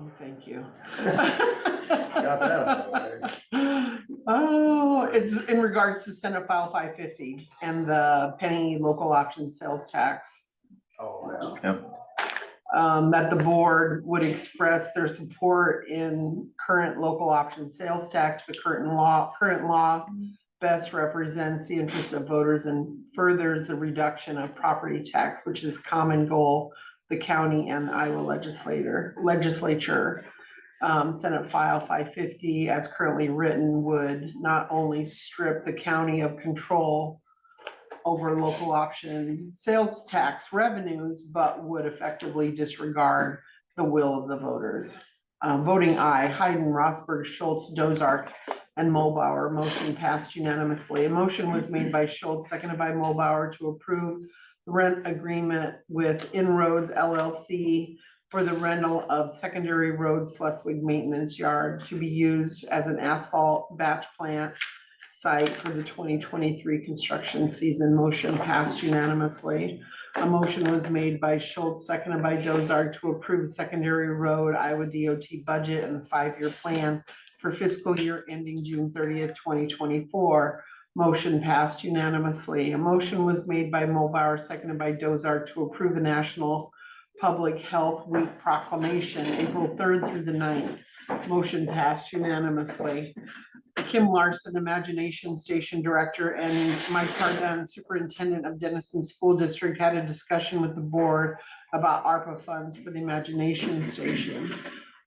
Oh, thank you. Got that. Oh, it's in regards to Senate File 550 and the penny local option sales tax. Oh, Yep. That the board would express their support in current local option sales tax. The current law best represents the interests of voters and furthers the reduction of property tax, which is common goal the county and the Iowa legislature. Senate File 550 as currently written would not only strip the county of control over local option sales tax revenues, but would effectively disregard the will of the voters. Voting aye, Hayden, Rosberg, Schultz, Dozark, and Mulbauer. Motion passed unanimously. A motion was made by Schultz, seconded by Mulbauer, to approve the rent agreement with Inroads LLC for the rental of secondary road Schleswig Maintenance Yard to be used as an asphalt batch plant site for the 2023 construction season. Motion passed unanimously. A motion was made by Schultz, seconded by Dozark, to approve the secondary road Iowa DOT budget and the 5-year plan for fiscal year ending June 30th, 2024. Motion passed unanimously. A motion was made by Mulbauer, seconded by Dozark, to approve the National Public Health Week proclamation, April 3rd through the 9th. Motion passed unanimously. Kim Larson, Imagination Station Director, and Mike Cardone, Superintendent of Denison School District, had a discussion with the board about ARPA funds for the Imagination Station.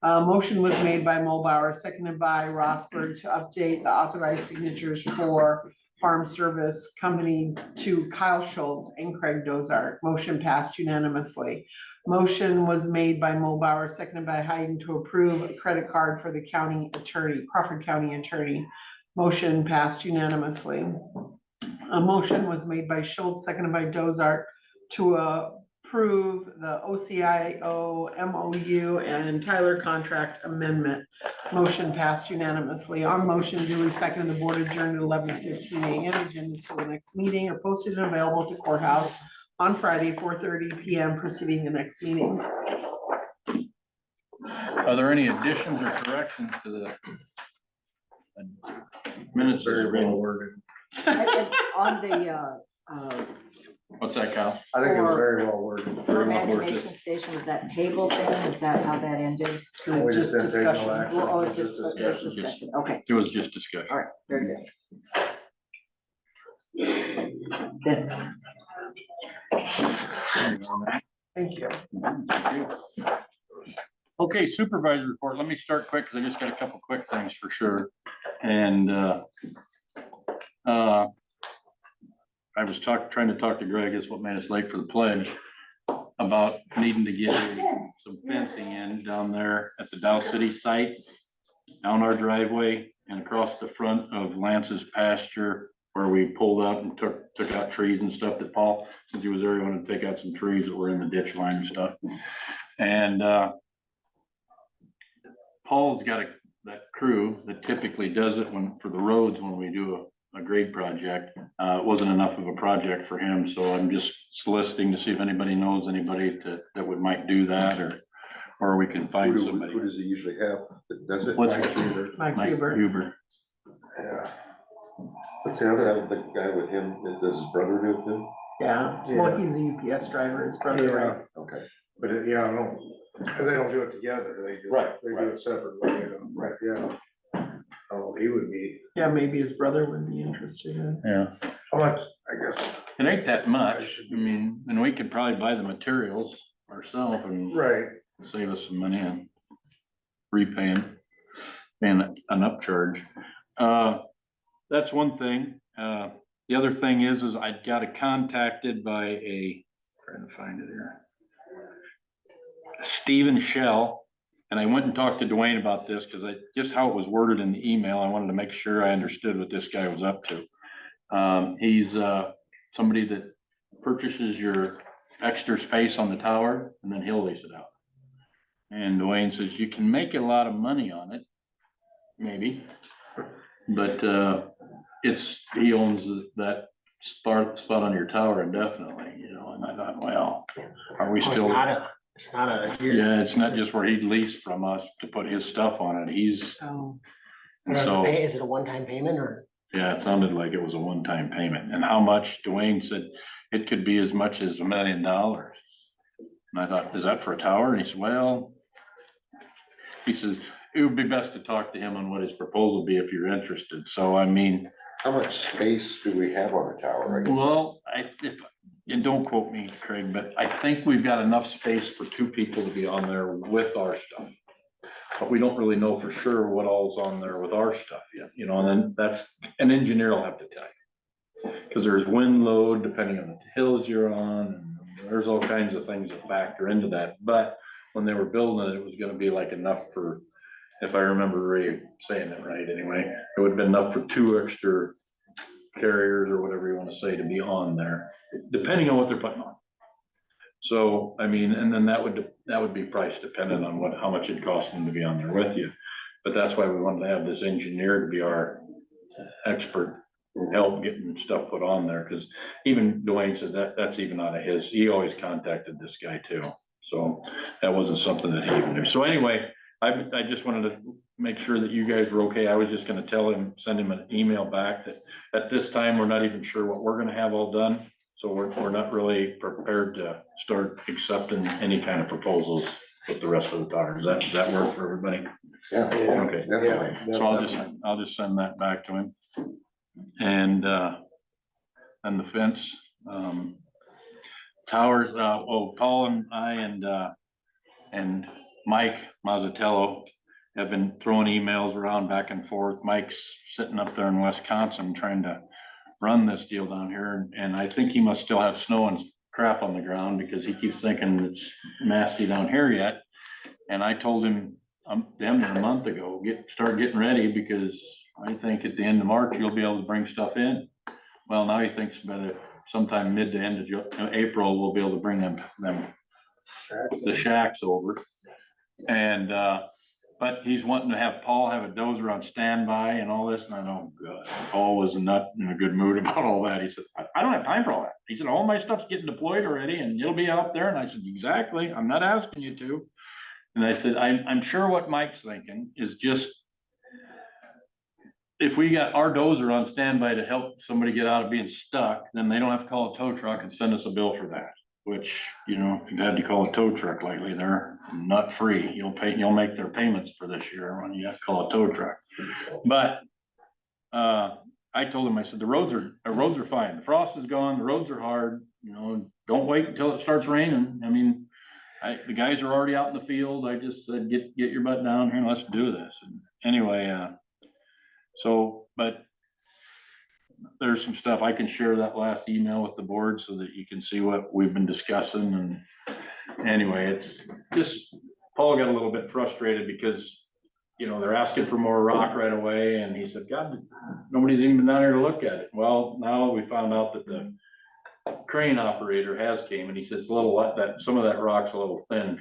Motion was made by Mulbauer, seconded by Rosberg, to update the authorized signatures for Farm Service Company to Kyle Schultz and Craig Dozark. Motion passed unanimously. Motion was made by Mulbauer, seconded by Hayden, to approve a credit card for the county attorney, Crawford County Attorney. Motion passed unanimously. A motion was made by Schultz, seconded by Dozark, to approve the OCIO MOU and Tyler contract amendment. Motion passed unanimously. On motion duly seconded, the board adjourned at 11:15 a.m. Agendas for the next meeting are posted and available at the courthouse on Friday, 4:30 p.m. preceding the next meeting. Are there any additions or corrections to the minutes? Very well worded. On the, What's that, Kyle? I think it was very well worded. Very well imagination station, is that table thing, is that how that ended? It We was just just didn't take no discussion. action. Well, oh, it's Just just discussion. discussion, okay, It was just discussion. all right, very good. Then, Thank you. Okay, supervisor report. Let me start quick because I just got a couple quick things for sure. And I was trying to talk to Greg, is what made us late for the pledge, about needing to get some fencing in down there at the Dow City site, down our driveway and across the front of Lance's pasture, where we pulled out and took out trees and stuff that Paul, since he was there, he wanted to take out some trees that were in the ditch line and stuff. And Paul's got that crew that typically does it for the roads when we do a grade project. It wasn't enough of a project for him, so I'm just soliciting to see if anybody knows anybody that might do that, or we can find somebody. Who does he usually have? Does it? What's Mike it? Huber? Mike Mike Huber. Huber. Yeah. What's the other guy with him? Does his brother do it too? Yeah, well, he's a UPS driver, his brother, right? Okay. But yeah, I don't, they don't do it together. They do. Right, They do right. it separately. Right, yeah. Oh, he would be, Yeah, maybe his brother would be interested in. Yeah, how much, I guess, it ain't that much. I mean, and we could probably buy the materials ourselves and right. save us some money and paying an upcharge. That's one thing. The other thing is I got contacted by trying to find it here, Stephen Shell. And I went and talked to Dwayne about this because just how it was worded in the email, I wanted to make sure I understood what this guy was up to. He's somebody that purchases your extra space on the tower and then he'll lease it out. And Dwayne says you can make a lot of money on it, maybe, but he owns that spot on your tower indefinitely, you know. And I thought, well, are we still? It's not a. Yeah, it's not just where he'd lease from us to put his stuff on it. He's, Oh, and so, Is it a one-time payment or? yeah, it sounded like it was a one-time payment. And how much, Dwayne said it could be as much as $1 million. And I thought, is that for a tower? And he said, well, he says, it would be best to talk to him on what his proposal would be if you're interested. So, I mean, How much space do we have on the tower, I guess? well, and don't quote me, Craig, but I think we've got enough space for 2 people to be on there with our stuff. But we don't really know for sure what all's on there with our stuff yet, you know, and then that's, an engineer will have to tell you. Cause there's wind load depending on the hills you're on, and there's all kinds of things that factor into that. But when they were building it, it was gonna be like enough for, if I remember Ray saying it right anyway, it would have been enough for 2 extra carriers or whatever you wanna say to be on there, depending on what they're putting on. So, I mean, and then that would be price dependent on how much it costs them to be on there with you. But that's why we wanted to have this engineer to be our expert, help getting stuff put on there, because even Dwayne said that's even out of his, he always contacted this guy too. So that wasn't something that he even knew. So anyway, I just wanted to make sure that you guys were okay. I was just gonna tell him, send him an email back that at this time, we're not even sure what we're gonna have all done. So we're not really prepared to start accepting any kind of proposals with the rest of the towers. Does that work for everybody? Yeah, Okay. definitely. So I'll just send that back to him. And the fence, towers, Paul and I and Mike Mazzatello have been throwing emails around back and forth. Mike's sitting up there in Wisconsin trying to run this deal down here, and I think he must still have snow and crap on the ground because he keeps thinking it's nasty down here yet. And I told him, damn near a month ago, start getting ready, because I think at the end of March, you'll be able to bring stuff in. Well, now he thinks by sometime mid to end of April, we'll be able to bring the shacks over. And, but he's wanting to have Paul have a dozer on standby and all this, and I know, God, Paul was not in a good mood about all that. He said, I don't have time for all that. He said, all my stuff's getting deployed already and it'll be out there. And I said, exactly, I'm not asking you to. And I said, I'm sure what Mike's thinking is just, if we got our dozer on standby to help somebody get out of being stuck, then they don't have to call a tow truck and send us a bill for that. Which, you know, if you've had to call a tow truck lately, they're not free. You'll make their payments for this year when you have to call a tow truck. But I told him, I said, the roads are fine. The frost is gone, the roads are hard, you know, don't wait until it starts raining. I mean, the guys are already out in the field. I just said, get your butt down here and let's do this. And anyway, but there's some stuff I can share that last email with the board so that you can see what we've been discussing. And anyway, it's just, Paul got a little bit frustrated because, you know, they're asking for more rock right away. And he said, God, nobody's even been down here to look at it. Well, now we found out that the crane operator has came, and he says some of that rock's a little thin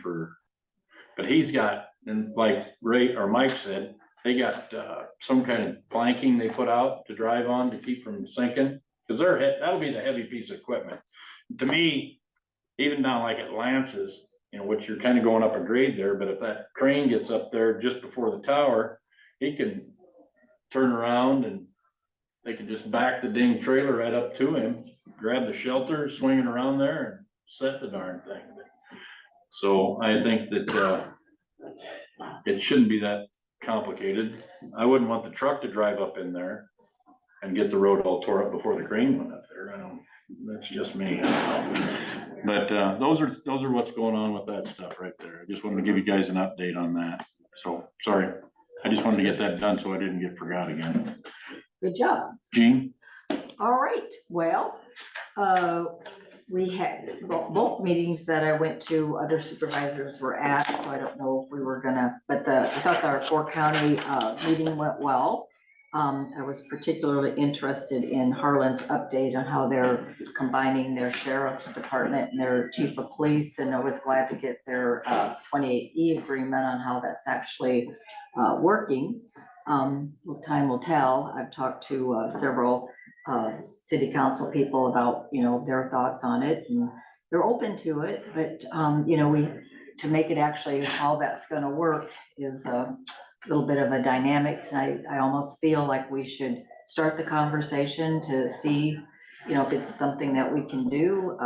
but he's got, and like Ray or Mike said, they got some kind of planking they put out to drive on to keep from sinking, because that'll be the heavy piece of equipment. To me, even down like at Lance's, you know, which you're kind of going up a grade there, but if that crane gets up there just before the tower, he can turn around and they can just back the ding trailer right up to him, grab the shelter, swing it around there and set the darn thing. So I think that it shouldn't be that complicated. I wouldn't want the truck to drive up in there and get the road all tore up before the crane went up there. That's just me. But those are what's going on with that stuff right there. I just wanted to give you guys an update on that. So sorry, I just wanted to get that done so I didn't get forgot again. Good job. Gene? All right, well, we had both meetings that I went to, other supervisors were at, so I don't know if we were gonna, but I thought our 4-county meeting went well. I was particularly interested in Harlan's update on how they're combining their sheriff's department and their chief of police, and I was glad to get their 28E agreement on how that's actually working. Well, time will tell. I've talked to several city council people about, you know, their thoughts on it, and they're open to it, but you know, to make it actually how that's gonna work is a little bit of a dynamics. And I almost feel like we should start the conversation to see, you know, if it's something that we can do,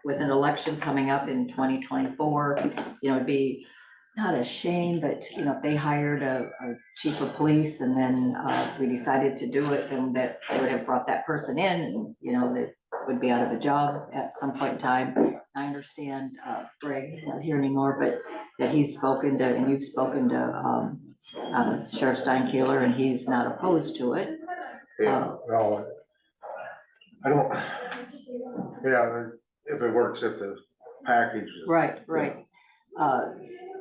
with an election coming up in 2024, you know, it'd be not a shame, but, you know, if they hired a chief of police and then, we decided to do it, then that they would have brought that person in and, you know, they would be out of a job at some point in time. I understand, Greg is not here anymore, but that he's spoken to, and you've spoken to, Sheriff Steinkeeler, and he's not opposed to it. Yeah, no, I don't, yeah, if it works, if the package. is- Right.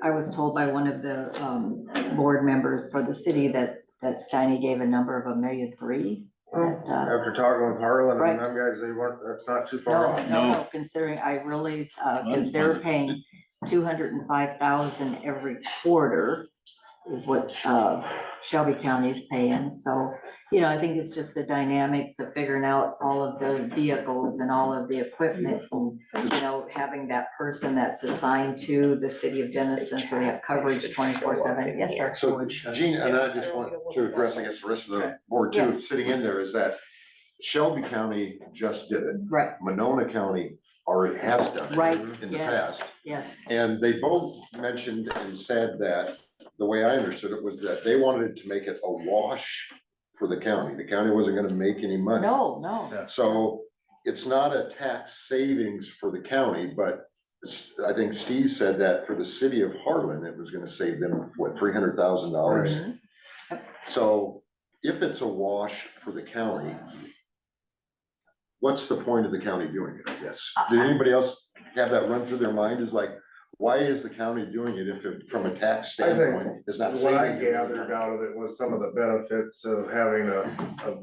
I was told by one of the, board members for the city that Steiny gave a number of $1.3 million. After talking with Harlan Right. and them guys, they weren't, that's not too far off. No, considering I really, cause they're paying 205,000 every quarter is what, Shelby County is paying. So, you know, I think it's just the dynamics of figuring out all of the vehicles and all of the equipment and, you know, having that person that's assigned to the city of Denison, so they have coverage 24/7. Yes, sir. So Gene, and I just want to address, I guess, the rest of the board too, sitting in there, is that Shelby County just did it. Right, Monona County already has done it right, in the yes, past. yes, And they both mentioned and said that, the way I understood it was that they wanted to make it a wash for the county. The county wasn't gonna make any money. no. So it's not a tax savings for the county, but I think Steve said that for the city of Harlan, it was gonna save them, what, $300,000? Mhm. So if it's a wash for the county, what's the point of the county doing it, I guess? Did anybody else have that run through their mind? Is like, why is the county doing it if it, from a tax I think standpoint, it's not What I saving? gathered out of it was some of the benefits of having a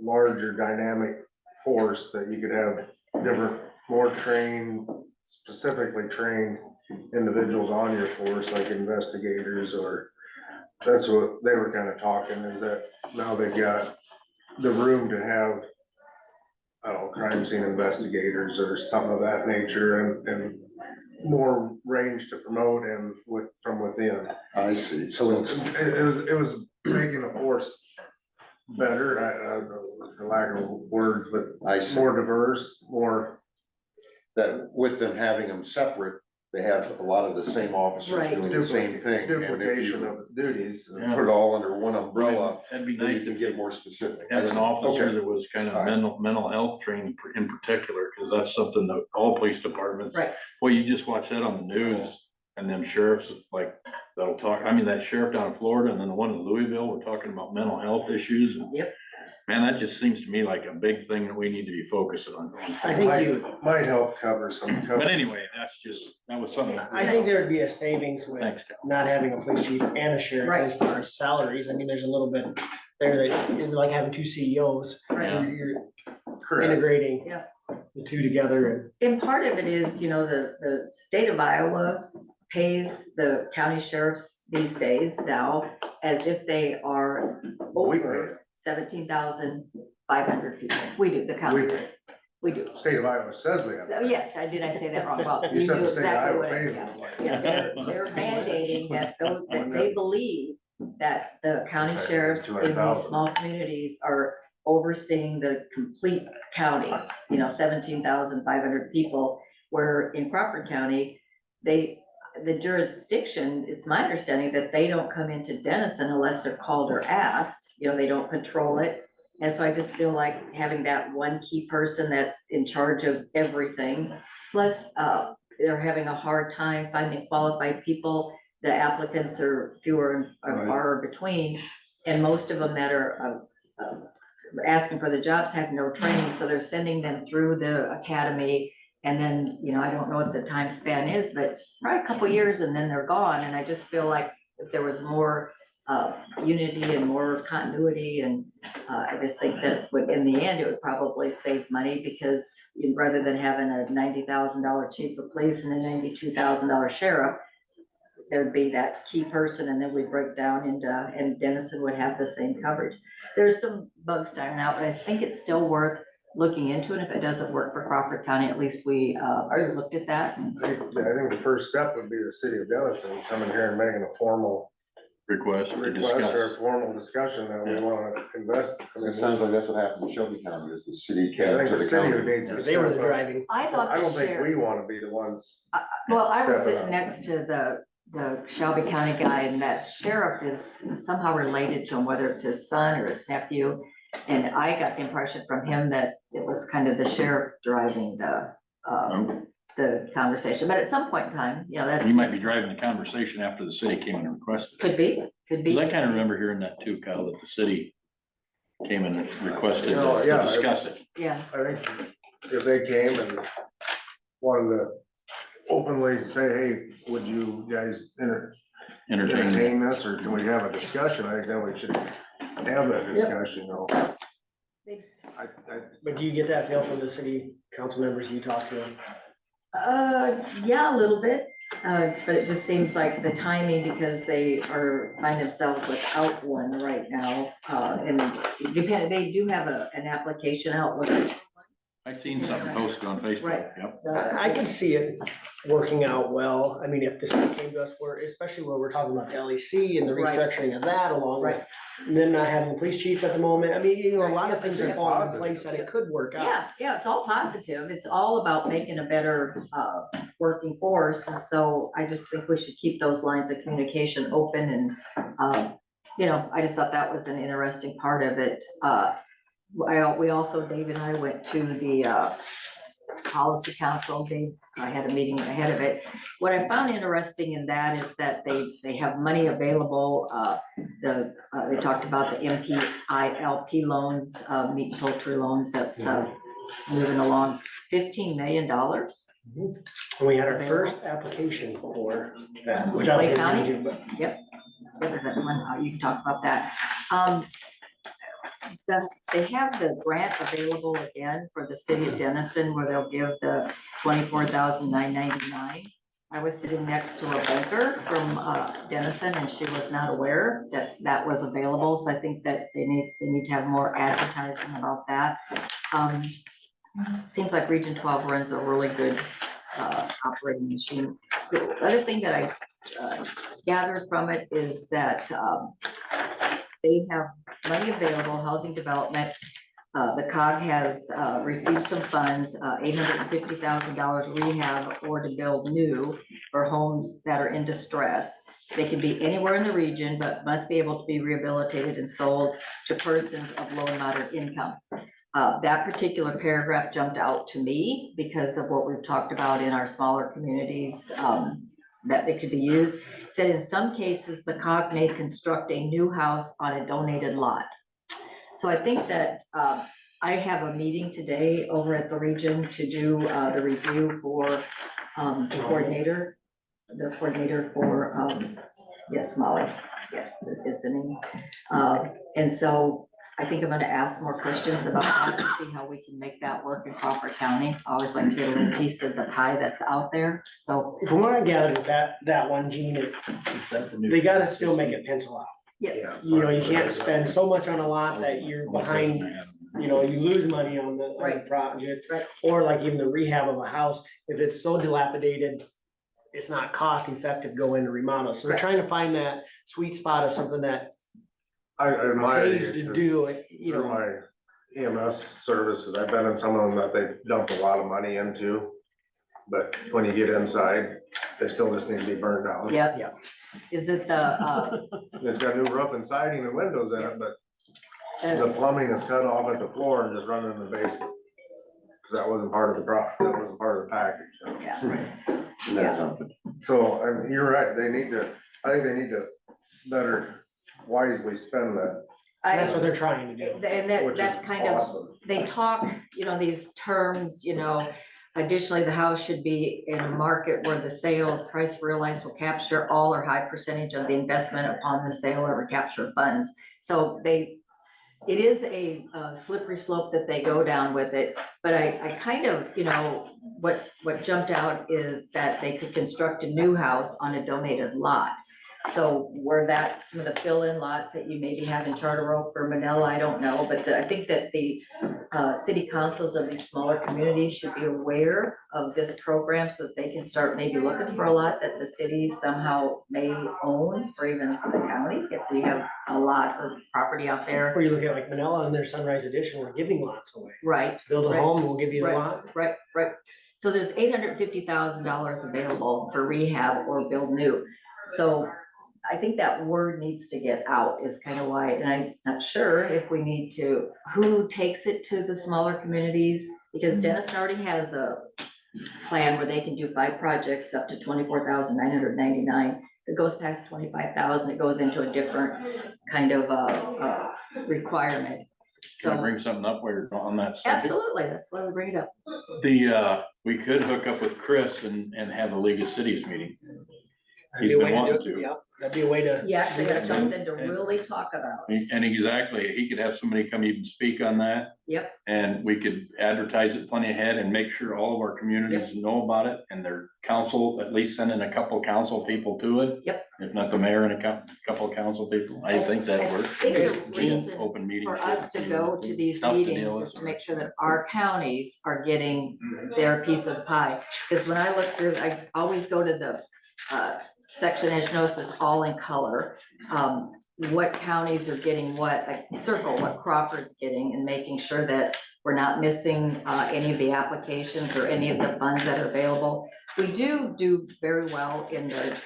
larger dynamic force, that you could have different, more trained, specifically trained individuals on your force, like investigators, or that's what they were kind of talking, is that now they've got the room to have, I don't know, crime scene investigators or something of that nature, and more range to promote and from within. I see, so it's, It was making the force better, I don't know, for lack of words, but I see, more diverse, more, that with them having them separate, they have a lot of the same officers Right. doing the same thing. And if duplication you of duties. Yeah. put it all under one umbrella, That'd be then you nice can to get more specific. have an officer Okay. that was kind of All right. mental health trained in particular, because that's something that all police departments. Right. Well, you just watch that on the news, and them sheriffs, like, that'll talk, I mean, that sheriff down in Florida, and then the one in Louisville, we're talking about mental health issues. And Yep. man, that just seems to me like a big thing that we need to be focusing on. I think you, Might help cover some. But anyway, that was something. I think there'd be a savings with Thanks, Cal. not having a police chief and a sheriff Right. as far as salaries. I mean, there's a little bit there that, it's like having two CEOs. Yeah. You're Correct. integrating Yeah. the two together And part of it is, you know, the state of Iowa pays the county sheriffs these days now as if they are We pay over 17,500 people. We do, the county We- does. We do. State of Iowa says we have. So, yes, did I say that wrong? Well, You you said knew the state of exactly Iowa what, pays yeah. them. Yeah, they're mandating that those, that they believe that the county Okay, sheriffs in these 200,000. small communities are overseeing the complete county, you know, 17,500 people. Where in Crawford County, the jurisdiction, it's my understanding that they don't come into Denison unless they're called or asked, you know, they don't control it. And so I just feel like having that one key person that's in charge of everything, plus, they're having a hard time finding qualified people. The applicants are fewer and far between, and most of them that are, asking for the jobs have no training, so they're sending them through the academy. And then, you know, I don't know what the time span is, but probably a couple years and then they're gone. And I just feel like if there was more unity and more continuity, and I just think that would, in the end, it would probably save money, because rather than having a $90,000 chief of police and a $92,000 sheriff, there'd be that key person, and then we break down into, and Denison would have the same coverage. There's some bugs to iron out, but I think it's still worth looking into it. If it doesn't work for Crawford County, at least we, looked at that. I think the first step would be the city of Denison coming here and making a formal Request to request or a discuss. formal discussion that we Yeah. wanna invest. I mean, It sounds like that's what happened in Shelby County, is the city I came think to the the city county. needs to They were the step up. driving. I thought I the don't think we sheriff, wanna be the ones. well, I was Stepping sitting up. next to the Shelby County guy, and that sheriff is somehow related to him, whether it's his son or his nephew. And I got the impression from him that it was kind of the sheriff driving the conversation, but at some point in time, you know, that's. You might be driving the conversation after the city came and requested. Could be, could be. Cause I kind of remember hearing that too, Kyle, that the city came and requested Oh, to yeah. discuss it. Yeah, I think if they came and wanted to openly say, hey, would you guys Entertain. entertain this, or can we have a discussion? I think then we should have that discussion, you know. They- I, But do you get that feel from the city council members you talk to? yeah, a little bit, but it just seems like the timing, because they find themselves without one right now. And they do have an application out with. I seen something posted on Facebook, Right. yep. I can see it working out well. I mean, if this came to us, especially where we're talking about the LEC and the Right. restructuring of that along with Right. them not having the police chief at the moment. I mean, you know, a lot of things are Yeah. falling in place that it could work out. Yeah, it's all positive. It's all about making a better, working force. And so I just think we should keep those lines of communication open and, you know, I just thought that was an interesting part of it. We also, Dave and I went to the, policy council. I had a meeting ahead of it. What I found interesting in that is that they have money available. They talked about the MPILP loans, meat and poultry loans, that's, moving along, $15 million. And we had our first application for that, which I was Lake gonna County? do, but What is that one? You can talk about that. They have the grant available again for the city of Denison, where they'll give the $24,999. I was sitting next to a banker from Denison, and she was not aware that that was available, so I think that they need to have more advertising about that. Seems like Region 12 runs a really good operating machine. The other thing that I gathered from it is that they have money available, housing development. The COG has received some funds, $850,000 rehab or to build new for homes that are in distress. They can be anywhere in the region, but must be able to be rehabilitated and sold to persons of low and moderate income. That particular paragraph jumped out to me because of what we've talked about in our smaller communities, that they could be used. It said in some cases, the COG may construct a new house on a donated lot. So I think that I have a meeting today over at the region to do the review for the coordinator for, yes, Molly, yes, is the name. And so I think I'm gonna ask more questions about that to see how we can make that work in Crawford County. I always like to get a little piece of the pie that's out there, so, from what I gathered with that one, Gene, they gotta still make it pencil out. yes. Yeah. You know, you can't spend so much on a lot that you're behind, you know, you lose money on the Right. project. Right. Or like even the rehab of a house, if it's so dilapidated, it's not cost effective going to remodel. So they're Right. trying to find that sweet spot of something that in my pays to do it, you through know. my EMS services, I've been in some of them that they dumped a lot of money into. But when you get inside, they still just need to be burned down. Yep. Yep. Is it the, It's got new roof and siding and windows in it, but the plumbing is cut off at the floor and just running in the basement. Cause that wasn't part of the that wasn't part of the package. So. yeah, That's something. So, I mean, you're right, I think they need to better wisely spend that, That's what I, they're trying to do. and which is that's kind of, awesome. they talk, you know, these terms, you know. Additionally, the house should be in a market where the sales price realized will capture all or high percentage of the investment upon the sale or recapture of funds. So it is a slippery slope that they go down with it, but I kind of, you know, what jumped out is that they could construct a new house on a donated lot. So were that some of the fill-in lots that you maybe have in Charter Oak or Manila, I don't know, but I think that the city councils of these smaller communities should be aware of this program so that they can start maybe looking for a lot that the city somehow may own, or even the county, if we have a lot of property out there. Or you look at like Manila and their Sunrise Edition, we're giving lots away. Right. Build a Right. home, we'll give you the Right, lot. right, right. So there's $850,000 available for rehab or build new. So I think that word needs to get out is kind of why, and I'm not sure if we need to, who takes it to the smaller communities? Because Denison already has a plan where they can do 5 projects up to 24,999. If it goes past 25,000, it goes into a different kind of requirement. Can I So bring something up while you're on that subject? absolutely, that's why we bring it up. We could hook up with Chris and have a League of Cities meeting. That'd be He's a been way to wanting do it. to. Yep, that'd be a way to. You actually do have that. something to really talk about. And exactly, he could have somebody come even speak on that. Yep. And we could advertise it plenty ahead and make sure all of our communities know about it and their council, at least sending a couple council people to it. Yep. If not the mayor and a couple of council people, I think that I works. think the Gene, reason open meetings. for us to go to these Tough to deal meetings with. is to make sure that our counties are getting their piece of the pie. Because when I look through, I always go to the section, as you notice, is all in color. What counties are getting what, I circle what Crawford's getting and making sure that we're not missing any of the applications or any of the funds that are available. We do very well in the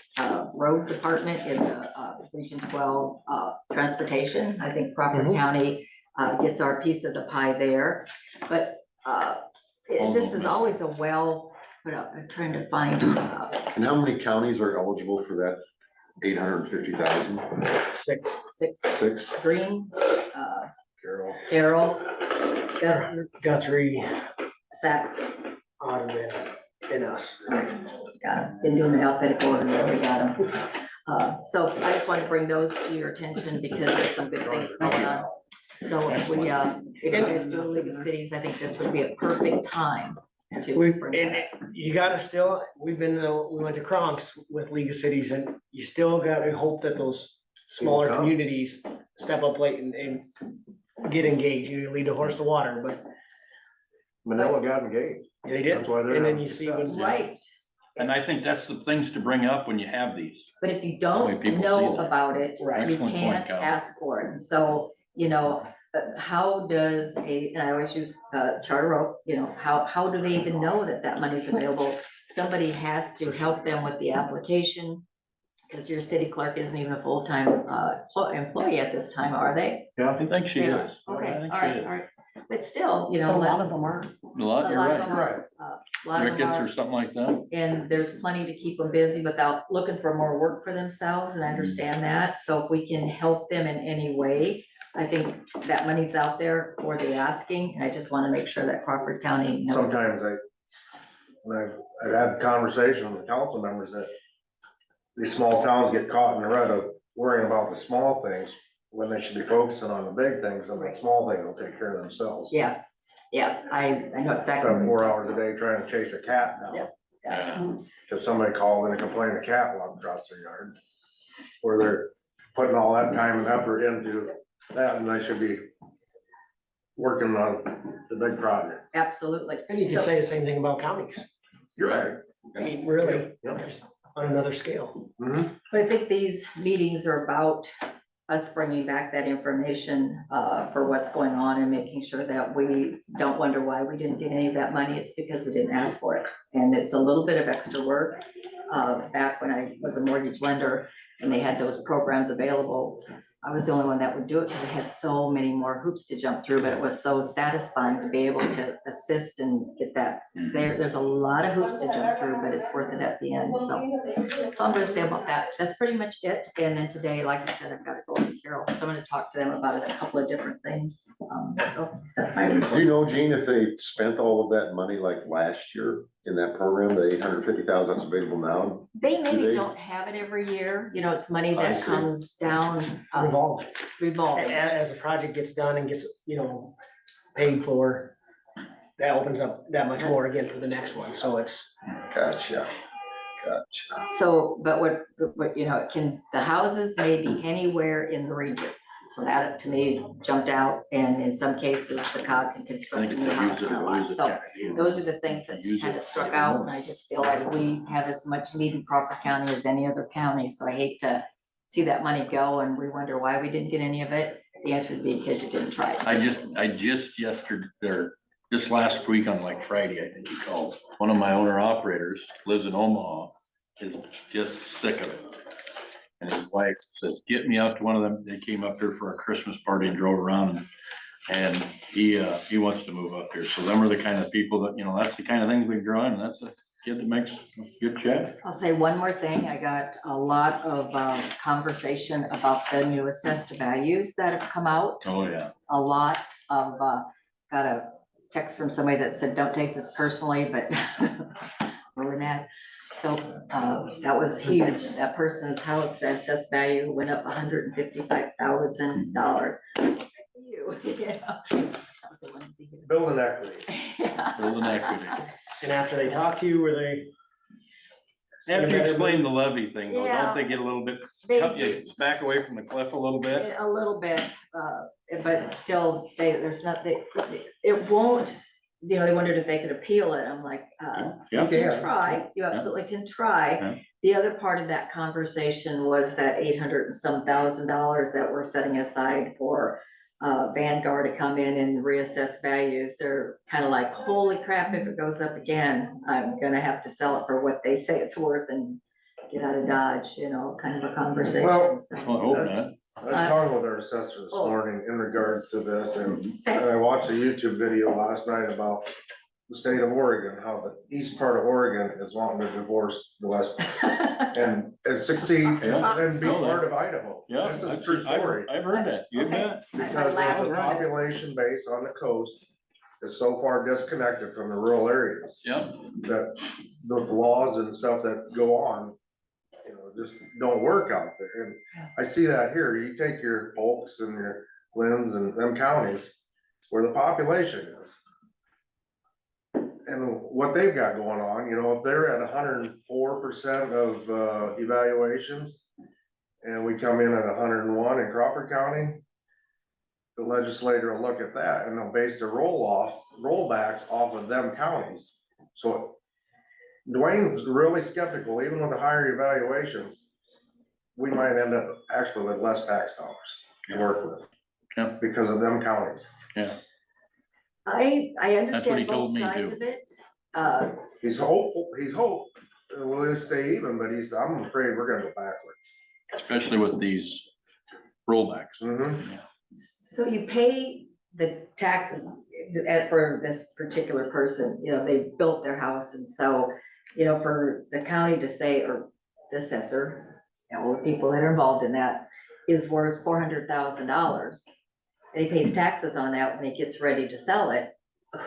road department, in the Region 12 transportation. I think Crawford Mhm. County gets our piece of the pie there. But this is always a but I'm trying to find, And how many counties are eligible for that 850,000? 6. 6? Green, Carol. Carroll, Guthrie, Sac, Audubon, and us. been doing the alphabetical order, we got them. So I just wanted to bring those to your attention because there's some good things going on. So if we, if you guys do a League of Cities, I think this would be a perfect time to We, bring and that up. you gotta still, we went to Kronks with League of Cities, and you still gotta hope that those smaller People come. communities step up late and get engaged. You lead the horse to water, but Manila got engaged. they did. That's why they're And then having you see success. when, Right, And I think that's the things to bring up when you have these. but if you Way don't people see know that. about it, Right. you Excellent point, can't Cal. ask for it. So, how does and I always use Charter Oak, how do they even know that that money's available? Somebody has to help them with the application, because your city clerk isn't even a full-time employee at this time, are they? I think she They is. are. Okay, I think all she right, is. all right. But still, But a lot unless. of them are. A lot, A you're lot of right. them are, a lot of them Ricketts are. or something like that. And there's plenty to keep them busy without looking for more work for themselves, and I understand that. So if we can help them in any way, I think that money's out there for the asking, and I just wanna make sure that Crawford County knows. Sometimes when I've had conversations with council members that these small towns get caught in the rut of worrying about the small things when they should be focusing on the big things, and the small things will take care of themselves. Yeah, I know exactly. Spend 4 hours a day trying to chase a cat down. Yep. Yeah. Cause somebody called and complained a cat walked across their yard. Where they're putting all that time and effort into that, and they should be working on the big project. Absolutely. and you can So- say the same thing about counties. You're right. I mean, really, Yep. just on another scale. Mhm. But I think these meetings are about us bringing back that information for what's going on and making sure that we don't wonder why we didn't get any of that money. It's because we didn't ask for it. And it's a little bit of extra work. Back when I was a mortgage lender and they had those programs available, I was the only one that would do it because I had so many more hoops to jump through, but it was so satisfying to be able to assist and get that. There's a lot of hoops to jump through, but it's worth it at the end, so. That's all I'm gonna say about that. That's pretty much it. And then today, like I said, I've got to go to Carol, so I'm gonna talk to them about a couple of different things. So that's my Do report. you know, Gene, if they spent all of that money like last year in that program, the 850,000 that's available now? They maybe they- don't have it every year, it's money I that see. comes down Revolving. revolving. As the project gets done and gets, paid for, that opens up that much more again for the next one, so it's. Gotcha. So, but what, the houses may be anywhere in the region. So that to me jumped out, and in some cases, the COG can I construct think a if new they house use it on a or lot. lose it. So those are the things that Use kind it. of struck out, and I just feel like we have as much need in Crawford County as any other county, so I hate to see that money go, and we wonder why we didn't get any of it. The answer would be because you didn't try it. I just yesterday, or just last week on like Friday, I think he called, one of my owner operators lives in Omaha, is just sick of it. And his wife says, get me out to one of them. They came up here for a Christmas party and drove around, and he wants to move up here. So them are the kind of people that, you know, that's the kind of things we draw, and that's a kid that makes a good check. I'll say one more thing. I got a lot of conversation about the new assessed values that have come out. Oh, yeah. A lot of, got a text from somebody that said, don't take this personally, but where we're at. So that was huge. That person's house, the assessed value went up $155,000. Building equity. Building equity. And after they talk to you, were they? They have to explain the levy thing, though, Yeah. don't they get a little bit, They cut do. you back away from the cliff a little bit? A little bit, but still, there's nothing, it won't, you know, they wondered if they could appeal it. I'm like, Yeah. you can try, you absolutely can try. Yeah. The other part of that conversation was that 800 and some $1,000 that we're setting aside for Vanguard to come in and reassess values. They're kind of like, holy crap, if it goes up again, I'm gonna have to sell it for what they say it's worth and get out of Dodge, you know, kind of a conversation. Well, So, Well, I hope not. I was talking with our assessor this Oh. morning in regards to this, and okay. I watched a YouTube video last night about the state of Oregon, how the east part of Oregon is wanting to divorce the west part and succeed and be part of Idaho. Yeah. This is a true story. I've heard that, you Okay. bet. Because laughed of the about it. population base on the coast is so far disconnected from the rural areas. Yep. That the laws and stuff that go on, you know, just don't work out there. And I see that here. You take your Polks and your Lynn's and them counties where the population is. And what they've got going on, you know, if they're at 104% of evaluations and we come in at 101 in Crawford County, the legislator will look at that and they'll base their rollbacks off of them counties. So Dwayne's really skeptical, even with the higher evaluations, we might end up actually with less tax dollars to work with. Yeah. Because of them counties. Yeah. I That's what he understand both told me sides too. of it. He's hopeful, we'll stay even, but I'm afraid we're gonna go backwards. Especially with these rollbacks. Mhm. So you pay the tax for this particular person, you know, they built their house, and so, you know, for the county to say, or the assessor, you know, people that are involved in that, is worth $400,000. And he pays taxes on that when he gets ready to sell it.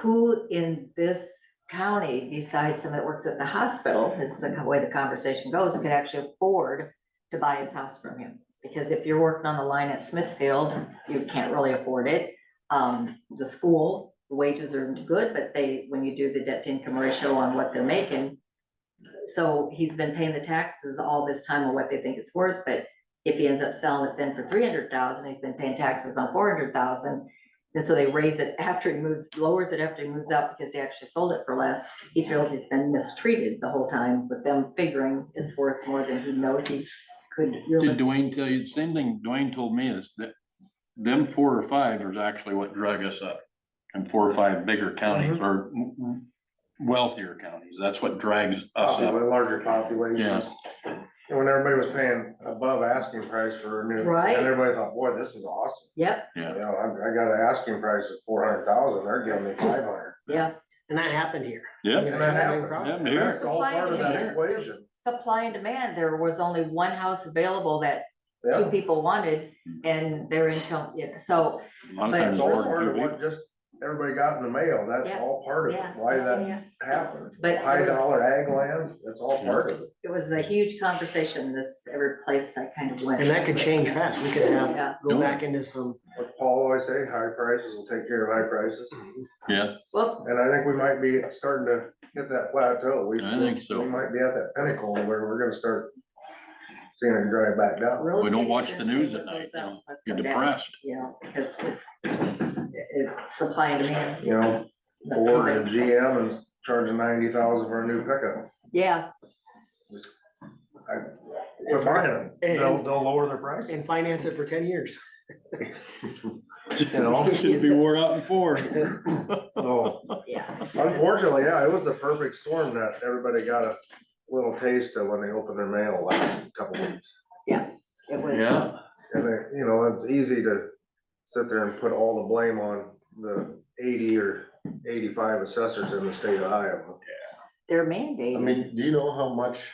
Who in this county, besides someone that works at the hospital, is the way the conversation goes, could actually afford to buy his house from him? Because if you're working on the line at Smithfield, you can't really afford it. The school, the wages are good, but when you do the debt to income ratio on what they're making. So he's been paying the taxes all this time on what they think it's worth, but if he ends up selling it then for 300,000, he's been paying taxes on 400,000. And so they raise it after he lowers it after he moves out because he actually sold it for less. He feels he's been mistreated the whole time with them figuring it's worth more than he knows he could. Did Dwayne tell you the same thing Dwayne told me, is that them 4 or 5 is actually what drug us up? And 4 or 5 bigger counties or wealthier counties, that's what drags us up. Larger populations. And when everybody was paying above asking price for a new, Right. and everybody thought, boy, this is awesome. Yep, You know, I got an asking price of 400,000, they're giving me 500. yeah. And that happened here. Yep. And that happened. Yeah, And here. that's all part of that equation. Supply and demand, there was only one house available that 2 Yeah, people wanted, and their income, yeah, so. A lot of But times it's all more part than of 2 what just everybody got in the mail, that's Yeah. all part of it, Yeah, why yeah, that yeah. happened. But High it was- dollar ag land, that's all part of it. It was a huge conversation, every place I kind of went. And that could change fast. We could Yeah. go back into some, What Paul always say, high prices will take care of high prices, Yeah, Well, and I think we might be starting to hit that plateau. I think so. We might be at that pinnacle where we're gonna start seeing it drive back down. Real We don't estate watch the agents news say at what night, goes you up know, must you're come down, depressed. you know, because it's supply and demand. You know, Ford and GM is charging 90,000 for a new pickup. Yeah, Quit buying them, And- they'll lower their price, And finance it for 10 years. you know? Should be wore out in 4. So, yeah. unfortunately, yeah, it was the perfect storm that everybody got a little taste of when they opened their mail last couple weeks. It was. Yeah, And you know, it's easy to sit there and put all the blame on the 80 or 85 assessors in the state of Iowa. They're I mandated. mean, do you know how much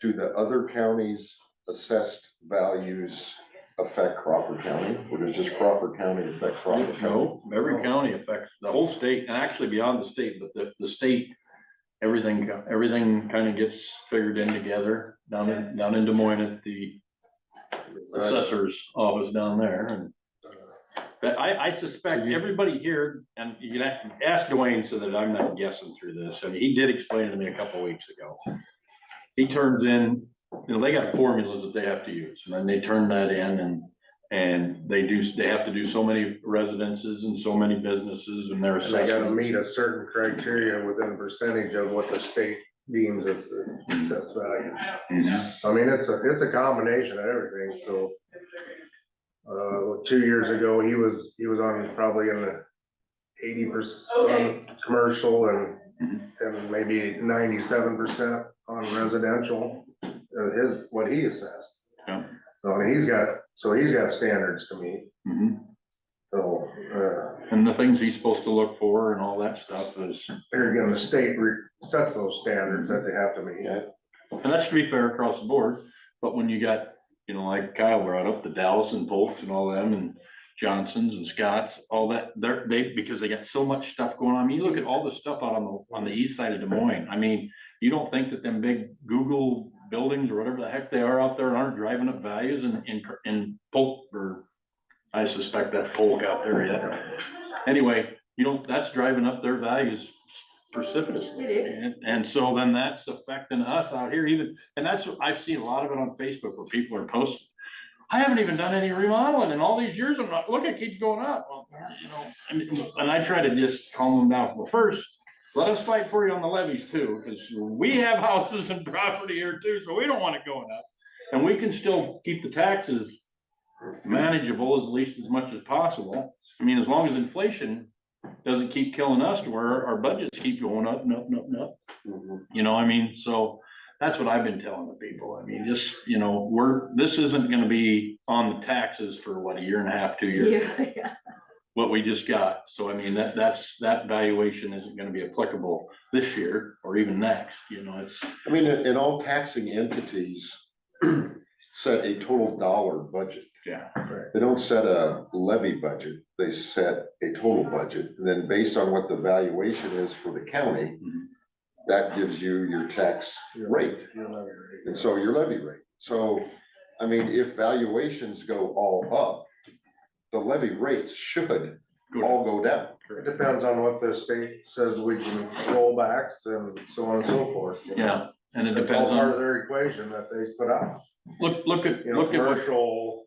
do the other counties' assessed values affect Crawford County? Or does just Crawford County affect Crawford County? no, every county affects the whole state, and actually beyond the state, but the state, everything kind of gets figured in together down in Des Moines at the assessor's office down there, and but I suspect everybody here, and you can ask Dwayne so that I'm not guessing through this, and he did explain it to me a couple weeks ago. He turns in, you know, they got formulas that they have to use, and then they turn that in, and they have to do so many residences and so many businesses, and their And they gotta assessments. meet a certain criteria within a percentage of what the state deems as the assessed value. Mhm. I mean, it's a combination of everything, so. 2 years ago, he was on probably in the 80% commercial and maybe 97% on residential, what he assessed. Yeah. So, I mean, he's got standards to meet, Mhm. so, And the things he's supposed to look for and all that stuff is, here again, the state sets those standards that they have to meet. and that should be fair across the board, but when you got, you know, like Kyle brought up, the Dallas and Polks and all them, and Johnsons and Scotts, all that, because they got so much stuff going on. I mean, you look at all the stuff out on the east side of Des Moines. I mean, you don't think that them big Google buildings or whatever the heck they are out there aren't driving up values in Polk, or I suspect that's Polk out there yet. Anyway, that's driving up their values precipitously. It is. And so then that's affecting us out here even, and that's, I've seen a lot of it on Facebook where people are posting. I haven't even done any remodeling in all these years. I'm not, look, it keeps going up. Well, you know, and I try to just calm them down. Well, first, let us fight for you on the levies too, because we have houses and property here too, so we don't want it going up. And we can still keep the taxes manageable at least as much as possible. I mean, as long as inflation doesn't keep killing us to where our budgets keep going up, no. You know, I mean, so that's what I've been telling the people. I mean, just, you know, this isn't gonna be on the taxes for what, a year and a half, 2 years, Yeah. what we just got. So I mean, that valuation isn't gonna be applicable this year or even next, you know, it's. I mean, and all taxing entities set a total dollar budget. Yeah. They don't set a levy budget, they set a total budget, and then based on what the valuation is for the county, that gives you your tax rate, and so your levy rate. So, I mean, if valuations go all up, the levy rates should all go down. It depends on what the state says we can roll backs and so on and so forth. you know. Yeah, and it It's all depends part of on, their equation that they put out, look at you know, what. commercial.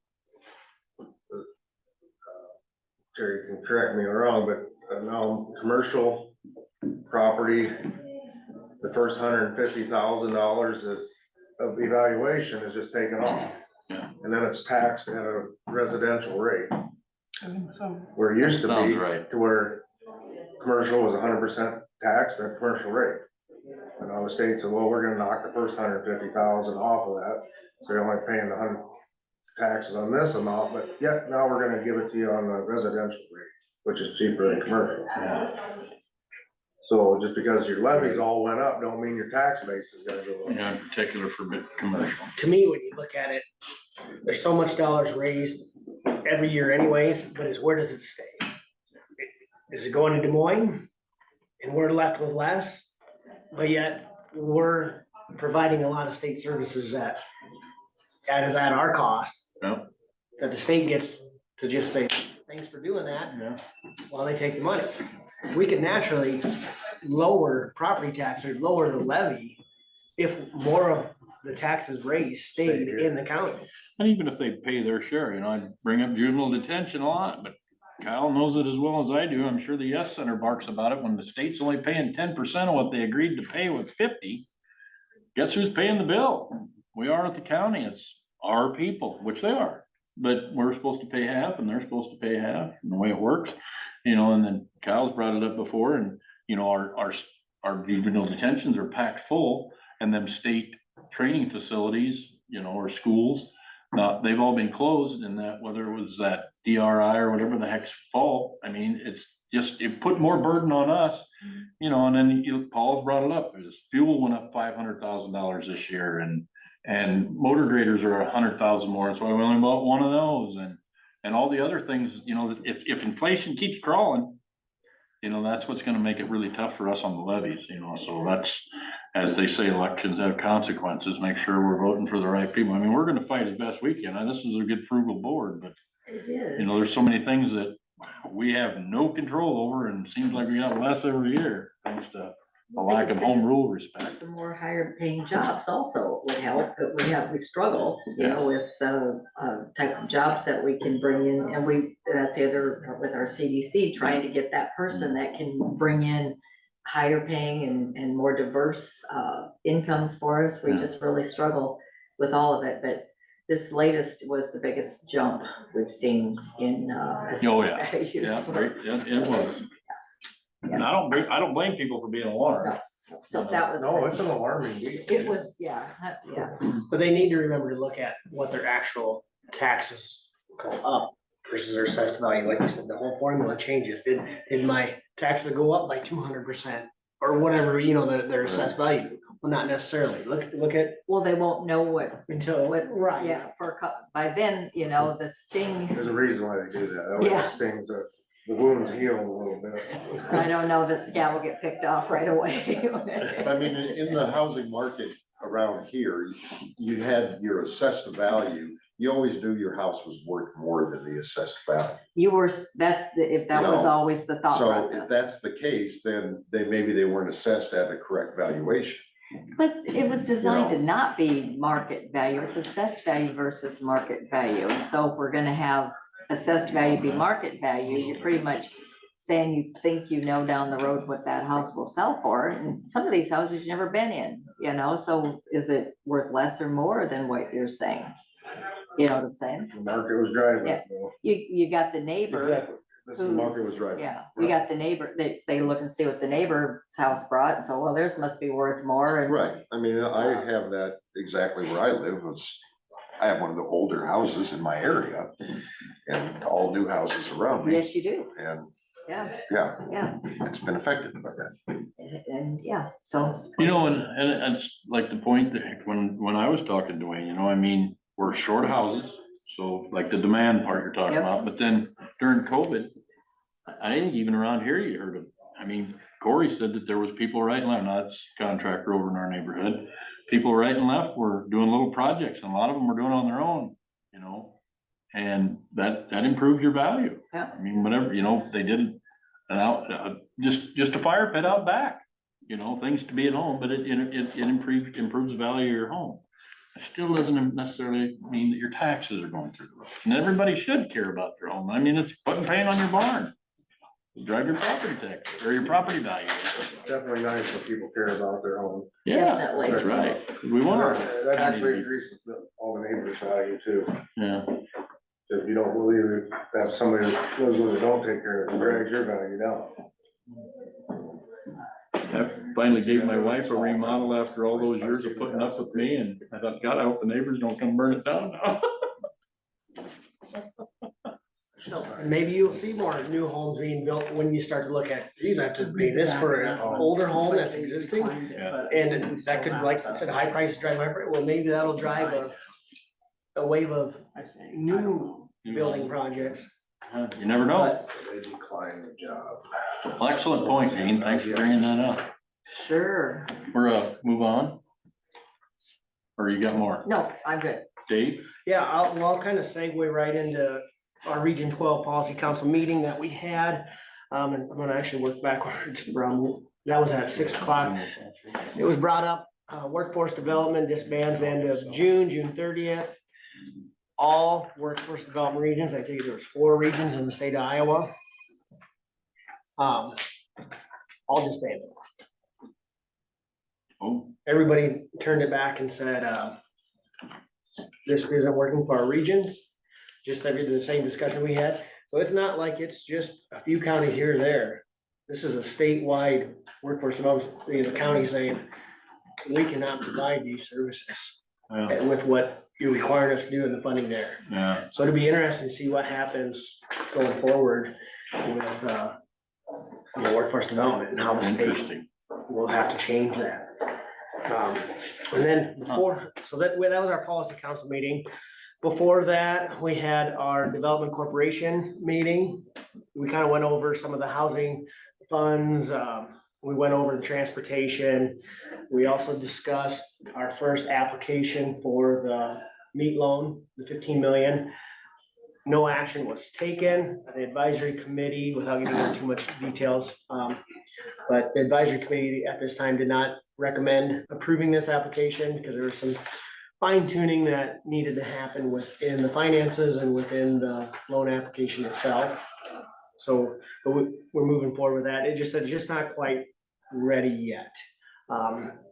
Jerry can correct me if I'm wrong, but now commercial property, the first $150,000 of evaluation is just taken off. Yeah. And then it's taxed at a residential rate. Where it used to Sounds be, right. to where commercial was 100% taxed at commercial rate. And all the states said, well, we're gonna knock the first 150,000 off of that, so you're only paying the 100 taxes on this amount, but yet now we're gonna give it to you on the residential rate, which is cheaper than commercial. So just because your levies all went up, don't mean your tax base is gonna go up. Yeah, in particular for commercial. To me, when you look at it, there's so much dollars raised every year anyways, but where does it stay? Is it going to Des Moines? And we're left with less, but yet we're providing a lot of state services that is at our cost. Yeah. That the state gets to just say, thanks for doing that, Yeah. while they take the money. We could naturally lower property tax or lower the levy if more of the taxes raised stayed in the county. And even if they pay their share, I bring up juvenile detention a lot, but Kyle knows it as well as I do. I'm sure the Yes Center barks about it when the state's only paying 10% of what they agreed to pay with 50. Guess who's paying the bill? We are at the county. It's our people, which they are. But we're supposed to pay half and they're supposed to pay half, and the way it works, and then Kyle's brought it up before, and our juvenile detentions are packed full, and them state training facilities, or schools, they've all been closed, and that, whether it was that DRI or whatever the heck's fault, it's just, it put more burden on us, and then Paul's brought it up, fuel went up $500,000 this year, and motor graders are 100,000 more, that's why we only bought one of those, and all the other things, if inflation keeps crawling, that's what's gonna make it really tough for us on the levies, so that's, as they say, elections have consequences, make sure we're voting for the right people. We're gonna fight as best we can, this is a good frugal board, but It is. there's so many things that we have no control over, and it seems like we got less every year, thanks to a lack of home rule respect. Some more higher paying jobs also would help, but we struggle, Yeah. with the type of jobs that we can bring in, and that's the other, with our CDC, trying to get that person that can bring in higher paying and more diverse incomes for us. We Yeah. just really struggle with all of it, but this latest was the biggest jump we've seen in assessed Oh, yeah. values. Yeah, right, it was. And I don't blame people for being alarmed. So that was. No, it's an alarming deal. It was, yeah. But they need to remember to look at what their actual taxes go up versus their assessed value. Like you said, the whole formula changes. Did my taxes go up by 200% or whatever, their assessed value? Well, not necessarily. Look at Well, they won't know what, until, right. yeah, by then, the sting, There's a reason why they do that. That way Yeah. the stings, the wounds heal a little bit. I don't know that scab will get picked off right away. In the housing market around here, you had your assessed value. You always knew your house was worth more than the assessed value. If that was always the thought So if process. that's the case, then maybe they weren't assessed at the correct valuation. But it was designed to not be market value, it's assessed value versus market value. And so if we're gonna have assessed value be market value, you're pretty much saying you think down the road what that house will sell for. And some of these houses you've never been in, so is it worth less or more than what you're saying? You know what I'm saying? The market was driving Yeah. it. though. You got the neighbor. Exactly. This is the market was driving. it. Yeah, you got the neighbor, they look and see what the neighbor's house brought, and so, well, theirs must be worth more, and. Right, I have that exactly where I live. I have one of the older houses in my area and all new houses around me. Yes, you do, And yeah, yeah, it's been affected by that. and yeah, so, And it's like the point that when I was talking to Dwayne, we're short houses, so like the demand part you're talking Yep. about, but then during COVID, I think even around here you heard of, Corey said that there was people right and left, now that's a contractor over in our neighborhood. People right and left were doing little projects, and a lot of them were doing it on their own, and that improved your value. Yeah. Whatever, they did just a fire pit out back, things to be at home, but it improves the value of your home. It still doesn't necessarily mean that your taxes are going through the roof, and everybody should care about their home. It's putting paint on your barn. Drive your property tax or your property value. Definitely nice when people care about their home. Yeah, Definitely. that's right. We want our That county to actually be- increases all the neighbors' value too. Yeah, If you don't believe it, have somebody that lives with it, don't take care of it, drags your value down. I finally gave my wife a remodel after all those years of putting up with me, and I thought, God, I hope the neighbors don't come burn it down now. And maybe you'll see more new homes being built when you start to look at, geez, I have to pay this for an older home that's existing. And that could, like I said, high price drive, well, maybe that'll drive a wave of new building projects. You never know. They decline the job. Well, excellent point, Dean. Thanks for bringing that up. sure, We're, move on. Or you got more? no, I'm good. Dave? Yeah, I'll kind of segue right into our Region 12 Policy Council meeting that we had. And I'm gonna actually work backwards from, that was at 6 o'clock. It was brought up Workforce development disbands the end of June, June 30th. All workforce development regions, I think there was 4 regions in the state of Iowa. All disbanded. Oh, Everybody turned it back and said, this isn't working for our regions. Just like the same discussion we had. So it's not like it's just a few counties here or there. This is a statewide workforce development, the county saying, we cannot provide these services yeah, with what you're requiring us to do in the funding there. yeah. So it'll be interesting to see what happens going forward with, workforce development and how the state Interesting. will have to change that. And then before, so that was our policy council meeting. Before that, we had our development corporation meeting. We kind of went over some of the housing funds. We went over the transportation. We also discussed our first application for the meat loan, the 15 million. No action was taken. The advisory committee, without getting into too much details, but the advisory committee at this time did not recommend approving this application because there was some fine tuning that needed to happen within the finances and within the loan application itself. So but we're moving forward with that. It just said just not quite ready yet.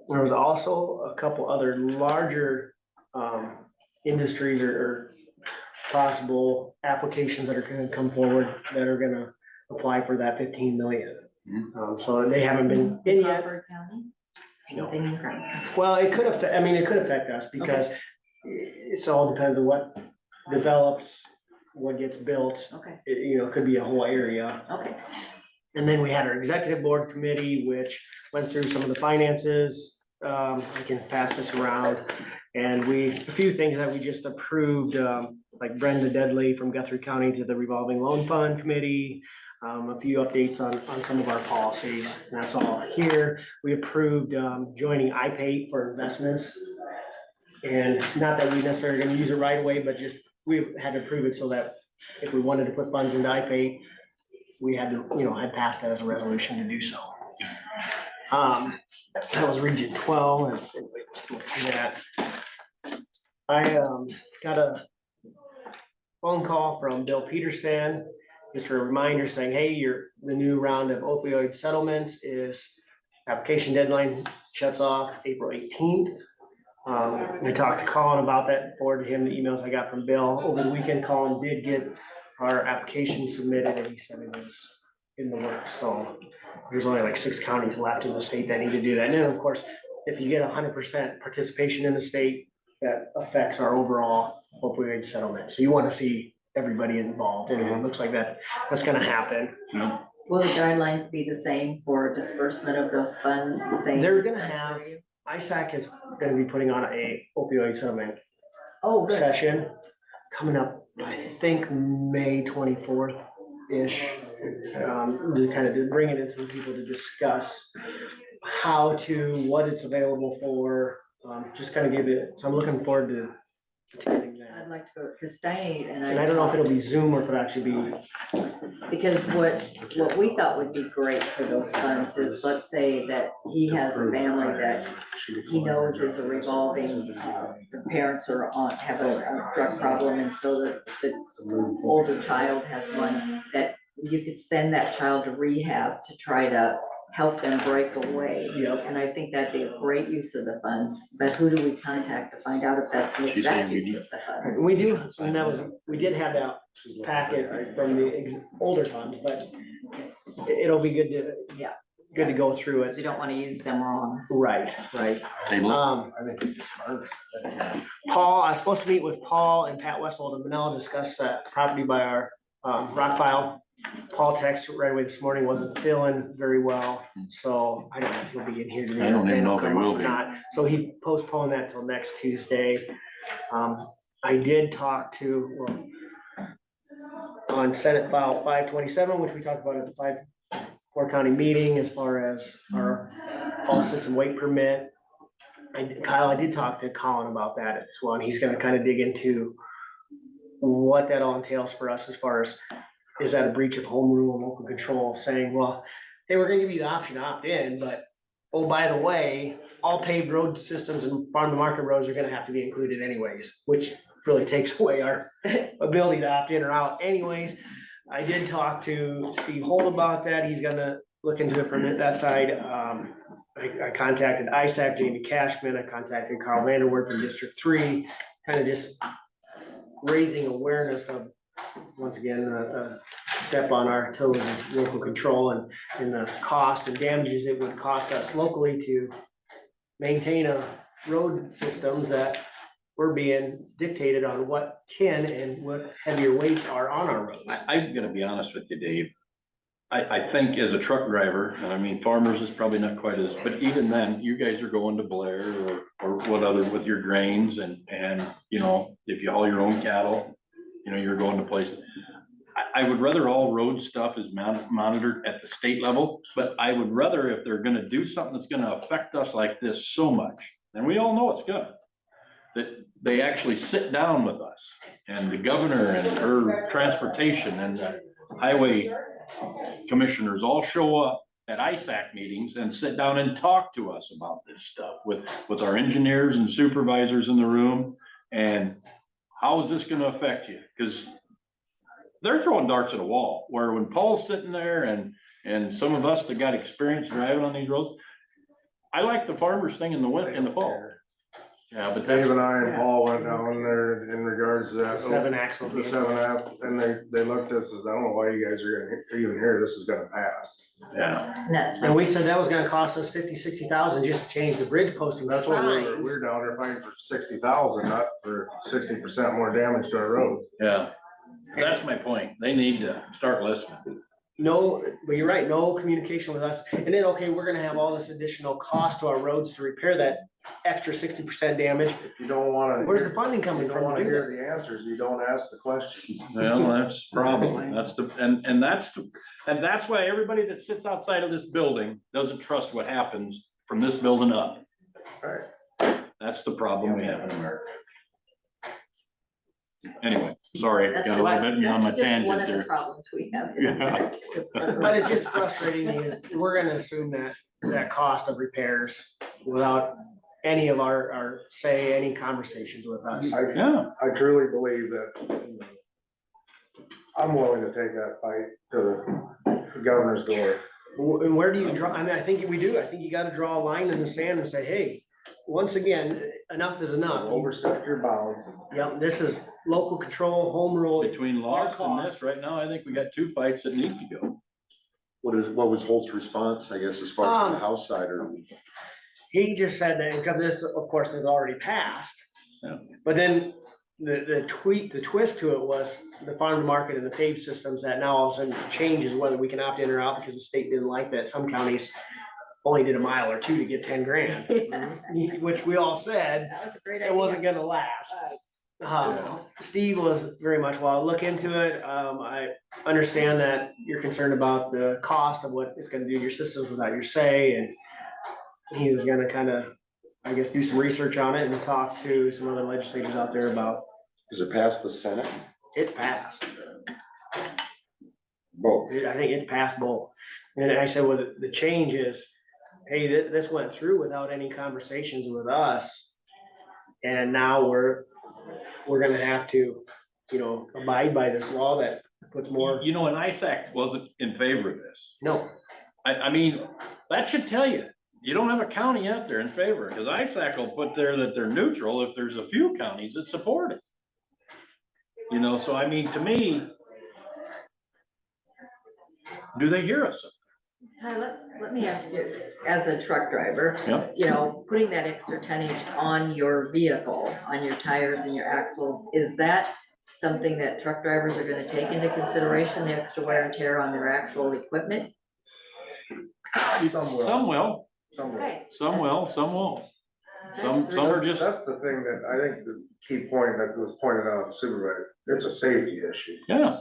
There was also a couple other larger industries or possible applications that are gonna come forward that are gonna apply for that 15 million. So they haven't been in yet. Crawford County? No. Anything in Crawford? Well, it could affect, I mean, it could affect us because it's all depends on what develops, what gets built. Okay, It could be a whole area. okay. And then we had our executive board committee, which went through some of the finances. I can pass this around. And a few things that we just approved, like Brenda Dudley from Guthrie County to the revolving loan fund committee. A few updates on some of our policies, and that's all here. We approved joining IPATE for investments. And not that we necessarily gonna use it right away, but just we had to approve it so that if we wanted to put funds into IPATE, we had to, had passed that as a resolution to do so. That was Region 12, and let's look through that. I got a phone call from Bill Peterson, just a reminder saying, hey, the new round of opioid settlements is application deadline shuts off April 18th. I talked to Colin about that, forwarded him the emails I got from Bill over the weekend. Colin did get our application submitted and he said it was in the works. So there's only like 6 counties left in the state that need to do that. And then of course, if you get 100% participation in the state, that affects our overall opioid settlement. So you want to see everybody involved, and it looks like that's gonna happen. Yeah. Will the guidelines be the same for disbursement of those funds, the same? They're gonna have, ISAC is gonna be putting on a opioid settlement Oh, good. session coming up, I think, May 24th-ish. To kind of bringing in some people to discuss what it's available for, just kind of give it, so I'm looking forward to attending that. I'd like to go, because Steiny and And I don't know if it'll be Zoom or if it'll actually be, because what we thought would be great for those funds is, let's say that he has a family that he knows is a revolving, the parents are have a drug problem, and so the older child has one, that you could send that child to rehab to try to help them break away. Yep. And I think that'd be a great use of the funds, but who do we contact to find out if that's the She's saying exact we use need- of the funds? we do, and we did have that packet from the older funds, but it'll be good to. Yeah. Good to go through it. You don't wanna use them wrong. Right. Table it. I think we just harvest that. Paul, I was supposed to meet with Paul and Pat Westwald and Manila, discuss that property by our rock pile. Paul texted right away this morning, wasn't feeling very well, so I don't know if he'll be in here today. I don't even know if he Come up will or be. not. So he postponed that till next Tuesday. I did talk to, on Senate File 527, which we talked about at the 4 county meeting, as far as our all system weight permit. Kyle, I did talk to Colin about that as well, and he's gonna kind of dig into what that all entails for us as far as, is that a breach of home rule and local control, saying, well, hey, we're gonna give you the option to opt in, but oh, by the way, all paved road systems and farm to market roads are gonna have to be included anyways, which really takes away our ability to opt in or out anyways. I did talk to Steve Holt about that. He's gonna look into it from that side. I contacted ISAC, Jamie Cashman. I contacted Carl Vanderwood from District 3, kind of just raising awareness of, once again, a step on our toes is local control and the cost and damages it would cost us locally to maintain a road systems that we're being dictated on what can and what heavier weights are on our roads. I'm gonna be honest with you, Dave. I think as a truck driver, and I mean, farmers is probably not quite as, but even then, you guys are going to Blair or what other with your grains and, you know, if you haul your own cattle, you know, you're going to places. I would rather all road stuff is monitored at the state level, but I would rather if they're gonna do something that's gonna affect us like this so much, and we all know it's gonna, that they actually sit down with us and the governor and her transportation and the highway commissioners all show up at ISAC meetings and sit down and talk to us about this stuff with our engineers and supervisors in the room. And how is this gonna affect you? Because they're throwing darts at a wall, where when Paul's sitting there and some of us that got experience driving on these roads, I like the farmers thing in the fall. Yeah, but that's, Dave and I and Paul went down there in regards to that. Seven axle. The 7F, and they looked at us, as, I don't know why you guys are even here, this is gonna pass. yeah. And we said that was gonna cost us 50-60,000 just to change the bridge post and the That's why signs. we're down there fighting for 60,000, not for 60% more damage to our road. Yeah, that's my point. They need to start listening. No, but you're right, no communication with us. And then, okay, we're gonna have all this additional cost to our roads to repair that extra 60% damage. If you don't wanna. Where's the funding You coming don't from? wanna to do hear that? the answers, you don't ask the questions. Well, that's the problem. That's the, and that's why everybody that sits outside of this building doesn't trust what happens from this building up. Right. That's the problem we have in America. Anyway, sorry, That's got a little bit on my just one tangent of the there. problems we have. Yeah. But it's just frustrating, is we're gonna assume that cost of repairs without any of our say, any conversations with us. Yeah, I truly believe that I'm willing to take that fight to the governor's door. And where do you draw, I mean, I think we do, I think you gotta draw a line in the sand and say, hey, once again, enough is enough. Overstep your bounds. Yep, this is local control, home rule. between lost and this, right now, I think we got two fights that need to go. What was Holt's response, I guess, as far as the Um, House side or? He just said that, because this, of course, has already passed. Yeah. But then the twist to it was the farm to market and the paved systems that now all of a sudden changes whether we can opt in or out because the state didn't like that. Some counties only did a mile or two to get 10 grand, which we all said That was a great it idea. wasn't gonna last. Steve was very much, well, I'll look into it. I understand that you're concerned about the cost of what it's gonna do to your systems without your say, and he was gonna kind of, I guess, do some research on it and talk to some other legislators out there about, Is it past the Senate? it's passed. Both. I think it's passed both. And I said, well, the change is, hey, this went through without any conversations with us. And now we're gonna have to, abide by this law that puts more, You know, and ISAC wasn't in favor of this. no, I mean, that should tell you, you don't have a county out there in favor, because ISAC will put there that they're neutral if there's a few counties that support it. You know, so I mean, to me, do they hear us? Ty, let me ask you, as a truck driver, Yeah. putting that extra tonnage on your vehicle, on your tires and your axles, is that something that truck drivers are gonna take into consideration, the extra wear and tear on their actual equipment? Some will. Some will, Some will. Okay. some will, some won't. Some are just, That's the thing that I think the key point that was pointed out, the supervisor, it's a safety issue. yeah,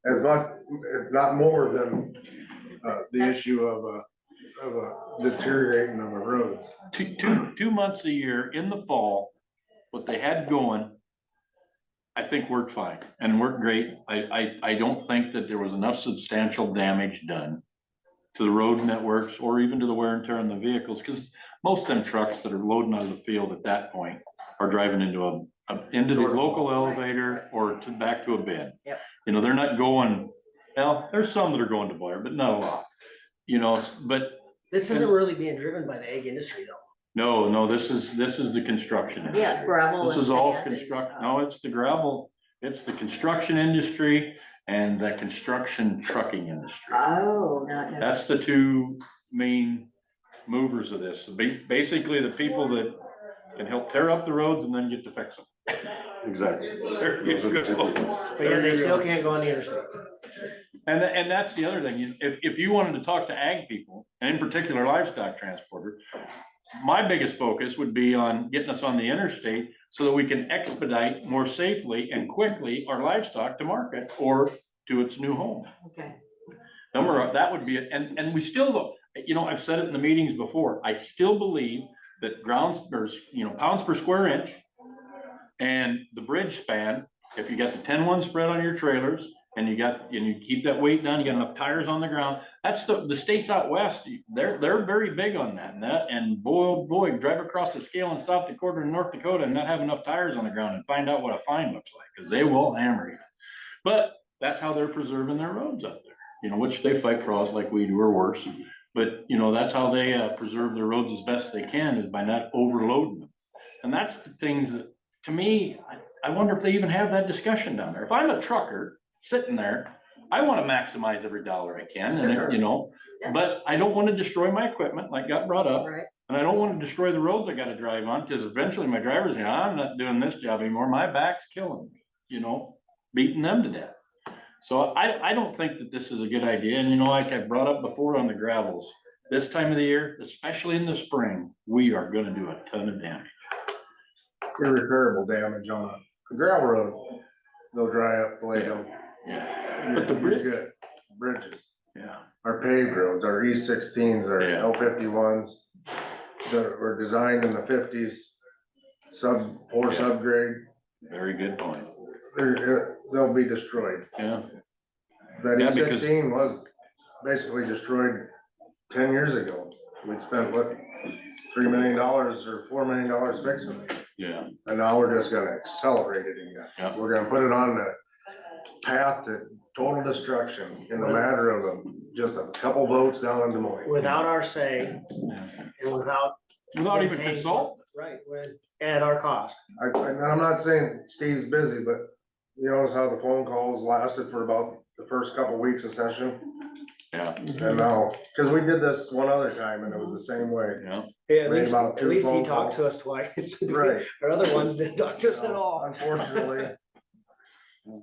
As much, if not more than, the issue of a deteriorating of a road. two months a year in the fall, what they had going, I think worked fine and worked great. I don't think that there was enough substantial damage done to the road networks or even to the wear and tear on the vehicles, because most of them trucks that are loading out of the field at that point are driving into into the local elevator or back to a bin. Yep. You know, they're not going, well, there's some that are going to Blair, but not a lot, you know, but This isn't really being driven by the egg industry though. no, this is the construction industry. Yeah, gravel This and is all sand and, construct, no, it's the gravel, it's the construction industry and the construction trucking industry. Oh, not That's necessarily. the two main movers of this. Basically, the people that can help tear up the roads and then get to fix them. Exactly. There you Those are the two go. people. But yeah, they still can't go on the interstate. And that's the other thing, if you wanted to talk to ag people, and in particular livestock transporter, my biggest focus would be on getting us on the interstate so that we can expedite more safely and quickly our livestock to market or to its new home. Okay. That would be it, and we still, look, you know, I've said it in the meetings before, I still believe that pounds per square inch and the bridge span, if you got the 10-1 spread on your trailers, and you keep that weight down, you got enough tires on the ground, that's the states out west, they're very big on that, and boy, oh boy, drive across the scale in South Dakota and North Dakota and not have enough tires on the ground and find out what a fine looks like, because they will hammer you. But that's how they're preserving their roads up there, you know, which they fight for us like we do or worse. But, you know, that's how they preserve their roads as best they can, is by not overloading them. And that's the things that, to me, I wonder if they even have that discussion down there. If I'm a trucker sitting there, I want to maximize every dollar I can, and you know, but I don't want to destroy my equipment like got brought up. Right. And I don't want to destroy the roads I got to drive on, because eventually my drivers, you know, I'm not doing this job anymore. My back's killing me, you know, beating them to death. So I don't think that this is a good idea. And you know, like I brought up before on the gravels, this time of the year, especially in the spring, we are gonna do a ton of damage. Irreparable damage on a gravel road. They'll dry up, lay them. Yeah. But the You're bridge, good. Bridges, yeah, our paved roads, our E16s, our Yeah. L51s that were designed in the 50s, poor subgrade, very good point. they'll be destroyed. Yeah, That Yeah, because- E16 was basically destroyed 10 years ago. We'd spent what, $3 million or $4 million fixing it. yeah, And now we're just gonna accelerate it again. Yeah. We're gonna put it on the path to total destruction in the matter of just a couple votes down in Des Moines. Without our say and without. without even paying- consult. Right, at our cost. And I'm not saying Steve's busy, but you notice how the phone calls lasted for about the first couple weeks of session? Yeah, And now, cause we did this one other time and it was the same way. yeah, Yeah, Made about at two least he phone talked calls. to us twice. Right. Our other ones didn't talk to us at all. Unfortunately.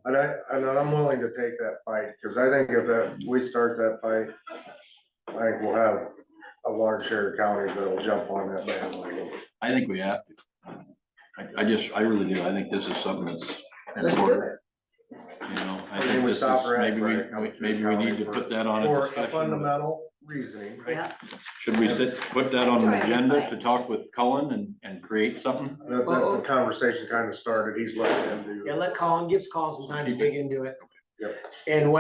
And I'm willing to take that fight, cause I think if we start that fight, I think we'll have a large share of counties that'll jump on that bandwagon. I think we have to. I really do. I think this is something that's Let's do important. it. You know, I Can think we this stop is, right maybe where it comes maybe through we need to county put that on a For a discussion. fundamental reasoning. Yeah, Should we put that on an Try to agenda find- to talk with Cullen and create something? The conversation kind of started, he's looking into. Yeah, let Colin, gives Colin some time to dig into it. Yep. And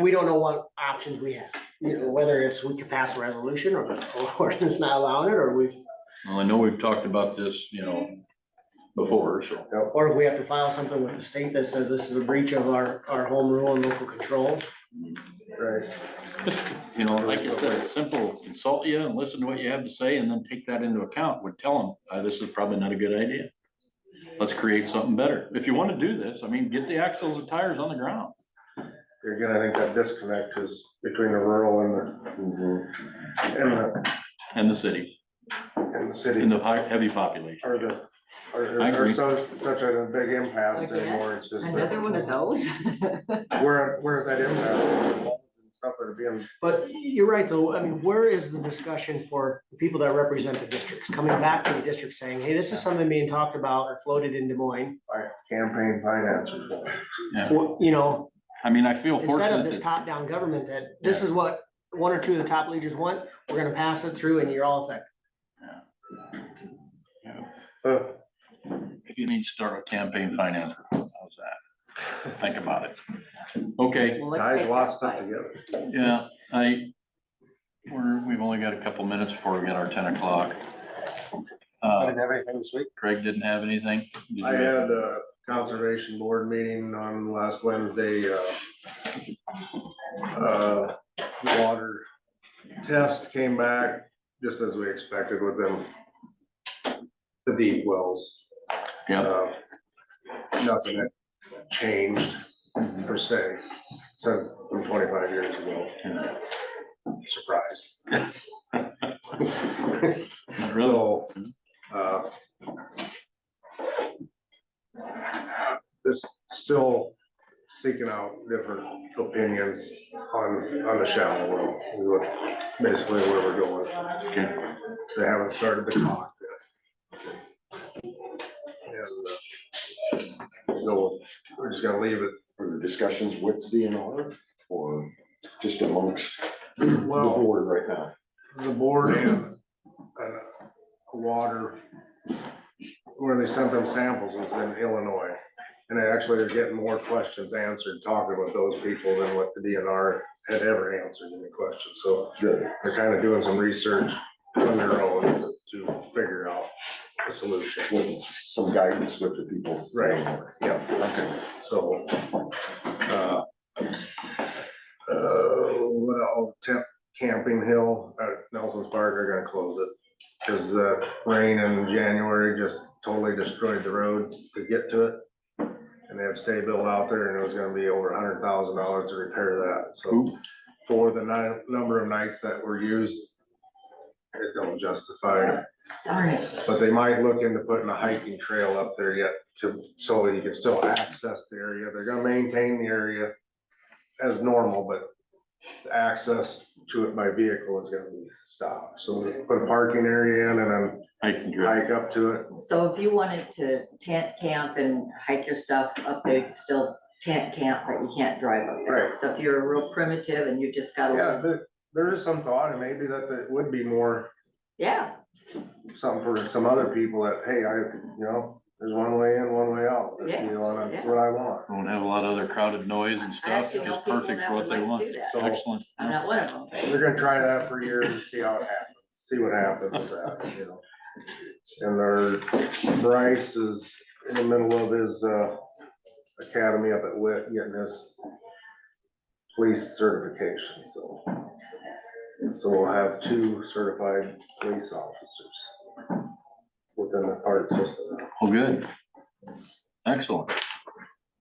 we don't know what options we have, you know, whether it's we could pass a resolution or it's not allowing it, or Well, I know we've talked about this, you know, before, so. or if we have to file something with the state that says this is a breach of our home rule and local control. Right, Just, you know, like I said, it's simple, consult you and listen to what you have to say and then take that into account. Would tell them, this is probably not a good idea. Let's create something better. If you want to do this, I mean, get the axles and tires on the ground. again, I think that disconnect is between the rural And the city, and the cities. in the heavy population. Are I agree. such a big impasse Again? anymore, it's just. that another one of those. We're at that impasse, and stuff that are being, But you're right, though, I mean, where is the discussion for the people that represent the districts, coming back to the district saying, hey, this is something being talked about or floated in Des Moines? campaign finances. Well, you know, I mean, I feel instead of this fortunate that, top-down government, that this is what one or two of the top leaders want, we're gonna pass it through and you're all affected. if you need to start a campaign finance, how's that? Think about it. Okay, Well, let's Guys, take a lot of that stuff fight. together. yeah, We've only got a couple minutes before we get our 10 o'clock. I didn't have anything this week. Craig didn't have anything? Did you I have- had a conservation board meeting on last Wednesday, water test came back just as we expected with them. The deep wells. Yeah, Nothing had changed per se since from 25 years ago. Surprise. not really. So, just still seeking out different opinions on the shallow well, is what basically where we're going. Okay. They haven't started the clock yet. And, so we're just gonna leave it. Are there discussions with DNR or just amongst the Well, board right now? the board and water, where they sent them samples was in Illinois. And they actually are getting more questions answered talking with those people than what the DNR had ever answered any questions. So Good. they're kind of doing some research on their own to figure out a solution. With some guidance with the people. Right, yeah, Okay. so, what else, Camping Hill at Nelson's Park are gonna close it. Cause the rain in January just totally destroyed the road to get to it. And they had stay built out there and it was gonna be over $100,000 to repair that, so. For the number of nights that were used, it don't justify it. Darn it. But they might look into putting a hiking trail up there yet so that you can still access the area. They're gonna maintain the area as normal, but the access to it by vehicle is gonna be stopped. So they put a parking area in and then I can drive. hike up to it. So if you wanted to tent camp and hike your stuff up there, you can still tent camp, but you can't drive up there. Right. So if you're real primitive and you just got a Yeah, little, there is some thought and maybe that there would be more, yeah, something for some other people that, hey, there's one way in, one way out. This Yeah, deal, and that's yeah. what I want. Won't have a lot of other crowded noise and I stuff, actually know just people perfect that for would what they like to want. do that. So Excellent. I'm not one of them. we're gonna try that for years and see how it happens, see what happens with that, you know. And our Bryce is in the middle of his academy up at Witt, getting his police certification, so. So we'll have 2 certified police officers within the park system. Well, good. Excellent.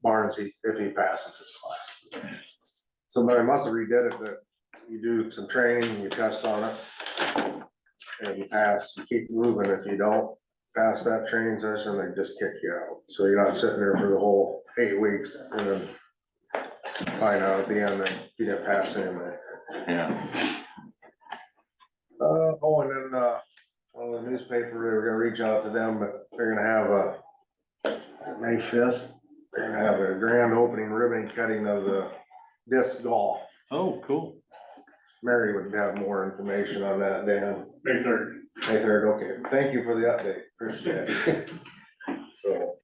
Barnes, if he passes his class. Somebody must have redid it, that you do some training, you test on it. And if you pass, you keep moving. If you don't pass that training session, they just kick you out. So you're not sitting there for the whole 8 weeks and then find out at the end that you didn't pass anyway. Yeah. And then, on the newspaper, they were gonna reach out to them, but they're gonna have May 5th, they're gonna have a grand opening ribbon cutting of the disc golf. Oh, cool. Mary would have more information on that, Dan. May 3rd. May 3rd, okay. Thank you for the update. Appreciate it. So,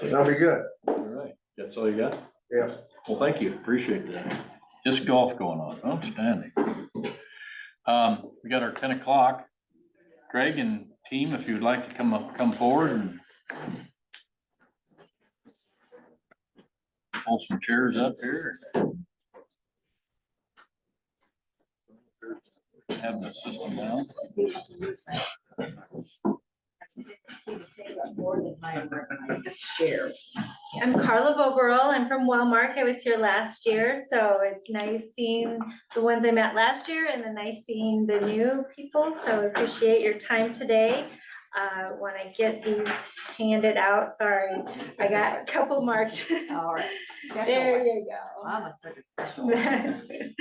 that'll be good. All right. That's all you got? Yeah. Well, thank you. Appreciate that. Just golf going on. Outstanding. We got our 10 o'clock. Greg and team, if you'd like to come forward and pull some chairs up here. Have the system down. I'm Carla Vogerl. I'm from Wellmark. I was here last year, so it's nice seeing the ones I met last year and then nice seeing the new people. So I appreciate your time today. When I get these handed out, sorry, I got a couple marked. All right. Special There ones. you go. I must took a special one.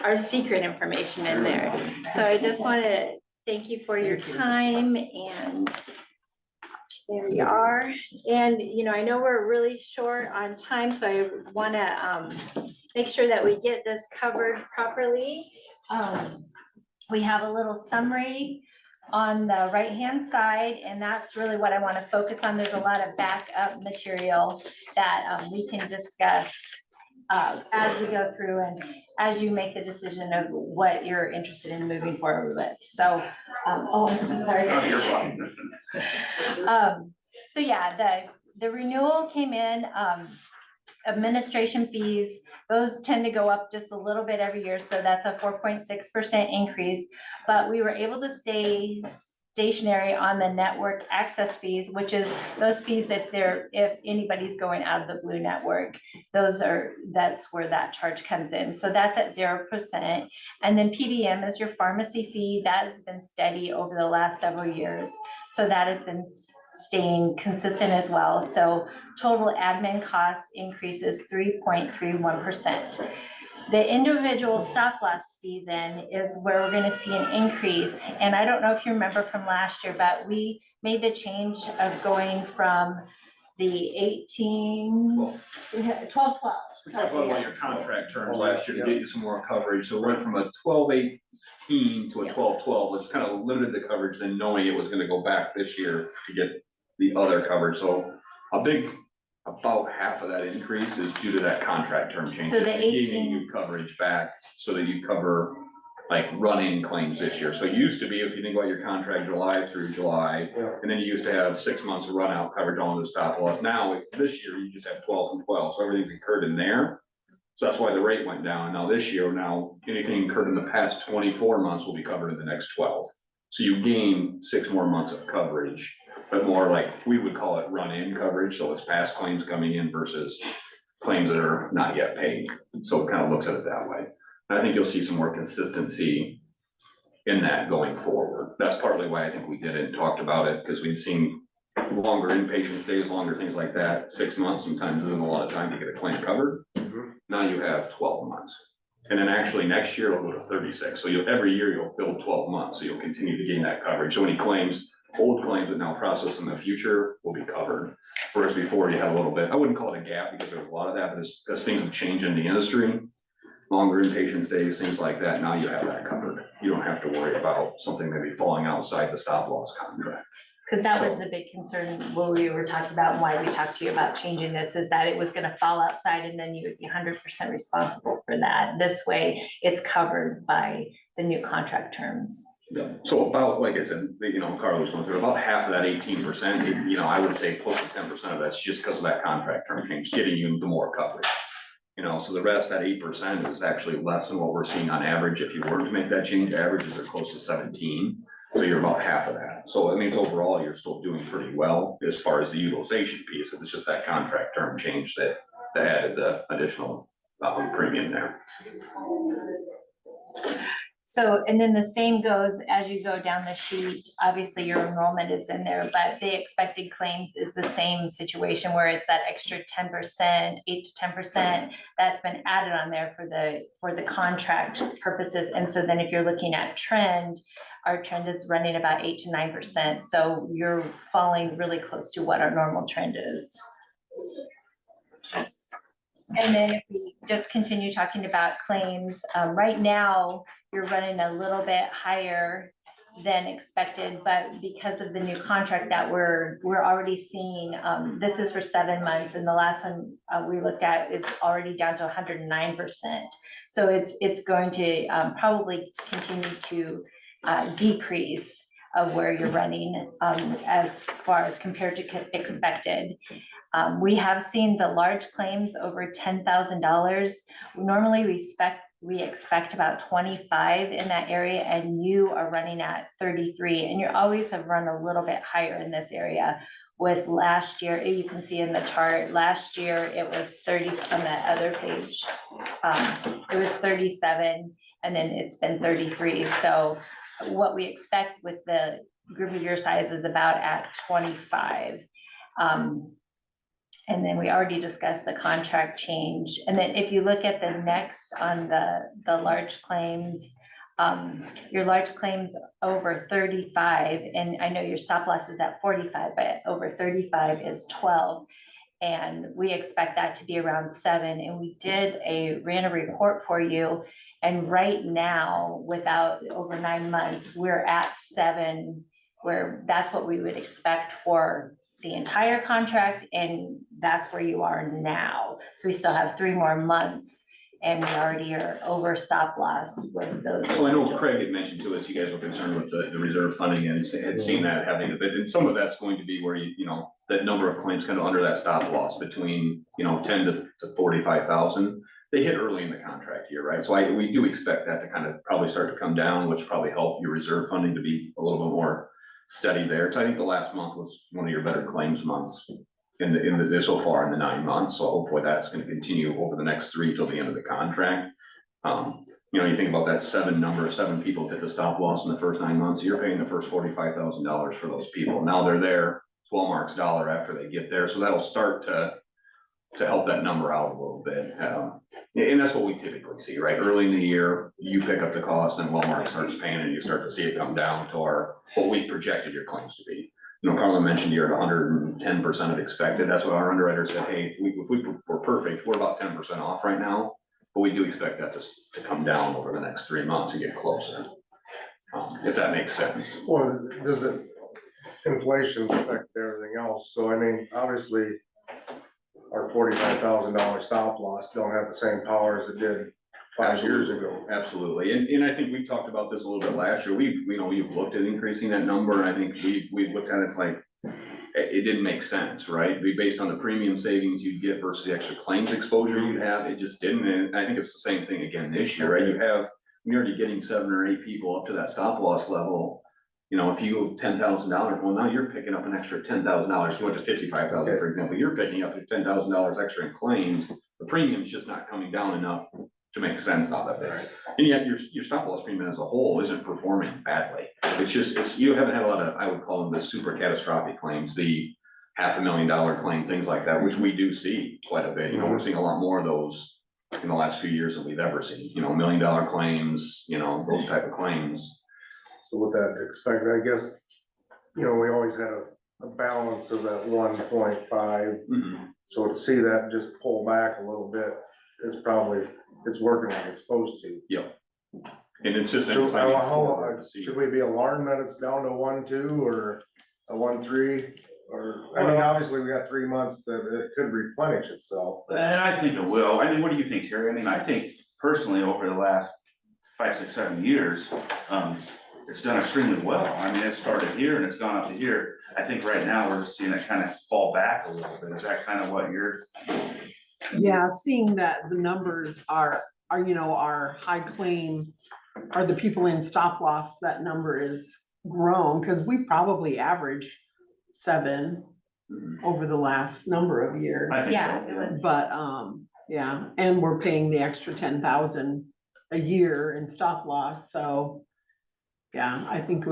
Our secret information in there. So I just want to thank you for your time and there we are. And, you know, I know we're really short on time, so I want to make sure that we get this covered properly. We have a little summary on the right-hand side, and that's really what I want to focus on. There's a lot of backup material that we can discuss as we go through and as you make the decision of what you're interested in moving forward with. So, oh, I'm so sorry. So yeah, the renewal came in, administration fees, those tend to go up just a little bit every year, so that's a 4.6% increase. But we were able to stay stationary on the network access fees, which is those fees if anybody's going out of the Blue network, that's where that charge comes in. So that's at 0%. And then PBM is your pharmacy fee. That has been steady over the last several years. So that has been staying consistent as well. So total admin cost increases 3.31%. The individual stop loss fee then is where we're gonna see an increase. And I don't know if you remember from last year, but we made the change of going from the 18, 12. We talked about one of your contract terms last year to get you some more coverage, so it went from a 12/18 to a 12/12, which kind of limited the coverage, then knowing it was gonna go back this year to get the other coverage, so about half of that increase is due to that contract term change. So the 18 Giving you coverage back so that you cover like run-in claims this year. So it used to be, if you think about your contract July through July, Yeah. and then you used to have 6 months of run-out coverage on the stop loss. Now, this year, you just have 12 and 12, so everything's incurred in there. So that's why the rate went down. Now this year, anything incurred in the past 24 months will be covered in the next 12. So you gain 6 more months of coverage, but more like, we would call it run-in coverage, so it's past claims coming in versus claims that are not yet paid. So it kind of looks at it that way. And I think you'll see some more consistency in that going forward. That's partly why I think we did it and talked about it, because we'd seen longer inpatient stays, longer things like that. 6 months sometimes isn't a lot of time to get a claim covered. Now you have 12 months. And then actually next year it'll go to 36. So every year you'll build 12 months. So you'll continue to gain that coverage. So any claims, old claims that now process in the future will be covered. Whereas before you had a little bit, I wouldn't call it a gap because there's a lot of that, but as things have changed in the industry, longer inpatient stays, things like that, now you have that covered. You don't have to worry about something maybe falling outside the stop loss contract. Because that was the big concern when we were talking about and why we talked to you about changing this, is that it was gonna fall outside and then you would be 100% responsible for that. This way, it's covered by the new contract terms. Yeah. So about, like I said, Carlos went through about half of that 18%, I would say close to 10% of that's just because of that contract term change, getting you the more coverage. So the rest, that 8% is actually less than what we're seeing on average. If you were to make that change, averages are close to 17. So you're about half of that. So it means overall, you're still doing pretty well as far as the utilization piece. It's just that contract term change that added the additional premium there. So, and then the same goes as you go down the sheet. Obviously, your enrollment is in there, but the expected claims is the same situation where it's that extra 10%, 8 to 10% that's been added on there for the contract purposes. And so then if you're looking at trend, our trend is running about 8 to 9%. So you're falling really close to what our normal trend is. And then if we just continue talking about claims, right now, you're running a little bit higher than expected, but because of the new contract that we're already seeing, this is for 7 months, and the last one we looked at is already down to 109%. So it's going to probably continue to decrease of where you're running as far as compared to expected. We have seen the large claims over $10,000. Normally we expect about 25 in that area, and you are running at 33, and you always have run a little bit higher in this area. With last year, you can see in the chart, last year it was 30 on the other page. It was 37, and then it's been 33. So what we expect with the group of your size is about at 25. And then we already discussed the contract change. And then if you look at the next on the large claims, your large claims over 35, and I know your stop loss is at 45, but over 35 is 12. And we expect that to be around 7. And we ran a report for you. And right now, without over 9 months, we're at 7, where that's what we would expect for the entire contract, and that's where you are now. So we still have 3 more months, and we already are over stop loss with those. So I know individuals. Craig had mentioned to us, you guys were concerned with the reserve funding and had seen that having a bit, and some of that's going to be where you know, that number of claims kind of under that stop loss between, you know, 10 to 45,000. They hit early in the contract year, right? So we do expect that to kind of probably start to come down, which probably help your reserve funding to be a little bit more steady there. Cause I think the last month was one of your better claims months so far in the 9 months. So hopefully that's gonna continue over the next 3 till the end of the contract. You know, you think about that 7 people hit the stop loss in the first 9 months, you're paying the first $45,000 for those people. Now they're there, it's Walmart's dollar after they get there. So that'll start to help that number out a little bit. And that's what we typically see, right? Early in the year, you pick up the cost and Walmart starts paying and you start to see it come down to what we projected your claims to be. You know, Carla mentioned you're at 110% of expected. That's what our underwriter said, hey, if we were perfect, we're about 10% off right now. But we do expect that to come down over the next 3 months and get closer. If that makes sense. Well, does it, inflation affect everything else? So I mean, obviously, our $45,000 stop loss don't have the same power as it did 5 years ago. Absolutely, and I think we talked about this a little bit last year, we've looked at increasing that number, and I think we've looked at it, it's like, it didn't make sense, right? Based on the premium savings you'd get versus the extra claims exposure you'd have, it just didn't, and I think it's the same thing again this year, right? You're already getting 7 or 8 people up to that stop loss level. You know, if you go $10,000, well, now you're picking up an extra $10,000, you went to 55,000, for example, you're picking up $10,000 extra in claims, the premium's just not coming down enough to make sense out of it. And yet your stop loss premium as a whole isn't performing badly. You haven't had a lot of, I would call them the super catastrophic claims, the $500,000 claim, things like that, which we do see quite a bit. You know, we're seeing a lot more of those in the last few years than we've ever seen, you know, $1 million claims, you know, those type of claims. So with that expected, I guess, you know, we always had a balance of that 1.5. So to see that just pull back a little bit, it's working like it's supposed to. Yep. And it's just. So, should we be alarmed that it's down to 1.2 or a 1.3? Or, I mean, obviously, we got 3 months that it could replenish itself. And I think it will. I mean, what do you think, Terry? I mean, I think personally, over the last 5, 6, 7 years, it's done extremely well. I mean, it started here and it's gone up to here. I think right now we're just seeing it kind of fall back a little bit. Is that kind of what you're? Yeah, seeing that the numbers are, you know, our high claim, are the people in stop loss, that number is grown, because we probably average 7 over the last number of years. I think Yeah, so, it was. But, yeah, and we're paying the extra 10,000 a year in stop loss, so. Yeah, I think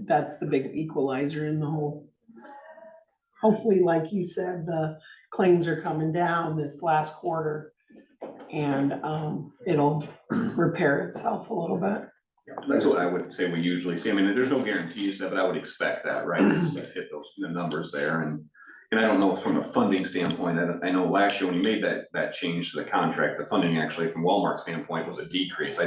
that's the big equalizer in the whole. Hopefully, like you said, the claims are coming down this last quarter. And, it'll repair itself a little bit. That's what I would say we usually see. I mean, there's no guarantees that, but I would expect that, right? Just to hit the numbers there. And I don't know from a funding standpoint, I know last year when you made that change to the contract, the funding actually from Walmart's standpoint was a decrease. I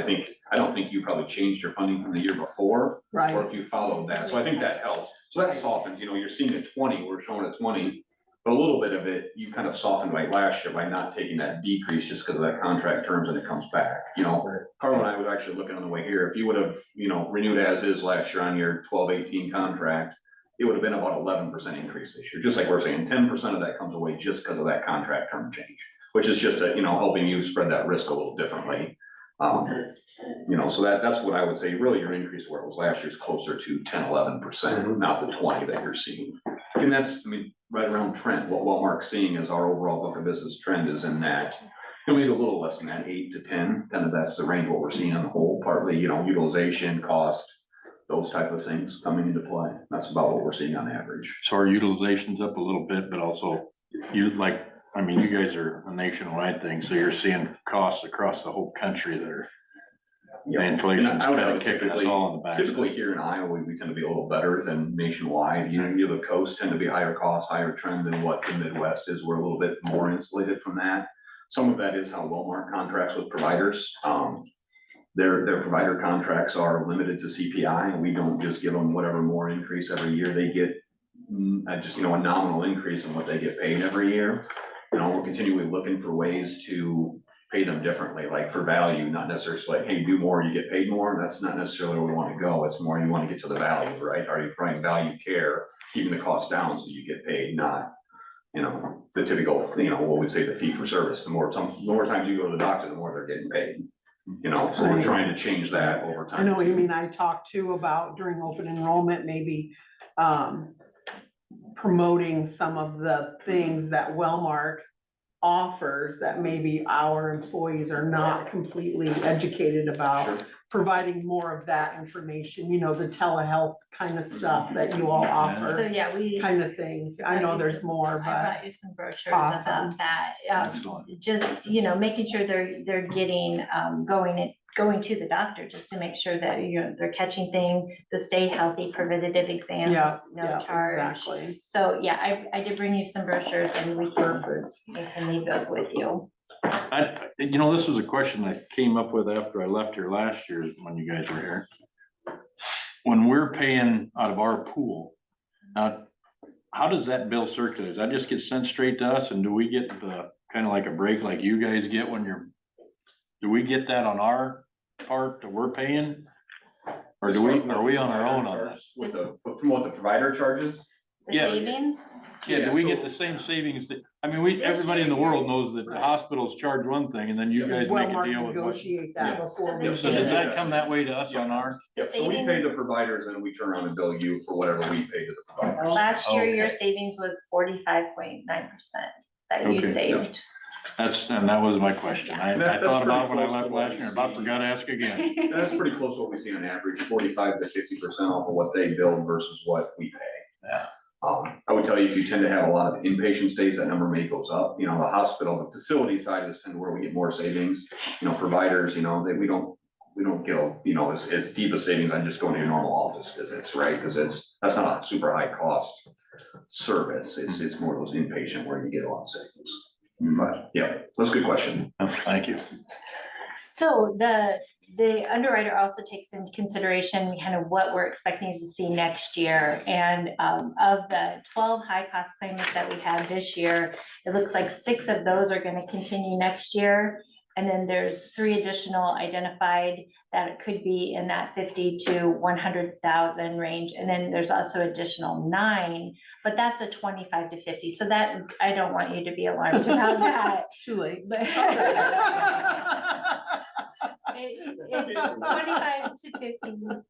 don't think you probably changed your funding from the year before. Right. Or if you followed that. So I think that helps. So that softens, you know, you're seeing a 20, we're showing a 20. But a little bit of it, you kind of softened like last year by not taking that decrease just because of that contract terms and it comes back, you know. Carl and I was actually looking on the way here, if you would have, you know, renewed as is last year on your 12-18 contract, it would have been about 11% increase this year, just like we're saying, 10% of that comes away just because of that contract term change, which is just, you know, helping you spread that risk a little differently. You know, so that's what I would say, really your increase where it was last year's closer to 10-11%, not the 20 that you're seeing. And that's, I mean, right around trend, what Walmart's seeing is our overall book of business trend is in that, you know, maybe a little less than that, 8 to 10, kind of that's the range what we're seeing on the whole, partly, you know, utilization, cost, those type of things coming into play. That's about what we're seeing on average. So our utilization's up a little bit, but also you guys are a nationwide thing, so you're seeing costs across the whole country that are. The inflation's And I would kind have of kicking us all in the back. typically here in Iowa, we tend to be a little better than nationwide. You know, the coast tend to be higher cost, higher trend than what the Midwest is. We're a little bit more insulated from that. Some of that is how Walmart contracts with providers. Their provider contracts are limited to CPI, and we don't just give them whatever more increase every year. They get just, a nominal increase in what they get paid every year. We're continually looking for ways to pay them differently, like for value, not necessarily like, hey, you do more, you get paid more. That's not necessarily where we want to go. It's more, you want to get to the value, right? Are you providing value care, keeping the cost down so you get paid, not, the typical, what we'd say the fee for service. The more times you go to the doctor, the more they're getting paid. So we're trying to change that over time. I know what you too. mean. I talked too about during open enrollment, maybe, promoting some of the things that Wellmark offers that maybe our employees are not completely educated about. Sure. Providing more of that information, the telehealth kind of stuff that you all So, offer, yeah, we. kind of things. I know there's more, I but brought you some brochures awesome. about that, just, making sure they're getting, going to the doctor, just to make sure that, they're catching things, the stay healthy preventative exams, yeah, no yeah, charge. exactly. So, yeah, I did bring you some brochures and we can leave those with you. This was a question I came up with after I left here last year when you guys were here. When we're paying out of our pool, how does that bill circulate? Does that just get sent straight to us, and do we get the kind of like a break like you guys get when do we get that on our part that we're paying? Or As are far we as what on the our own on provider that? charges, from what the provider charges? The Yeah. savings, Yeah, do we get so- the same savings that, This everybody in the year, world knows that the right. hospitals charge one thing and then you guys make a Wellmark deal with what. negotiate that Yeah. before So we. the So does that come that way to us on our? Yep, so we pay the providers and we turn around and bill you for whatever we pay to the providers. last year, your Okay. savings was 45.9% that you Okay. saved. And that was my question. I That's thought about pretty when I close to left what last we year, about see. forgot to ask again. And that's pretty close to what we see on average, 45 to 50% off of what they bill versus what we pay. Yeah. I would tell you, if you tend to have a lot of inpatient stays, that number may goes up. The hospital, the facility side is tend to where we get more savings. Providers, we don't get, as deep a savings on just going to your normal office visits, right? Because that's not a super high cost service. It's more those inpatient where you get a lot of savings. But yeah, that's a good question. Oh, thank you. So the underwriter also takes into consideration kind of what we're expecting to see next year. And of the 12 high cost claimants that we had this year, it looks like 6 of those are going to continue next year. And then there's 3 additional identified that it could be in that 50 to 100,000 range. And then there's also additional 9, but that's a 25 to 50. So that, I don't want you to be alarmed about that. Too late. But 25 to 50.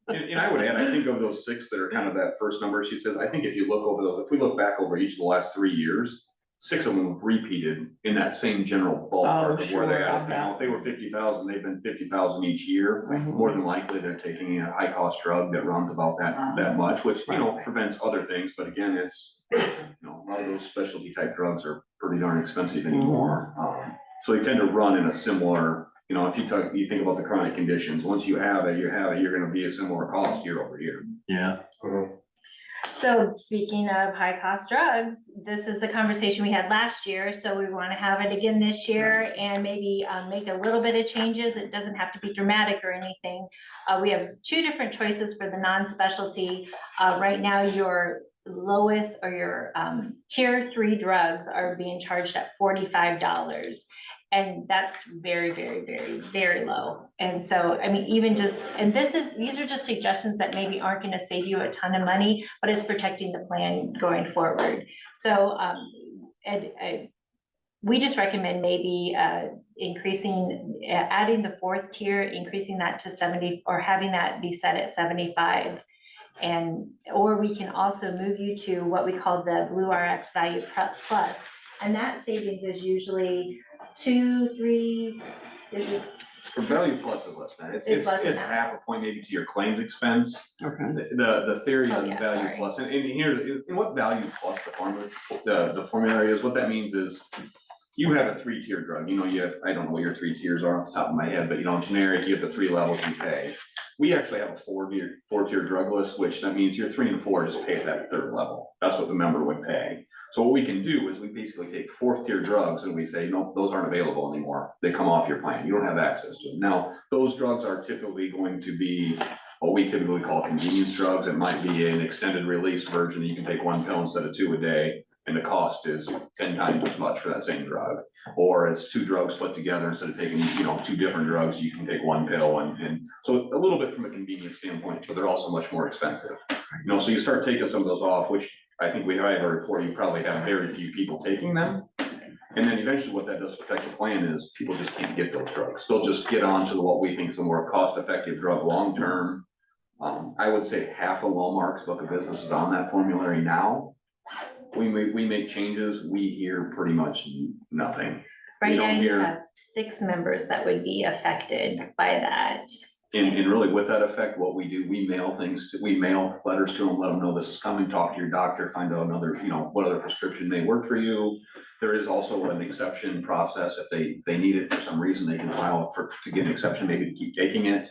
And I would add, I think of those 6 that are kind of that first number, she says, I think if you look over those, if we look back over each of the last 3 years, 6 of them have repeated in that same general ballpark of where they sure, are. I Now, if they were 50,000, they've been 50,000 each year. Mhm. More than likely, they're taking a high cost drug that runs about that much, which, prevents other things. But again, it's, a lot of those specialty type drugs are pretty darn expensive anymore. So they tend to run in a similar, if you think about the chronic conditions, once you have it, you're gonna be a similar cost year over year. Yeah. So speaking of high cost drugs, this is the conversation we had last year, so we want to have it again this year and maybe make a little bit of changes. It doesn't have to be dramatic or anything. We have 2 different choices for the non-specialty. Right now, your lowest or your tier 3 drugs are being charged at $45. And that's very, very, very, very low. And so, even just, and these are just suggestions that maybe aren't gonna save you a ton of money, but it's protecting the plan going forward. So, we just recommend maybe increasing, adding the 4th tier, increasing that to 70, or having that be set at 75. Or we can also move you to what we call the Blue RX Value Plus. And that savings is usually 2, 3, is it? For Value Plus is less than, It's less than it's that. half a point maybe to your claims expense. Okay. The theory Oh, of yeah, Value sorry. Plus, and here, in what Value Plus the formula is, what that means is you have a 3-tier drug, you have, I don't know what your 3 tiers are off the top of my head, but generic, you have the 3 levels you pay. We actually have a 4-tier drug list, which that means your 3 and 4 just pay at that 3rd level. That's what the member would pay. So what we can do is we basically take 4th-tier drugs and we say, nope, those aren't available anymore. They come off your plan. You don't have access to them. Now, those drugs are typically going to be what we typically call convenience drugs. It might be an extended release version. You can take one pill instead of 2 a day, and the cost is 10 times as much for that same drug. Or it's 2 drugs put together, instead of taking, 2 different drugs, you can take 1 pill, and so a little bit from a convenience standpoint, but they're also much more expensive. So you start taking some of those off, which I think we have a report, you probably have very few people taking them. And then eventually what that does affect the plan is people just can't get those drugs. They'll just get on to what we think is a more cost-effective drug long-term. I would say half of Walmart's book of business is on that formulary now. We make changes, we hear pretty much nothing. Right don't now, you hear- have 6 members that would be affected by that. And really with that effect, what we do, we mail letters to them, let them know this is coming, talk to your doctor, find out another, what other prescription may work for you. There is also an exception process. If they need it for some reason, they can file to get an exception, maybe to keep taking it.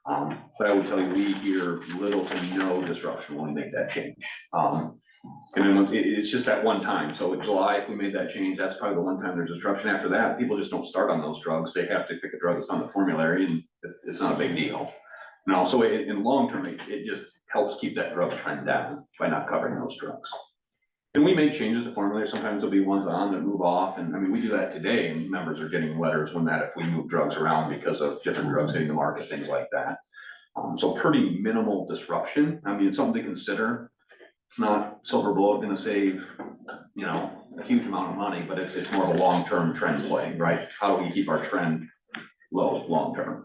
But I would tell you, we hear little to no disruption when we make that change. And then it's just that one time. So in July, if we made that change, that's probably the one time there's disruption. After that, people just don't start on those drugs. They have to pick a drug that's on the formulary, and it's not a big deal. So in long term, it just helps keep that drug trend down by not covering those drugs. And we make changes to formulary. Sometimes there'll be ones on that move off. And I mean, we do that today, and members are getting letters if we move drugs around because of different drugs hitting the market, things like that. So pretty minimal disruption. I mean, it's something to consider. It's not silver bullet gonna save, a huge amount of money, but it's more of a long-term trend play, right? How do we keep our trend low, long-term?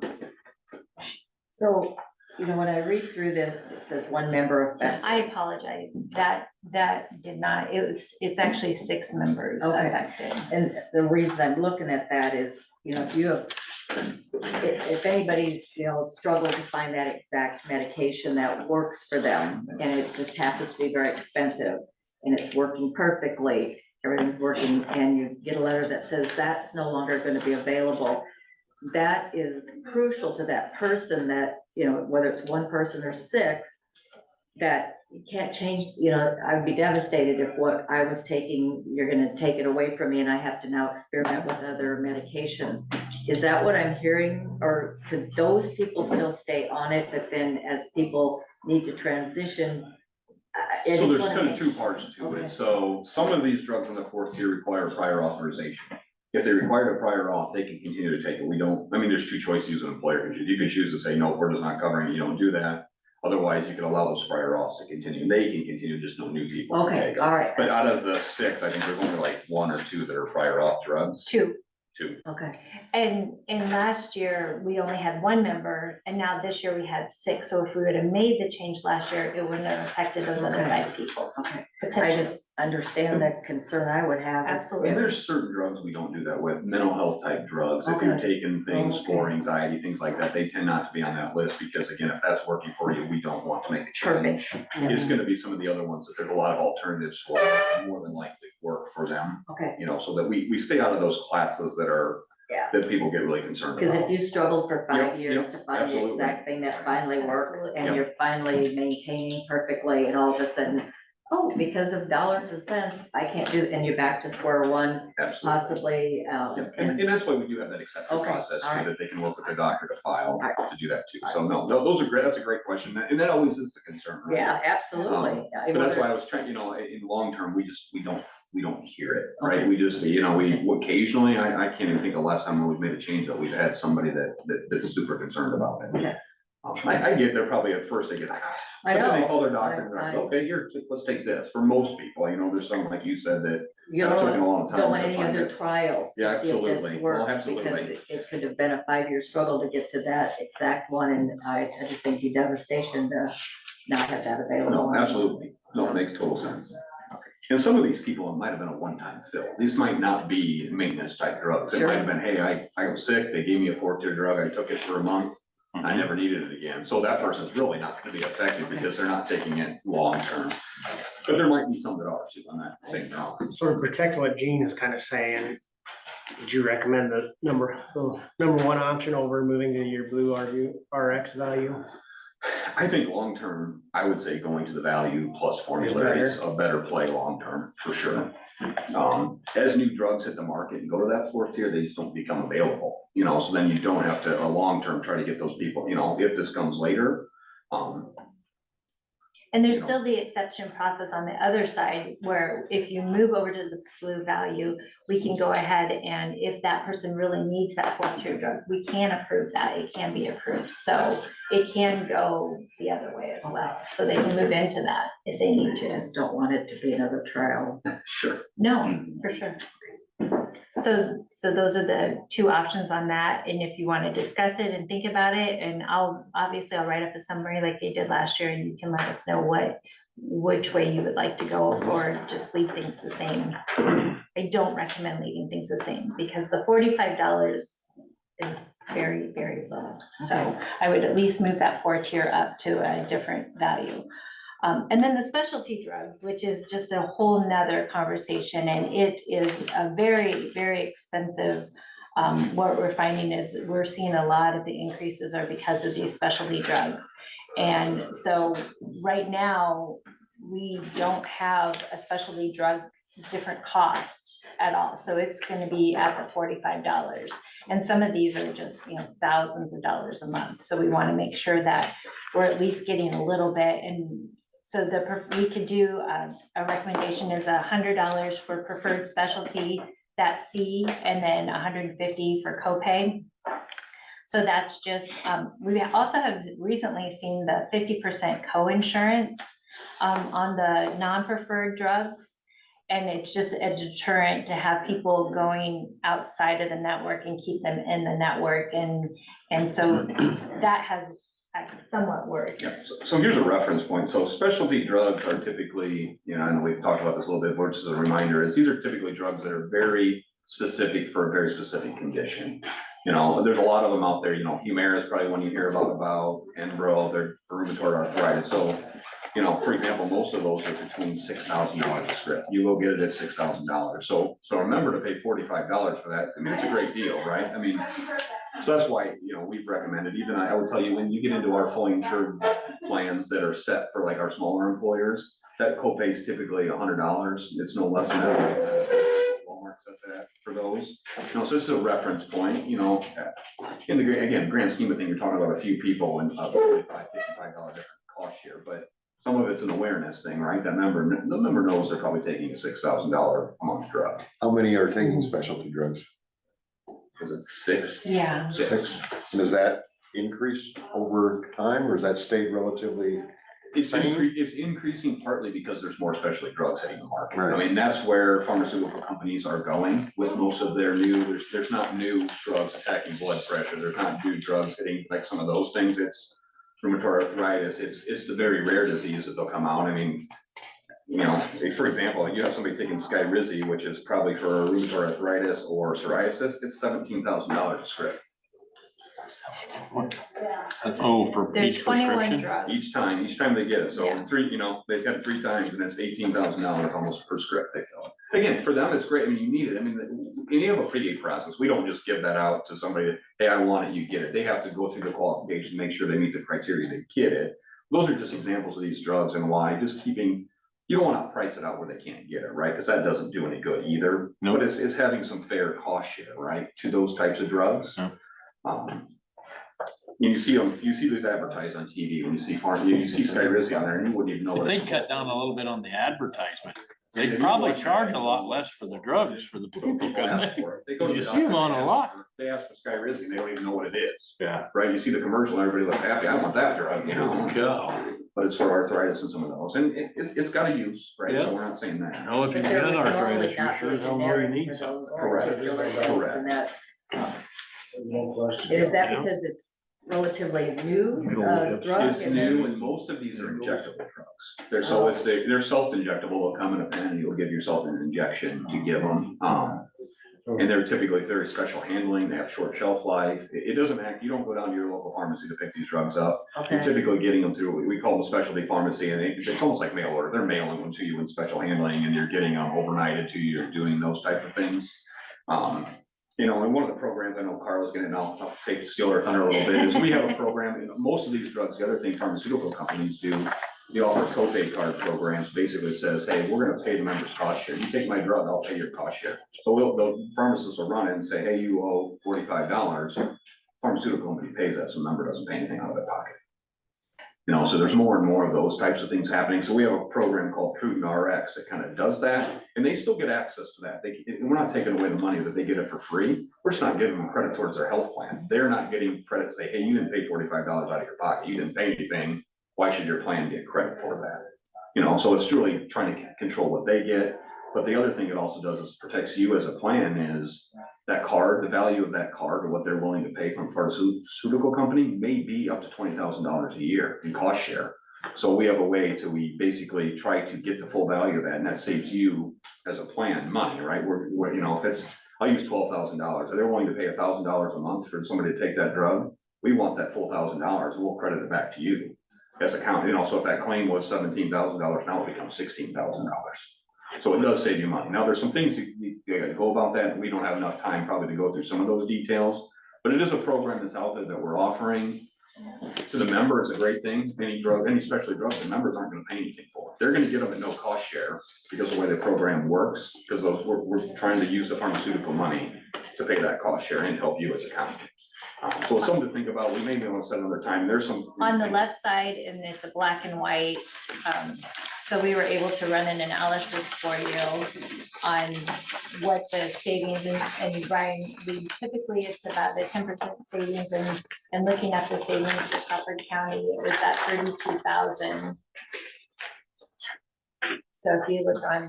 So, when I read through this, it says 1 member affected. I apologize, that did not, it's actually 6 members Okay. affected. And the reason I'm looking at that is, if you have, if anybody's, struggled to find that exact medication that works for them, and it just happens to be very expensive, and it's working perfectly, everything's working, and you get a letter that says that's no longer gonna be available, that is crucial to that person that, whether it's 1 person or 6, that you can't change, I'd be devastated if what I was taking, you're gonna take it away from me and I have to now experiment with other medications. Is that what I'm hearing? Or could those people still stay on it, but then as people need to transition? I So just there's wanna kind of make- 2 parts to Okay. it. So some of these drugs in the 4th tier require prior authorization. If they require a prior auth, they can continue to take it. There's 2 choices as an employer. You can choose to say, no, we're just not covering it, you don't do that. Otherwise, you can allow those prior auths to continue. They can continue, just no new people can Okay, take it. all right, But out of the 6, I think there's only like 1 or 2 that are prior auth drugs. 2. 2. okay. And last year, we only had 1 member, and now this year we had 6. So if we would have made the change last year, it wouldn't have affected those other Okay. 5 people. Okay. I Potentially. just understand the concern I would have. Absolutely. And there's certain drugs we don't do that with, mental health type drugs. If you're Okay. taking things for Okay. anxiety, things like that, they tend not to be on that list because again, if that's working for you, we don't want to make a change. Perfect. It's gonna be some of the other ones that there's a lot of alternatives for, more than likely work for them, Okay, so that we stay out of those classes yeah. that people get really concerned Because if about. you struggled for 5 Yep, years yep, to find the absolutely. exact thing that finally works, Absolutely. and Yep. you're finally maintaining perfectly, and all of a sudden, oh, because of dollars and cents, I can't do, and you're back to square one, Absolutely. possibly, Yep. And that's why we do have that exception Okay, process all too, right. that they can work with their doctor to file All right. to do that too. So no, those are great. That's a great question. And that always is the concern, right? yeah, absolutely. So that's why I was trying, in long term, we don't hear it, right? We just, we occasionally, I can't even think of the last time when we've made a change that we've had somebody that's super concerned about it. Okay. I get there probably at first, they get like, I but then they know. call their doctor and they're like, I- okay, here, let's take this. For most people, there's some, like you said, that You That's taken a long time don't want to any find other it. trials Yeah, to see if absolutely. this Well, works, absolutely. because it could have been a 5-year struggle to get to that exact one, and I just think it'd be devastation to not have that available. No, absolutely. No, it makes total sense. And some of these people, it might have been a one-time fill. These might not be maintenance type drugs. It Sure. might have been, hey, I was sick, they gave me a 4th tier drug, I took it for a month, I never needed it again. So that person's really not gonna be affected because they're not taking it long-term. But there might be some that are too, on that same note. Sort of protect what Gene is kind of saying. Would you recommend the number 1 option over moving to your blue RX value? I think long-term, I would say going to the value plus formulary is a better play long-term, for sure. As new drugs hit the market and go to that 4th tier, they just don't become available, so then you don't have to, a long-term, try to get those people, if this comes later, And there's you know. still the exception process on the other side, where if you move over to the blue value, we can go ahead and if that person really needs that fourth-tier drug, we can approve that, it can be approved. So it can go the other way as well, so they can move into that if they need I to. just don't want it to be another trial. Sure. No, for sure. So those are the two options on that, and if you want to discuss it and think about it, and I'll write up a summary like they did last year, and you can let us know which way you would like to go, or just leave things the same. I don't recommend leaving things the same, because the $45 is very, very low. So I would at least move that 4-tier up to a different value. And then the specialty drugs, which is just a whole nother conversation, and it is a very, very expensive. What we're finding is we're seeing a lot of the increases are because of these specialty drugs. And so right now, we don't have a specialty drug different cost at all. So it's gonna be at the $45. And some of these are just, thousands of dollars a month. So we wanna make sure that we're at least getting a little bit. And so we could do, a recommendation is $100 for preferred specialty, that's C, and then $150 for copay. So that's just, we also have recently seen the 50% co-insurance on the non-preferred drugs. And it's just a deterrent to have people going outside of the network and keep them in the network. And so that has somewhat worked. Yeah, so here's a reference point. So specialty drugs are typically, I know we've talked about this a little bit, but just as a reminder, is these are typically drugs that are very specific for a very specific condition. There's a lot of them out there, Humira is probably one you hear about Enbrel, they're for rheumatoid arthritis. So, for example, most of those are between $6,000 a script. You will get it at $6,000. So remember to pay $45 for that. I mean, it's a great deal, right? I mean, so that's why, we've recommended, even I would tell you, when you get into our fully insured plans that are set for like our smaller employers, that copay is typically $100. It's no less than that. Walmart sets that for those. So this is a reference point, in the grand scheme of things, you're talking about a few people and $45, $55 different cost share, but some of it's an awareness thing, right? The member knows they're probably taking a $6,000 a month drug. How many are taking specialty drugs? Is it 6? Yeah. Six. Does that increase over time, or does that stay relatively? It's increasing partly because there's more specialty drugs hitting the market. Right. I mean, that's where pharmaceutical companies are going with most of their there's not new drugs attacking blood pressure. There's not new drugs hitting like some of those things. It's rheumatoid arthritis. It's the very rare disease that they'll come out. I mean, for example, you have somebody taking Skyrizi, which is probably for rheumatoid arthritis or psoriasis, it's $17,000 a script. Oh, for There's each 21 prescription? drugs. Each time they get it. So Yeah. they've got it 3 times and it's $18,000 almost per script they fill. Again, for them, it's great. I mean, you need it. I mean, you have a pre-gate process. We don't just give that out to somebody, hey, I want it, you get it. They have to go through the qualification, make sure they meet the criteria to get it. Those are just examples of these drugs and why you don't want to price it out where they can't get it, right? Because that doesn't do any good either. Nope. But it's having some fair cost share, right, to those types of drugs. Yep. You see these advertised on TV, when you see you see Skyrizi on there and you wouldn't even know If what they it's cut for. down a little bit on the advertisement, they'd probably charge a lot less for the drugs for the people. People ask for it. They go to You the see 'em doctor, on they a ask lot. They ask for Skyrizi, and they don't even know what it is, Yeah. right? You see the commercial, everybody looks happy, I want that drug, Go. but it's for arthritis and some of those, and it's got a use, right? So Yeah. we're not saying that. No, if you But there got would normally arthritis, you not be sure a hell know you generic need for some. those Correct. particular drugs, Correct. and that's, No question. is that Yeah. because it's relatively new, It's drug? It's and new, then- and most of these are injectable drugs. They're self-injectable, they'll come in a pen, and you'll give yourself an injection to give them. And they're typically very special handling, they have short shelf life. It doesn't you don't go down to your local pharmacy to pick these drugs up. You're Okay, typically getting them through, we call them specialty pharmacy, and it's almost like mail order. They're mailing them to you in special handling, and you're getting them overnighted to you, you're doing those type of things. And one of the programs, I know Carla's gonna, I'll steal her thunder a little bit, is we have a program, most of these drugs, the other thing pharmaceutical companies do, they offer copay card programs, basically says, hey, we're gonna pay the members cost share. You take my drug, I'll pay your cost share. So the pharmacist will run it and say, hey, you owe $45. Pharmaceutical company pays that, so the member doesn't pay anything out of their pocket. You know, so there's more and more of those types of things happening. So we have a program called Prudent RX that kind of does that, and they still get access to that. We're not taking away the money that they get it for free. We're just not giving them credit towards their health plan. They're not getting credit, say, hey, you didn't pay $45 out of your pocket. You didn't pay anything. Why should your plan get credit for that? You know, so it's really trying to control what they get. But the other thing it also does is protects you as a plan is that card, the value of that card or what they're willing to pay from a pharmaceutical company may be up to $20,000 a year in cost share. So we have a way we basically try to get the full value of that, and that saves you as a plan money, right? We're you know, if I'll use $12,000, if they're willing to pay $1,000 a month for somebody to take that drug, we want that full $1,000, and we'll credit it back to you as a count. You know, so if that claim was $17,000, now it becomes $16,000. So it does save you money. Now, there's some things you gotta go about that, and we don't have enough time probably to go through some of those details. But it is a program that's out there that we're offering. To the member, it's a great thing. Any specialty drug, the members aren't gonna pay anything for. They're gonna get them at no cost share because of the way the program works, because we're trying to use the pharmaceutical money to pay that cost share and help you as a county. So it's something to think about. We may be able to set another time. There's some. On the left side, and it's a black and white, so we were able to run an analysis for you on what the savings and Brian, typically it's about a 10% savings and looking at the savings for Crawford County, it was at 32,000. So if you look on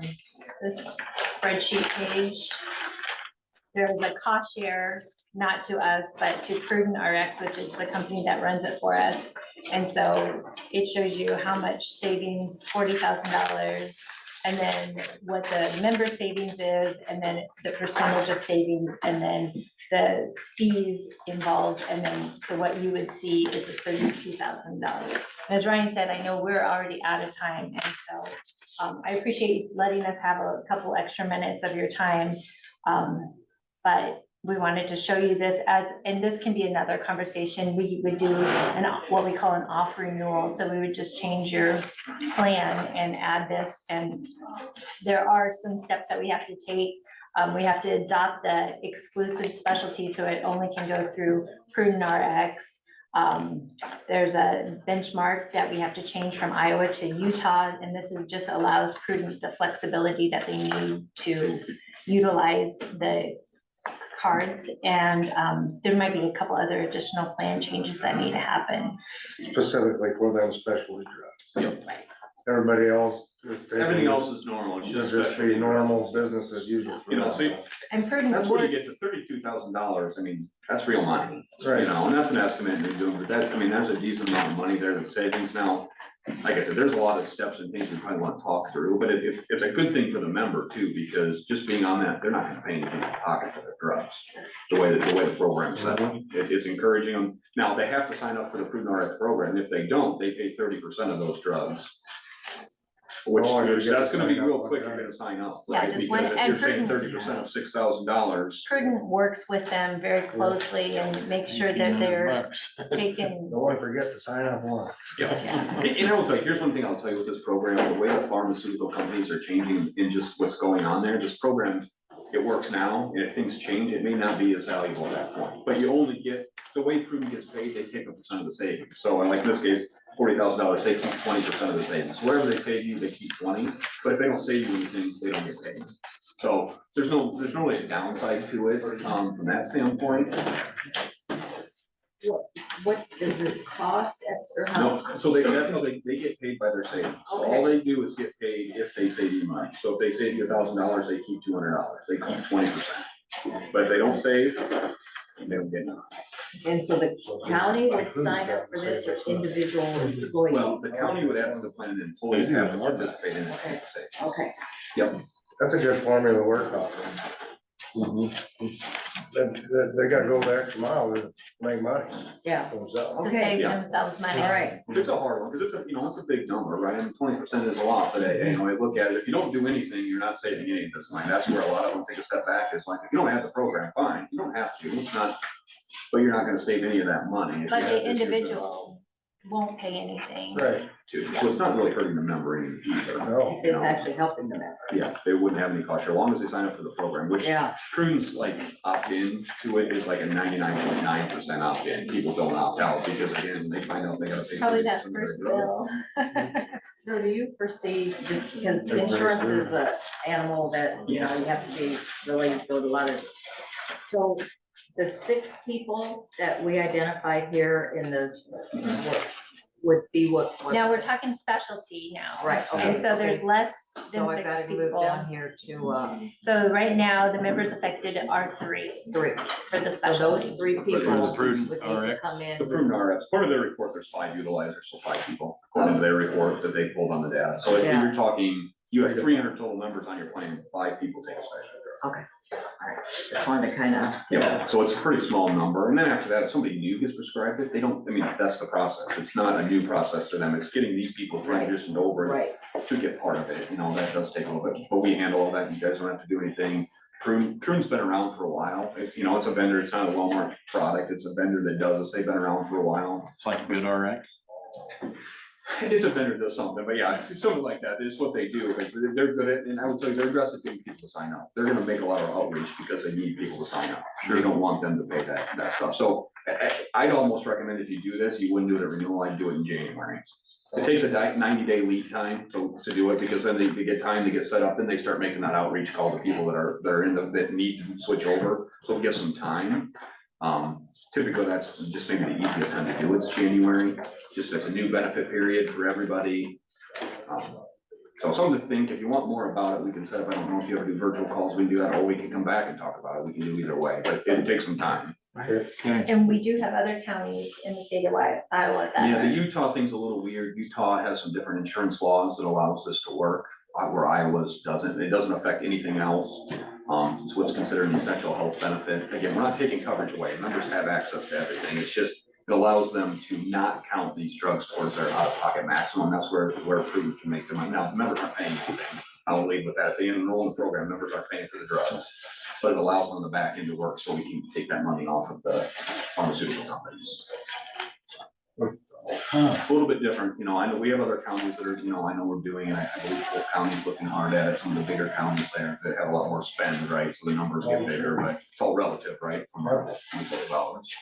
this spreadsheet page, there's a cost share, not to us, but to Prudent RX, which is the company that runs it for us. And so it shows you how much savings, $40,000, and then what the member savings is, and then the percentage of savings, and then the fees involved, and then, so what you would see is a $32,000. As Ryan said, I know we're already out of time, and so I appreciate letting us have a couple extra minutes of your time. But we wanted to show you this and this can be another conversation. We would do what we call an off renewal. So we would just change your plan and add this. And there are some steps that we have to take. We have to adopt the exclusive specialty, so it only can go through Prudent RX. There's a benchmark that we have to change from Iowa to Utah, and this just allows Prudent the flexibility that they need to utilize the cards, and there might be a couple other additional plan changes that need to happen. Specifically for them specialty drugs. Yep. Everybody else. Everything else is normal. It's just be specialty normal drugs. business as usual. You know, so And Prudent that's where you works. get to $32,000. I mean, that's real money, you Right. know, and that's an estimate you're doing, but that, I mean, there's a decent amount of money there that's savings now. Like I said, there's a lot of steps and things we probably want to talk through, but it's a good thing for the member too, because just being on that, they're not gonna pay anything out of pocket for their drugs. The way the program's set up, it's encouraging them. Now, they have to sign up for the Prudent RX program. If they don't, they pay 30% of those drugs. Which, Oh, you get that's to gonna be sign real up, quick, okay. you're gonna sign up, Yeah, right? just Because one- if you're and paying Prudent- 30% of $6,000. Prudent works with them very closely and make sure that they're taking. Don't want to forget to sign up once. Yeah, and I will tell you, here's one thing I'll tell you with this program, the way the pharmaceutical companies are changing in just what's going on there, this program, it works now, and if things change, it may not be as valuable at that point, but you only get, the way Prudent gets paid, they take a percent of the savings. So like in this case, $40,000, they keep 20% of the savings, whatever they save you, they keep 20, but if they don't save you anything, they don't get paid. So there's no really downside to it, from that standpoint. What does this cost or how? No, so that's how they get paid by their savings. So all they do is get paid if they save you money. So if they save you $1,000, they keep $200. They keep 20%. But if they don't save, they don't get nothing. And so the county would sign up for this or individual employees? Well, the county would add to the plan, and employees have to participate in this savings. Okay, Yep. That's a good formula to work off. Mm-hmm. They gotta go the extra mile to make money yeah, for themselves. To Okay. save Yeah. themselves money. all right. It's a hard one, because it's a, it's a big number, right? I mean, 20% is a lot, but I look at it, if you don't do anything, you're not saving any of this money. That's where a lot of them take a step back, is like, if you don't have the program, fine, you don't have to, it's not, but you're not gonna save any of that money. if you But have the this, you're gonna- individual won't pay anything. Right, too. So it's not really hurting the member either. no. You It's know? actually helping the member. Yeah, they wouldn't have any cost, as long as they sign up for the program, which Yeah, Prunes like opt-in to it is like a 99.9% opt-in. People don't opt out because again, they find out they gotta pay. Probably that 50% of their first drug. bill. so do you foresee, just because insurance is a animal that, you know, you have to be really go to a lot of. So the 6 people that we identified here in the, would be what? Now, we're talking specialty now. Right, okay. And so there's okay. less So than I've 6 gotta move people. down here to, So right now, the members affected are 3 3. for the So specialty. those 3 people For the would prudent need to RX. come in. The prudent RFs, according to their report, there's 5 utilizers, so 5 people, according to their report that they pulled on the data. So if Yeah. you're talking, you have 300 total members on your plan, 5 people take a special drug. Okay, all right, just wanted to kind of. Yeah, so it's a pretty small number, and then after that, if somebody new gets prescribed it, they don't, I mean, that's the process, it's not a new process for them, it's getting these people transitioned over Right, to get part of it, you know, that does take a little bit, but we handle all that, you guys don't have to do anything. Prune's been around for a while, it's, you know, it's a vendor, it's not a Walmart product, it's a vendor that does this, they've been around for a while. It's like good RX. It is a vendor that does something, but yeah, it's something like that, it's what they do, they're good at, and I would tell you, they're aggressive getting people to sign up. They're gonna make a lot of outreach because they need people to sign up, they don't want them to pay that stuff, so I'd almost recommend if you do this, you wouldn't do it at renewal, I'd do it in January. It takes a 90-day lead time to do it, because then they get time to get set up, then they start making that outreach call to people that are in that need to switch over, so it gives some time. Typically, that's just maybe the easiest time to do it's January, just it's a new benefit period for everybody. So something to think, if you want more about it, we can set up, I don't know if you ever do virtual calls, we can do that, or we can come back and talk about it, we can do either way, but it takes some time. And we do have other counties in the state of Iowa that. Yeah, the Utah thing's a little weird, Utah has some different insurance laws that allows this to work, where Iowa's doesn't, it doesn't affect anything else. It's what's considered an essential health benefit, again, we're not taking coverage away, members have access to everything, it's just, it allows them to not count these drugs towards their out-of-pocket maximum, that's where Prudent can make the money. Now, members aren't paying anything, I'll leave with that, if they enroll in the program, members aren't paying for the drugs. But it allows them on the back end to work, so we can take that money off of the pharmaceutical companies. It's a little bit different, you know, I know we have other counties that are, you know, I know we're doing, and I believe Polk County's looking hard at it, some of the bigger counties there that have a lot more spend, right, so the numbers get bigger, but it's all relative, right, from our dollars.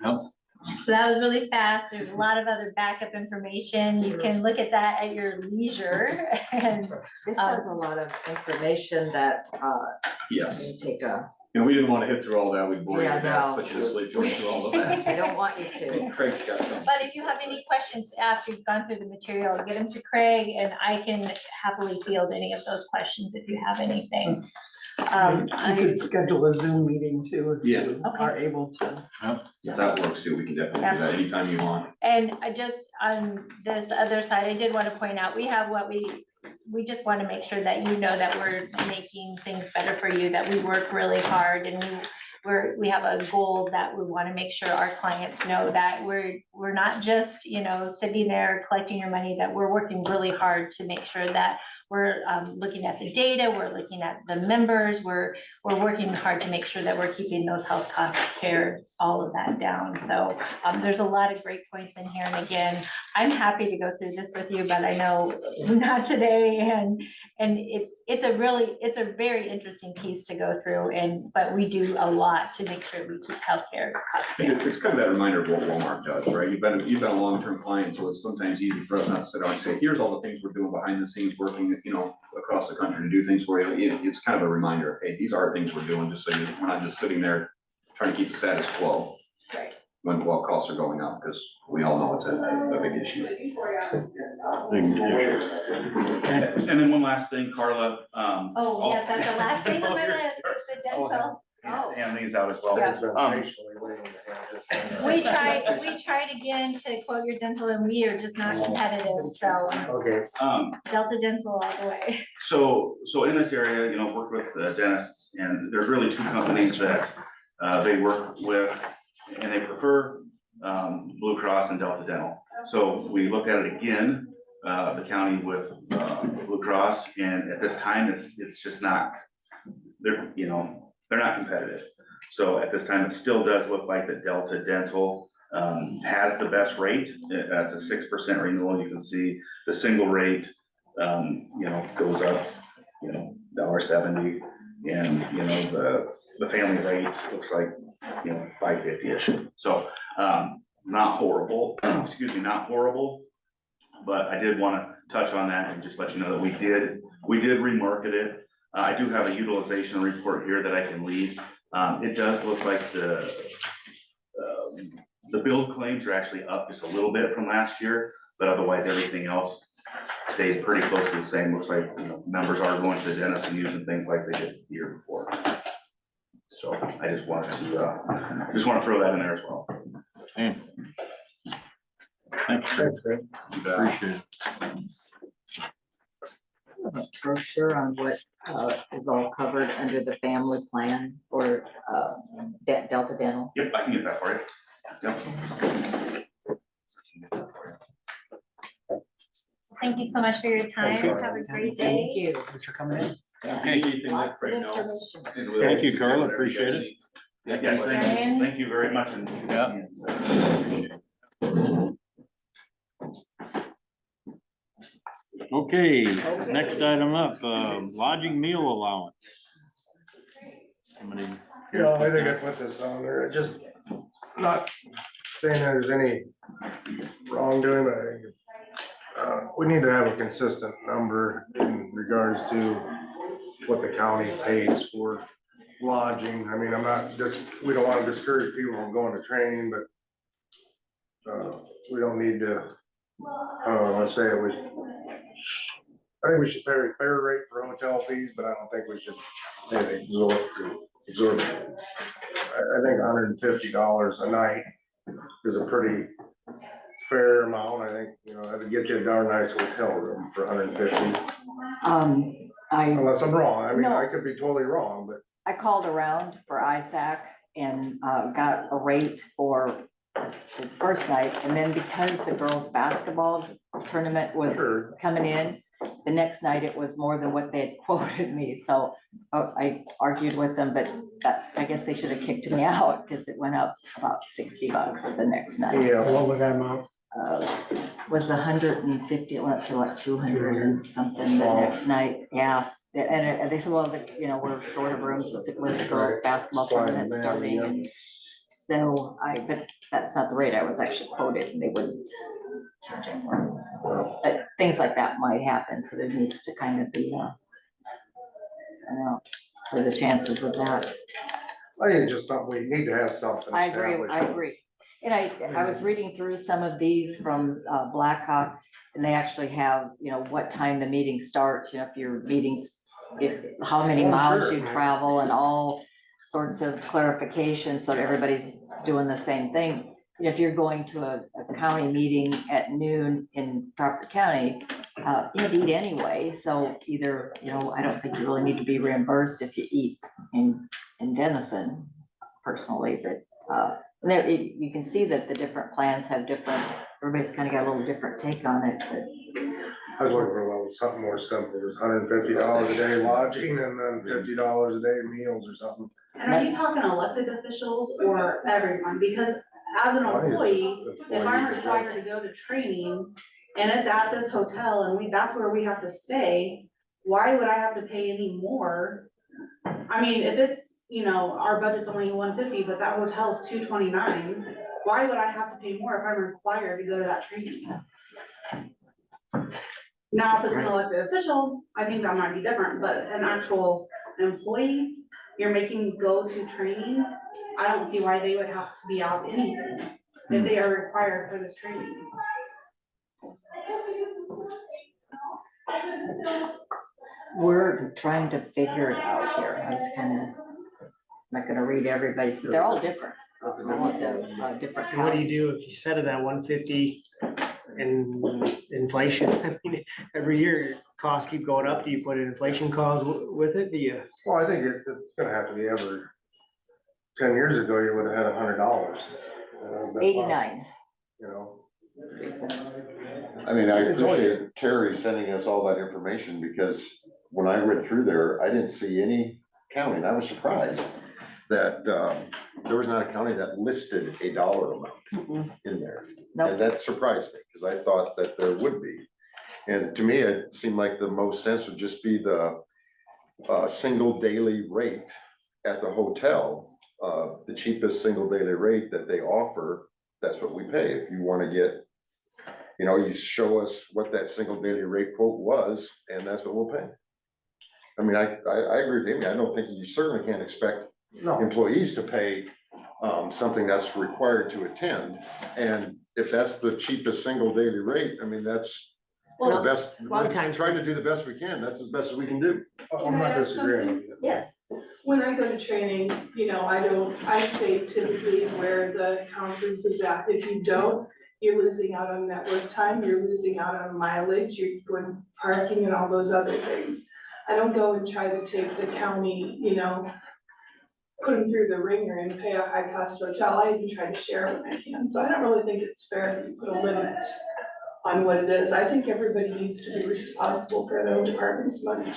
So that was really fast. There's a lot of other backup information. You can look at that at your leisure and this has a lot of information that, Yes, you take a, you know, we didn't want to hit through all that, we bored you Yeah, to death, no. put you to sleep going through all of that. I don't want you to. Craig's got some. but if you have any questions after you've gone through the material, get them to Craig and I can happily field any of those questions if you have anything. You could schedule a Zoom meeting too, if Yeah. you are able to. If that works too, we can definitely do that anytime you want. And I just, on this other side, I did want to point out, we have what we just want to make sure that you know that we're making things better for you, that we work really hard and we have a goal that we want to make sure our clients know that we're not just, you know, sitting there collecting your money, that we're working really hard to make sure that we're looking at the data, we're looking at the members, we're working hard to make sure that we're keeping those health costs, care, all of that down. So there's a lot of great points in here. And again, I'm happy to go through this with you, but I know not today. And it's a very interesting piece to go through, but we do a lot to make sure we keep healthcare costs down. It's kind of that reminder of what Walmart does, right? You've been a long-term client, so it's sometimes easy for us not to sit down and say, here's all the things we're doing behind the scenes, working, you know, across the country to do things for you. It's kind of a reminder of, hey, these are things we're doing, just so we're not just sitting there trying to keep the status quo. Right. When costs are going up, because we all know it's a big issue. And then one last thing, Carla, Oh, yeah, that's the last thing on my list, it's the dental. hand these out as well. Yeah. It's been patiently waiting to have this. We tried again to quote your dental and we are just not competitive, so Okay, Delta Dental all the way. So in this area, you know, work with dentists, and there's really 2 companies that they work with, and they prefer Blue Cross and Delta Dental. So we looked at it again, the county with Blue Cross, and at this time, it's just not, they're not competitive. So at this time, it still does look like the Delta Dental has the best rate. That's a 6% renewal. You can see the single rate, goes up, $1.70. And, the family rate looks like, $5.50-ish. So, not horrible, excuse me, not horrible. But I did want to touch on that and just let you know that we did remarket it. I do have a utilization report here that I can leave. It does look like the billed claims are actually up just a little bit from last year, but otherwise everything else stayed pretty close to the same. Looks like, numbers are going to the dentist and using things like they did the year before. So I just wanted to throw that in there as well. Hey. Thanks, Fred. appreciate it. Brochure on what is all covered under the family plan for Delta Dental. Yep, I can get that for you. Yep. Thank you so much for your time. Have a great day. Thank you. Thanks for coming in. Anything Lots of right now. information. Thank you, Carla, appreciate it. Yes, thank you very much. And Okay, next item up, lodging meal allowance. Somebody. Yeah, I think I put this on there, just not saying there's any wrongdoing, but I think we need to have a consistent number in regards to what the county pays for lodging. I mean, we don't wanna discourage people from going to training, but we don't need to, I think we should pay a fair rate for hotel fees, but I don't think we should pay exorbitant. I think $150 a night is a pretty fair amount. I think, that'd get you a darn nice hotel room for $150. Unless I'm wrong. I mean, No. I could be totally wrong, but. I called around for ISAC and got a rate for the first night, and then because the girls' basketball tournament was Sure. coming in, the next night it was more than what they had quoted me, so I argued with them, but I guess they should have kicked me out, because it went up about $60 the next night. Yeah. What was that amount? Was 150, it went up to like 200 and something the next night, yeah. And they said, well, we're short of rooms, it was the girls' basketball tournament starting, and so but that's not the rate I was actually quoted, and they wouldn't charge it for me. But things like that might happen, so there needs to kind of be, I don't know, for the chances of that. I think it's just something, we need to have something. I agree. established. And I was reading through some of these from Blackhawk, and they actually have, what time the meeting starts, if your meetings, how many Oh, miles sure. you travel, and all sorts of clarification, so everybody's doing the same thing. If you're going to a county meeting at noon in Crawford County, you have to eat anyway, so either, I don't think you really need to be reimbursed if you eat in Denison personally, but there, you can see that the different plans have different, everybody's kind of got a little different take on it, but. I was looking for something more simple, just $150 a day lodging and then $50 a day meals or something. And are you talking elected officials or everyone? Because as an employee, if I'm required to go to training and it's at this hotel and that's where we have to stay, why would I have to pay any more? I mean, if it's, our budget's only 150, but that hotel's 229, why would I have to pay more if I'm required to go to that training? Now, if it's an elected official, I think that might be different, but an actual employee, you're making go to training, I don't see why they would have to be out anything if they are required for this training. We're trying to figure it out here. I was I'm not gonna read everybody's, but they're all different. All of the different And what do you counties. do if you set it at 150 and inflation? I mean, every year your costs keep going up. Do you put an inflation cause with it? Do you? Well, I think it's gonna have to be 10 years ago, you would have had $100. 89. I mean, I appreciate Terry sending us all that information, because when I read through there, I didn't see any county, and I was surprised that, there was not a county that listed a dollar amount in there. Nope. And that surprised me, because I thought that there would be. And to me, it seemed like the most sense would just be the single daily rate at the hotel. The cheapest single daily rate that they offer, that's what we pay. If you wanna get, you know, you show us what that single daily rate quote was, and that's what we'll pay. I mean, I agree with Amy. I don't think you certainly can't expect No, employees to pay something that's required to attend. And if that's the cheapest single daily rate, I mean, that's the Well, best, a lot of times- trying to do the best we can. That's as best as we can do. I'm not disagreeing with you. Yes, When I go to training, you know, I stay typically where the conference is at. If you don't, you're losing out on network time, you're losing out on mileage, you're going parking and all those other things. I don't go and try to take the county, you know, put them through the ringer and pay a high cost hotel. I even try to share when I can. So I don't really think it's fair that you put a limit on what it is. I think everybody needs to be responsible for their own department's money.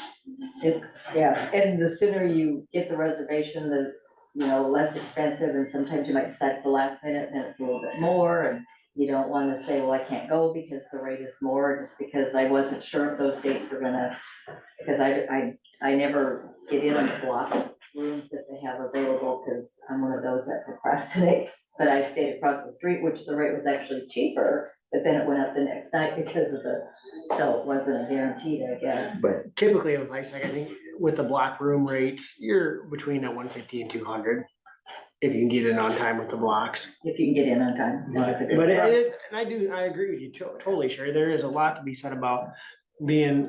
it's, yeah, and the sooner you get the reservation, the, you know, less expensive, and sometimes you might set the last minute and it's a little bit more, and you don't wanna say, well, I can't go because the rate is more, just because I wasn't sure if those dates were gonna, because I never get in on the block rooms that they have available, because I'm one of those that procrastinates, but I stayed across the street, which the rate was actually cheaper, but then it went up the next night because of the, so it wasn't guaranteed, I guess. But typically with ISAC, I think with the block room rates, you're between that 150 and 200. If you can get in on time with the blocks. If you can get in on time. that's a good But point. I agree with you totally, Sherry. There is a lot to be said about being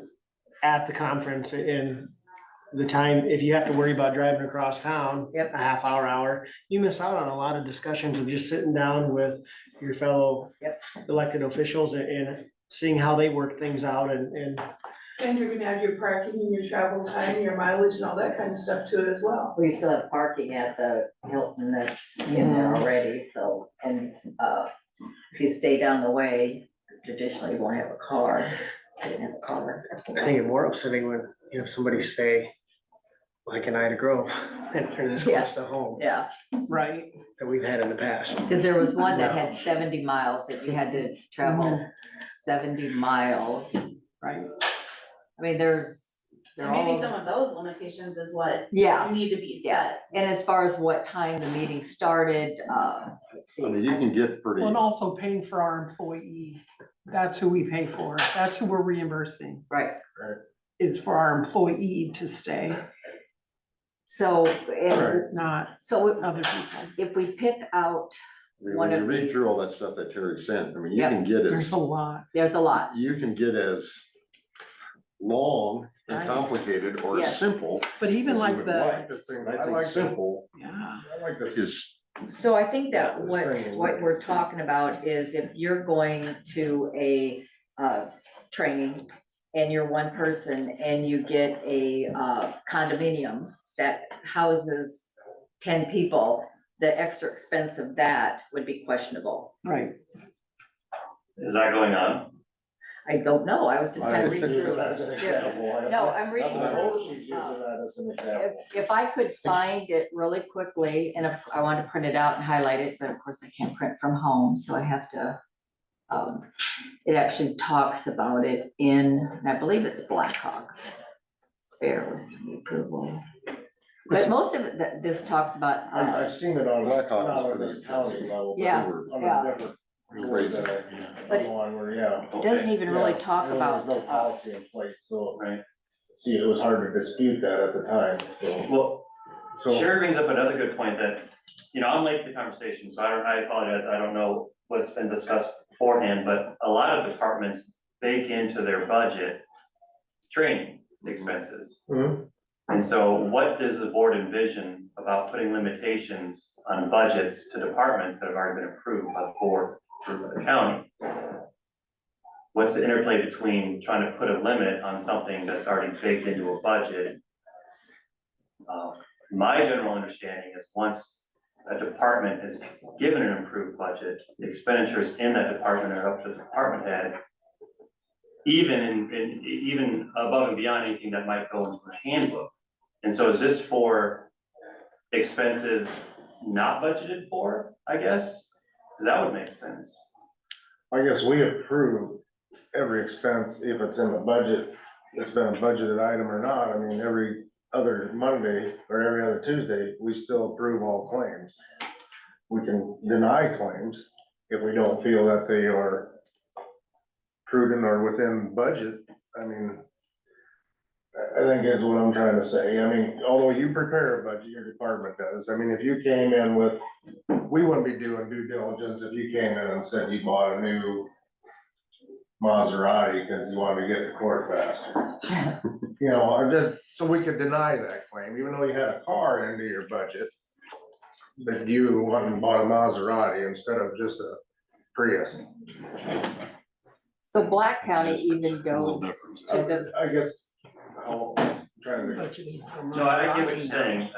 at the conference and the time, if you have to worry about driving across town. Yep. A half hour, you miss out on a lot of discussions of just sitting down with your fellow Yep. elected officials and seeing how they work things out and And you're gonna have your parking and your travel time, your mileage and all that kind of stuff to it as well. We still have parking at the Hilton that's in there already, so, and, if you stay down the way, traditionally you won't have a car. I didn't have a car. I think it's more upsetting when, you know, somebody say, like in Ida Grove, and they're this close to home Yeah, Right, that we've had in the past. because there was one that had 70 miles that you had to travel 70 miles. right. I mean, they're And maybe all, some of those limitations is what yeah, need to be yeah. set. And as far as what time the meeting started, let's see. I mean, you can get pretty, Well, and also paying for our employee. That's who we pay for. That's who we're reimbursing, Right, is for our employee to stay, so, and, not so other people. if we pick out, I mean, one when you of read through all these- that stuff that Terry sent, I mean, you Yep. can get There's as, a lot. there's a lot. you can get as long and Right. complicated or Yes. simple. But even as you like would the, like. This thing, I I think like simple yeah, I like this. is, So I think that The what, single what rate. we're talking about is if you're going to a, training and you're one person and you get a, condominium that houses 10 people, the extra expense of that would be questionable. right. Is that going on? I don't know, I was just kind of reading Use it through. as an Yeah. example. No, I'm reading I hope through, she's using uh, that as an example. If I could find it really quickly, and if I want to print it out and highlight it, but of course I can't print from home, so I have to. It actually talks about it in, and I believe it's Blackhawk. Bear with me, approval. But most of it, this talks about, I've seen it on, Blackhawk is not on pretty this county intensive. level, but Yeah, on yeah. a different. Crazy. But it- One where, yeah. doesn't even really Yeah, talk there about, was no policy in place, so. Right. See, it was hard to dispute that at the time, so. Well, So, Sherry brings up another good point that, you know, I'm late to the conversation, so I apologize, I don't know what's been discussed beforehand, but a lot of departments bake into their budget training expenses. Mhm. And so what does the board envision about putting limitations on budgets to departments that have already been approved by the board, approved by the county? What's the interplay between trying to put a limit on something that's already baked into a budget? My general understanding is once a department is given an approved budget, the expenditures in that department are up to the department head. Even above and beyond anything that might go into a handbook. And so is this for expenses not budgeted for, I guess? Cause that would make sense. I guess we approve every expense, if it's in the budget, it's been a budgeted item or not. I mean, every other Monday or every other Tuesday, we still approve all claims. We can deny claims if we don't feel that they are prudent or within budget. I mean, I think is what I'm trying to say. I mean, although you prepare a budget, your department does. I mean, if you came in with, we wouldn't be doing due diligence if you came in and said you bought a new Maserati because you wanted to get to court faster. You know, or just, so we could deny that claim, even though you had a car into your budget. But you went and bought a Maserati instead of just a Prius. So Black County even A little goes different. to the, I guess, I'm trying to. Budgeting for No, I get what you're Maserati saying.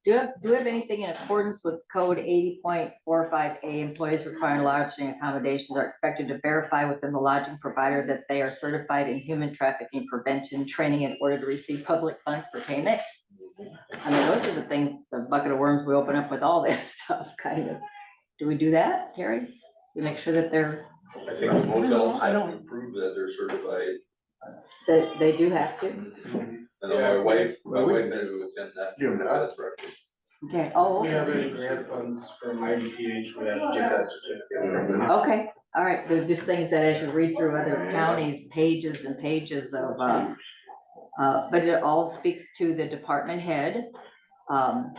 do you have anything in accordance with code 80.45A? Employees requiring lodging accommodations are expected to verify within the lodging provider that they are certified in human trafficking prevention training in order to receive public funds for payment. I mean, those are the things, the bucket of worms we open up with all this stuff, kind of. Do we do that, Terry? We make sure that they're, I think the hotels I have don't- to prove that they're certified, that they do have to? and my wife had to attend that. Do not. That's right. Okay, oh, We have okay. any grant funds from IDPH, we have to get that certificate. Okay, all right, there's just things that as you read through other counties, pages and pages of, but it all speaks to the department head,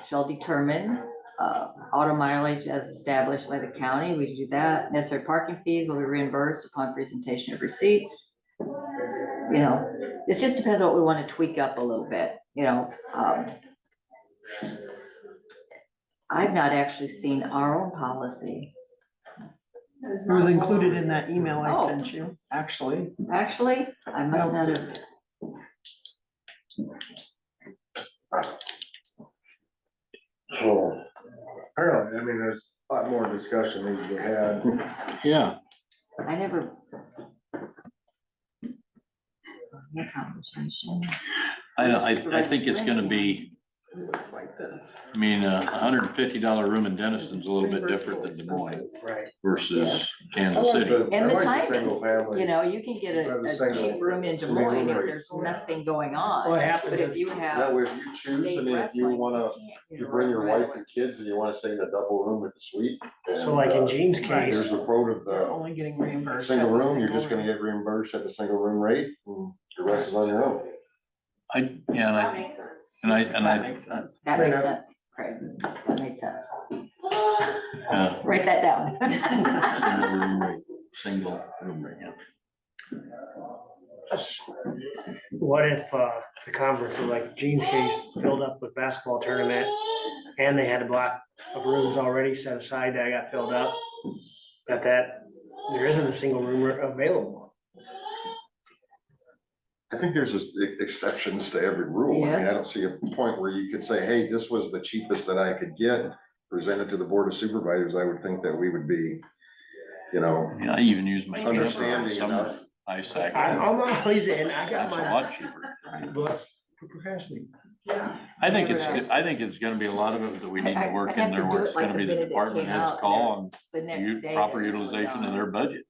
shall determine, auto mileage as established by the county, we do that, necessary parking fees will be reimbursed upon presentation of receipts. You know, this just depends on what we want to tweak up a little bit, you know, I've not actually seen our own policy. It was included in that email I Oh. sent you, actually. Actually, I must not have. So, apparently, I mean, there's a lot more discussion needs to be had. Yeah, I never. The conversation. I think it's gonna be, It looks like this. I mean, $150 room in Denison's a little bit different than Des Moines Right. versus Kansas City. And the I like timing, single family. You know, you can get a cheap room in Des Moines if there's nothing going on. What happens But if if- you That have. way, if you choose, I mean, if you wanna, you bring your wife and kids and you wanna stay in a double room with a suite. So like in Gene's case, Here's the quote of They're the only getting reimbursed. single at the room, you're single just gonna room. get reimbursed at the single room rate, and the rest is on your own. Yeah, That makes sense. and I, That makes sense. That makes sense, Craig, that makes sense. yeah. Write that down. Single room rate, single room rate, yeah. what if, the conference, so like Gene's case, filled up with basketball tournament, and they had a block of rooms already set aside that got filled up, that there isn't a single room available. I think there's just exceptions to every rule. I mean, I don't see a point where you could say, hey, this was the cheapest that I could get, presented to the Board of Supervisors. I would think that we would be, you know, I mean, I even use my camper last understanding summer, enough. ISAC. I'm always in, I got It's a my, lot cheaper. but procrastinate. Yeah. I think it's gonna be a lot of it that we need to work I have in to there do where it it's like gonna the be the minute it department came head's out, call The on next day. proper it was utilization of on. their budget.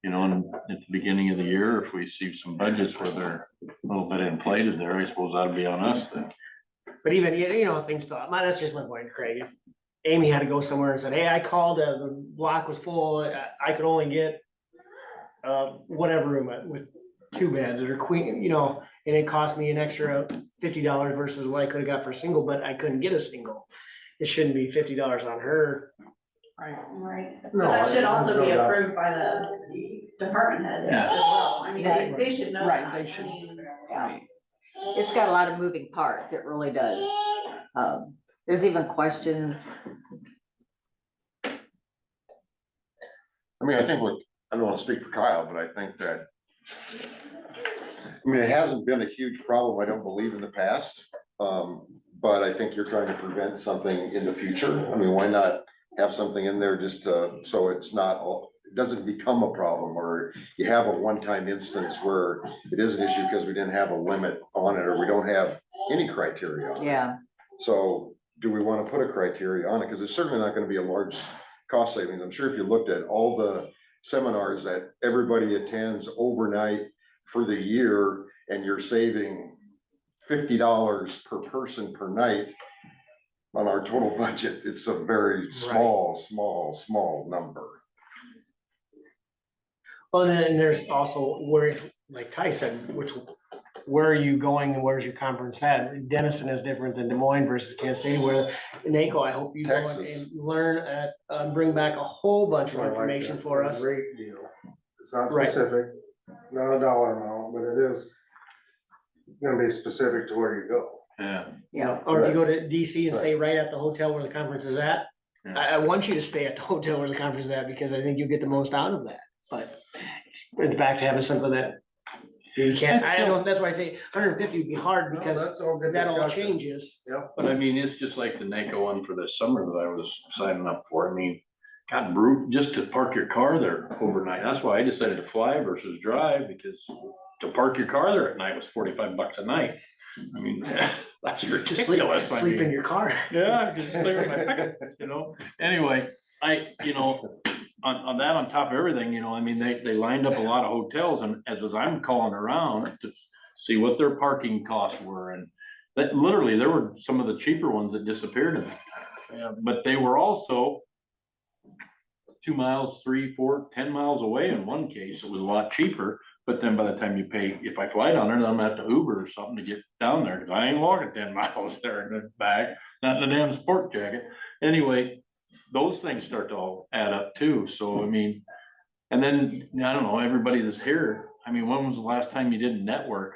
You know, and at the beginning of the year, if we see some budgets where they're a little bit inflated there, I suppose that'd be on us then. But even, you know, things fell, that's just my point, Craig. Amy had to go somewhere and said, hey, I called, the block was full, I could only get whatever room with 2 beds or queen, you know, and it cost me an extra $50 versus what I could have got for a single, but I couldn't get a single. It shouldn't be $50 on her. Right. Right, No, but that I- should also be no doubt. approved by the department heads Yeah. as well, I mean, Yeah. they should know Right, that. they should. I mean, Yeah. It's got a lot of moving parts, it really does. There's even questions. I mean, I think what, I don't wanna speak for Kyle, but I think that, I mean, it hasn't been a huge problem, I don't believe, in the past. But I think you're trying to prevent something in the future. I mean, why not have something in there just to, so it's not, it doesn't become a problem, or you have a one-time instance where it is an issue because we didn't have a limit on it, or we don't have any criteria on it. Yeah, So do we want to put a criteria on it? Because it's certainly not going to be a large cost savings. I'm sure if you looked at all the seminars that everybody attends overnight for the year, and you're saving $50 per person per night on our total budget, it's a very small number. Well, and there's also where, like Ty said, where are you going and where's your conference at? Denison is different than Des Moines versus Kansas City, where NACO, I hope you go Texas. and learn bring back a whole bunch of I like information that. for us. Great deal. It's not Right. specific, not a dollar amount, but it is gonna be specific to where you go. Yeah. yeah. Or if you go to DC and stay right at the hotel where the conference is at. Yeah. I want you to stay at the hotel where the conference is at, because I think you'll get the most out of that, but it's back to having something that you can't, I don't, that's why I say 150 would be hard, No, because that's all good that all discussion. changes. Yep. But I mean, it's just like the NACO one for this summer that I was signing up for. I mean, God, brute, just to park your car there overnight. That's why I decided to fly versus drive, because to park your car there at night was $45 a night. I mean, that's Just ridiculous. I sleep in mean, your car. yeah, just sleep in my pickup, you know? Anyway, on that, on top of everything, I mean, they lined up a lot of hotels, and as I'm calling around to see what their parking costs were, and that literally, there were some of the cheaper ones that disappeared in that time. Yeah, but they were also 2 miles, 3, 4, 10 miles away. In one case, it was a lot cheaper, but then by the time you pay, if I fly down there, then I'm gonna have to Uber or something to get down there, because I ain't walking 10 miles there and then back, not in a damn sport jacket. Anyway, those things start to all add up too, so I mean, and then, I don't know, everybody that's here, I mean, when was the last time you did network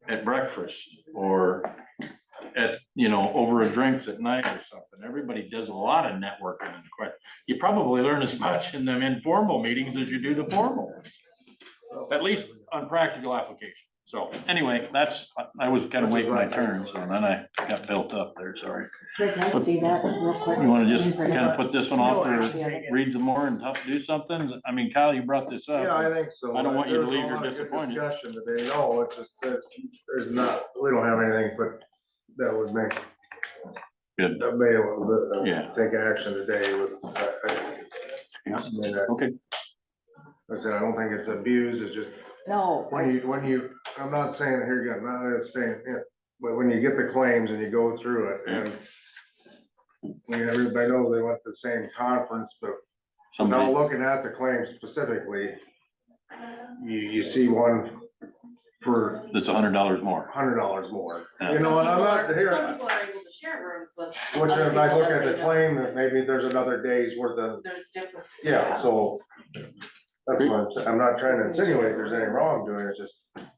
at breakfast, or at, over a drinks at night or something? Everybody does a lot of networking, and you probably learn as much in them informal meetings as you do the formal, at least on practical application. So anyway, I was kind of waiting my turn, so then I got built up there, sorry. Can I see that real quick? You wanna just kind of put this one off No, or actually, read some more and do something? I mean, Kyle, you brought this up. Yeah, I think so. I don't want you to There's a leave here lot of good disappointed. Discussion today, no, it's just, there's not, we don't have anything, but that would make. Good. Available, Yeah. take action today with, Yeah. I mean, Okay, I said, I don't think it's abused, it's just, No, when you, I'm not saying, here you go, I'm not saying it, but when you get the claims and you go through it, and everybody knows they went to the same conference, but now somebody, looking at the claims specifically, you see one for that's $100 more. $100 more, Yeah. you know, and I'm not Some here, people are able to share rooms with. which other if I people look that at the they know. claim, that maybe there's another day's worth of, There's differences. yeah, so. That's what I'm saying, I'm not trying to insinuate there's anything wrong doing it, it's just.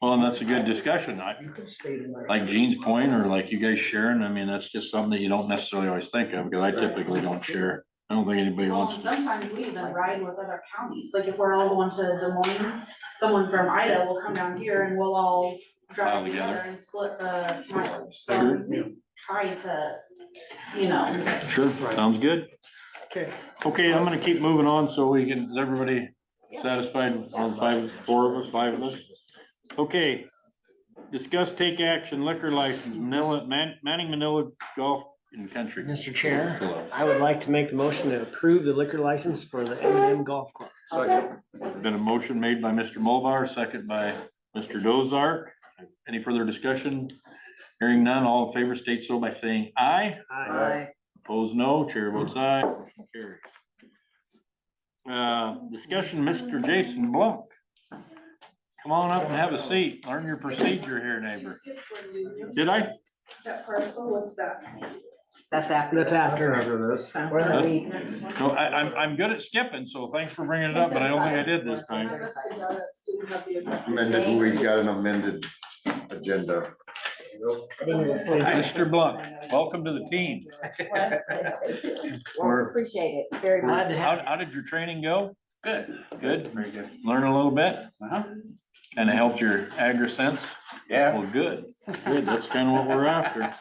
Well, and that's a good discussion. You could have stayed in my. Like Gene's point, or like you guys sharing, I mean, that's just something that you don't necessarily always think of, because I typically don't share. I don't think anybody Well, wants and to. sometimes we even ride with other counties, like if we're all going to Des Moines, someone from Ida will come down here and we'll all Pile drive together. together and split the mileage, so Sure. we try to, Sure, sounds good. Okay. Okay, I'm gonna keep moving on so we can, is everybody satisfied with all five of us? Okay. Discuss, take action, liquor license, Manning Manila Golf and Country. Mr. Chair, Hello. I would like to make the motion to approve the liquor license for the M&M Golf Club. Been a motion made by Mr. Mulbar, second by Mr. Dozark. Any further discussion? Hearing none, all in favor state so by saying aye. Aye. Opposed, no. Chair votes aye. Motion carries. Discussion, Mr. Jason Blunt. Come on up and have a seat. Learn your procedure here, neighbor. Did I? That parcel, what's that? that's after. That's after. After this. Where are we? No, I'm good at skipping, so thanks for bringing it up, but I don't think I did this I time. must have done it, didn't have the exact. Amended, we got an amended agenda. I didn't even see Hi, it. Mr. Blunt, welcome to the team. Appreciate it very Glad much. to have How did your training go? Good. Good, very good. Learn a little bit? Kind of helped your agri sense? Yeah. Well, good, good, that's kind of what we're after.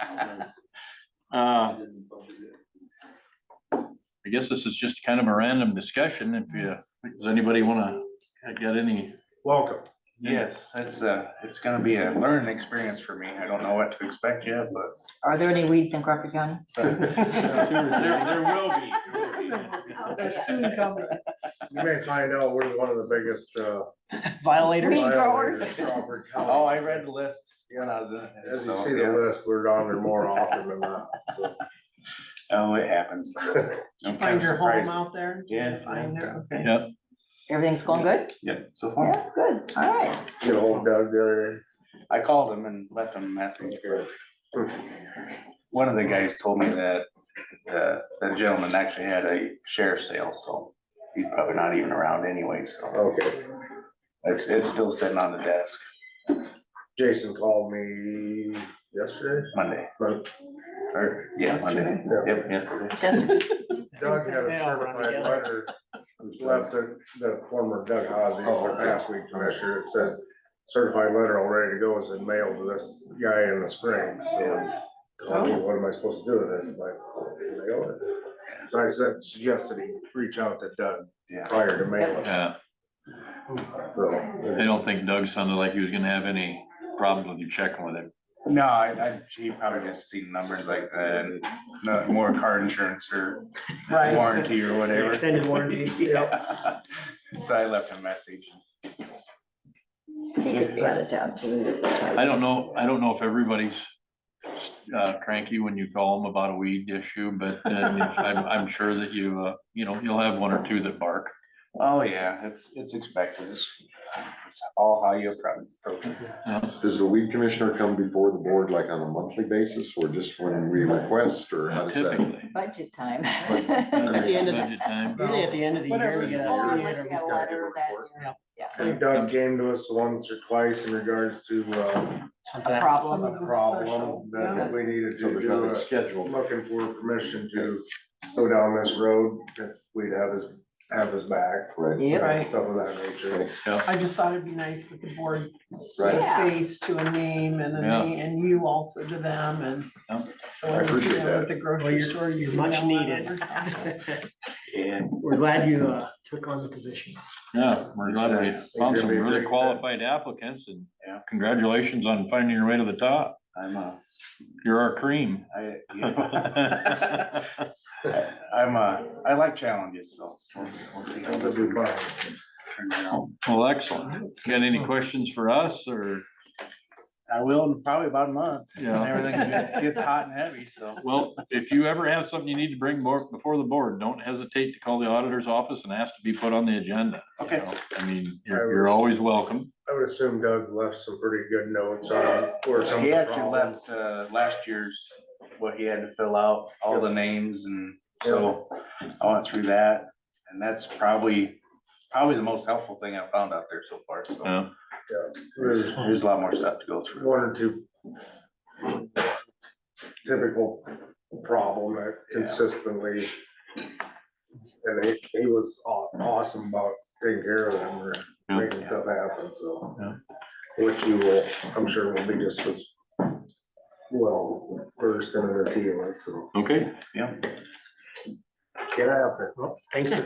I guess this is just kind of a random discussion. If you, does anybody wanna, get any? Welcome. Yes, it's gonna be a learning experience for me. I don't know what to expect yet, but Are there any weeds in Crawford County? there will be. They're soon coming. You may find out we're one of the biggest, Violators. Weed growers. violators in Crawford County. Oh, I read the list when I was in it. As you so, see the yeah. list, we're on there more often than not, so. Oh, it happens. I'm kind Find of your home surprised. out there? Yeah. Find it, okay. Yeah, Everything's going good? Yeah, so far. Yeah, good, all right. Get a hold of Doug the other day. I called him and left him a message. One of the guys told me that, the gentleman actually had a sheriff's sale, so he's probably not even around anyway, so Okay, it's still sitting on the desk Jason called me yesterday, Monday. but Or, yeah, Monday. Yeah. Yep, Chester, Doug had a They all run certified together. letter, left the former Doug Hazy, the past week commissioner, it said certified letter all ready to go, is in mail to this guy in the spring. So, what am I supposed to do with this? Like, mail it? So I suggested he reach out to Doug Yeah. prior to mailing. yeah. So, I don't think Doug sounded like he was gonna have any problems with you checking with him. No, he probably just seen numbers like that, and no more car insurance or Right. warranty or whatever. Extended warranty, Yeah. So I left a message. he could be out of town too. I don't know if everybody's cranky when you call them about a weed issue, but I'm sure that you know, you'll have one or two that bark. Oh, yeah, it's expected. It's all how you approach it. Does the weed commissioner come before the board like on a monthly basis or just when we request, or how does that? Typically. Budget time. At the end of the, Budget time. usually at the end of the year, we get Or a. unless you got a letter that, Yeah. yeah, I think Doug came to us once or twice in regards to, Something. problem. a problem that we needed So to there's do, nothing scheduled. looking for permission to go down this road, that we'd have his back. Right. Yep. Right. Stuff of that nature. I just thought it'd be nice with the board, Right. a Yeah. face to a name and a Yeah. name, and you also to them, and Yeah. so I when you see appreciate them at that. the Well, grocery store, you. you're much can yell at needed. them or something. Yeah. We're glad you, took on the position. Yeah, we're glad we found some really qualified applicants, and congratulations on finding your way to the top. You're our cream. I like challenges, so we'll see how this That'd be fun. turns out. Well, excellent. Got any questions for us, or? I will in probably about a month. Yeah. Everything gets hot and heavy, so. Well, if you ever have something you need to bring more before the board, don't hesitate to call the auditor's office and ask to be put on the agenda. Okay. You know, I mean, you're always welcome. I would assume Doug left some pretty good notes on where some of He the actually problems. left, last year's, what he had to fill out, all the names, and so I went through that. And that's probably the most helpful thing I found out there so far, so. Yeah. There's a lot more stuff to go through. One or two typical problem that consistently, and he was awesome about taking care of them or making stuff happen, so. Yeah. Which you will, I'm sure will be just as well versed in the deal, so. Okay. Yeah. Get out there. Well, thanks for.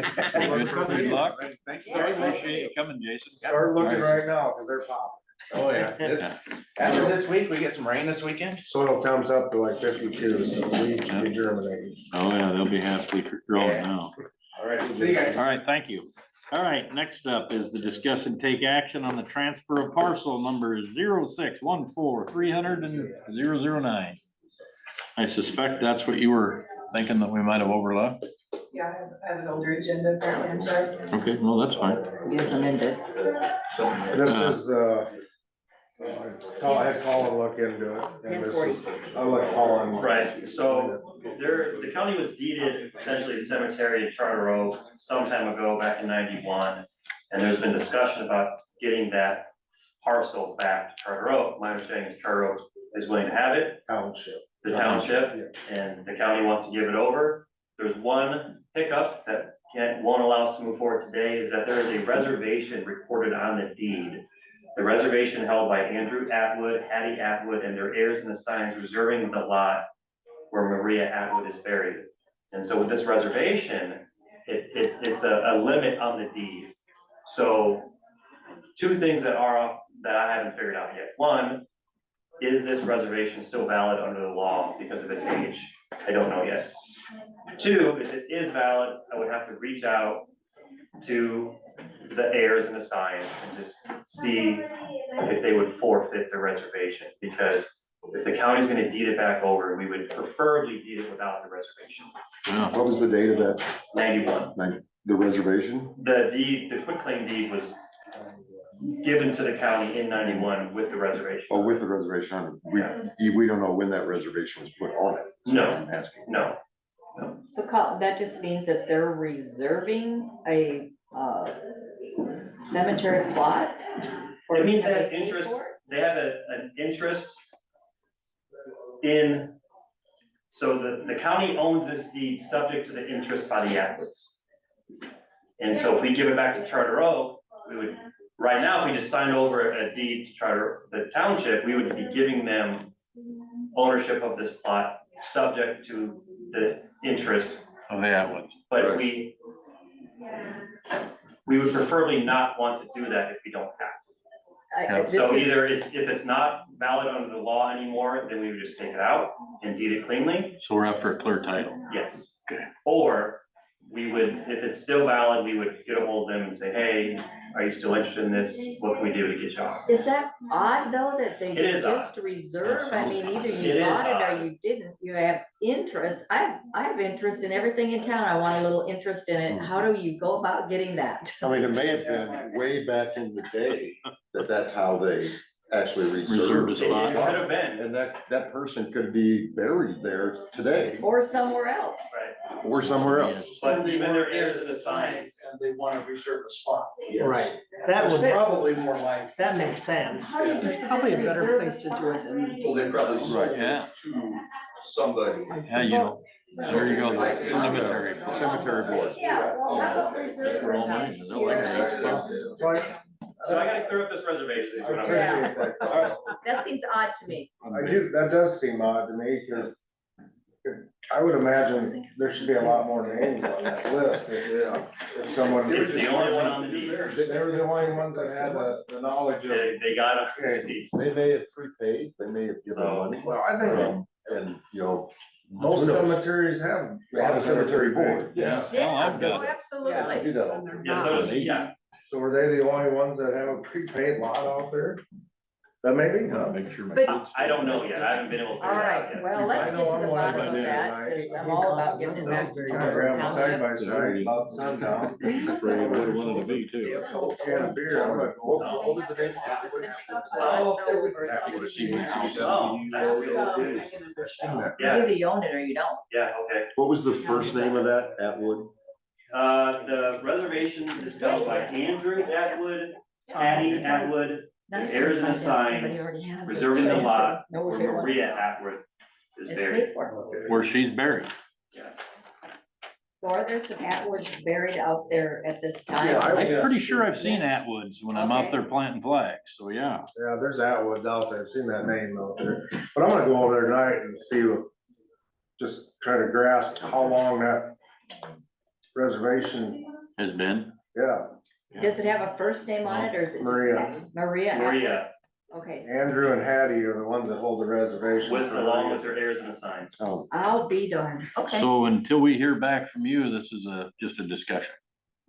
Good luck. Thank you I very much. appreciate you coming, Jason. Start looking right now, cause they're popping. Oh, yeah. After this week, we get some rain this weekend? Soil comes up to like 52, so we should be germinating. Oh, yeah, they'll be happy growing now. All right, see you guys. All right, thank you. All right, next up is to discuss and take action on the transfer of parcel number 0614300009. I suspect that's what you were thinking that we might have overlooked. Yeah, I have an older agenda apparently, I'm sorry. Okay, well, that's fine. Yes, amended. This is, I had Colin look into it. And this is, I'll let Colin. Right, so the county was deeded essentially a cemetery in Charter Oak some time ago, back in 91. And there's been discussion about getting that parcel back to Charter Oak. My understanding is Charter Oak is willing to have it, Township. the township, and the county wants to give it over. There's one hiccup that won't allow us to move forward today, is that there is a reservation recorded on the deed. The reservation held by Andrew Atwood, Hattie Atwood, and their heirs and assigns reserving the lot where Maria Atwood is buried. And so with this reservation, it's a limit on the deed. So two things that I haven't figured out yet. One, is this reservation still valid under the law because of its age? I don't know yet. Two, if it is valid, I would have to reach out to the heirs and assigns and just see if they would forfeit the reservation, because if the county's gonna deed it back over, we would preferably deed it without the reservation. Yeah. What was the date of that, 91. the reservation? The deed, the quitclaim deed was given to the county in 91 with the reservation. Oh, with the reservation on it. We don't know when that reservation was put on it. That's what No. I'm asking. No, So that just means that they're reserving a cemetery plot? Or it means they can have pay interest, for it? they have an interest in, so the county owns this deed subject to the interest by the Atwoods. And so if we give it back to Charter Oak, we would, right now, if we just signed over a deed to the township, we would be giving them ownership of this plot, subject to the interest. Oh, yeah, one. But Right. we would preferably not want to do that if we don't have. So This is- either if it's not valid under the law anymore, then we would just take it out and deed it cleanly, So we're after a clear title. yes. Okay. Or we would, if it's still valid, we would get a hold of them and say, hey, are you still interested in this? What can we do to get you off? Is that odd though, that they It is just reserve? I mean, either It you is bought it odd. or you didn't. You have interest. I have interest in everything in town. I want a little interest in it. How do you go about getting that? I mean, it may have been way back in the day that's how they actually Reserved a It spot. could have been, And that person could be buried there today Or somewhere else? right, or somewhere else. but even their heirs and assigns, And they wanna reserve a spot. Yeah. Right, that would But- probably more like, that makes sense. How do you There's just probably a better reserve place to it do it than the Well, they probably sold Right. it Yeah. to somebody. Yeah, you know, there you go, the cemetery. Cemetery board. Yeah, well, how about reserve For all mine, next no, I year? got so I gotta clear up this reservation, is what I'm Yeah. saying. That seems odd to me. That does seem odd to me, because I would imagine there should be a lot more names on that list if someone. It's the only one on the deed. They were the only ones that had the knowledge of. They got Okay. They may have prepaid, they may have given So- money. Well, I think And, you know, most who knows? cemeteries have. They have a cemetery board, yes. Yeah, Yeah, I've got oh, it. absolutely. Do that all. And they're Yeah, so, not. yeah, So were they the only ones that have a prepaid lot out there? That may be, huh? Make sure my But- kids- I don't know yet, I haven't been able to All figure it out right, yet. well, let's I get know to I'm the one bottom of of them that, tonight. because I'm all about giving it back to Trying to grab a side by township. side about sundown. That's where I would've wanted to be too. A couple can of beer, I'm gonna go. What was the name? Would've seen my house. Oh, that's good. It's either you own it or you don't. Yeah, okay. What was the first name of that, Atwood? The reservation is held by Andrew Atwood, Patty Atwood, Nice to heirs and find out somebody assigns, already has it. reserving the lot, No, where we don't want Maria it. Atwood is It's buried. paid for. Where she's buried. So are there some Atwoods buried out there at this time? Yeah, I'm pretty sure I've seen Atwoods when I'm out Okay. there planting flags, so yeah. Yeah, there's Atwoods out there, I've seen that name out there, but I'm gonna go over there tonight and see, just try to grasp how long that reservation, Has been. yeah. Does it have a first name on it or is it just? Maria. Maria. Atwood? Maria, Okay, Andrew and Hattie are the ones that hold the reservation. along with their heirs and assigns. Oh, I'll be darned. Okay. So until we hear back from you, this is just a discussion.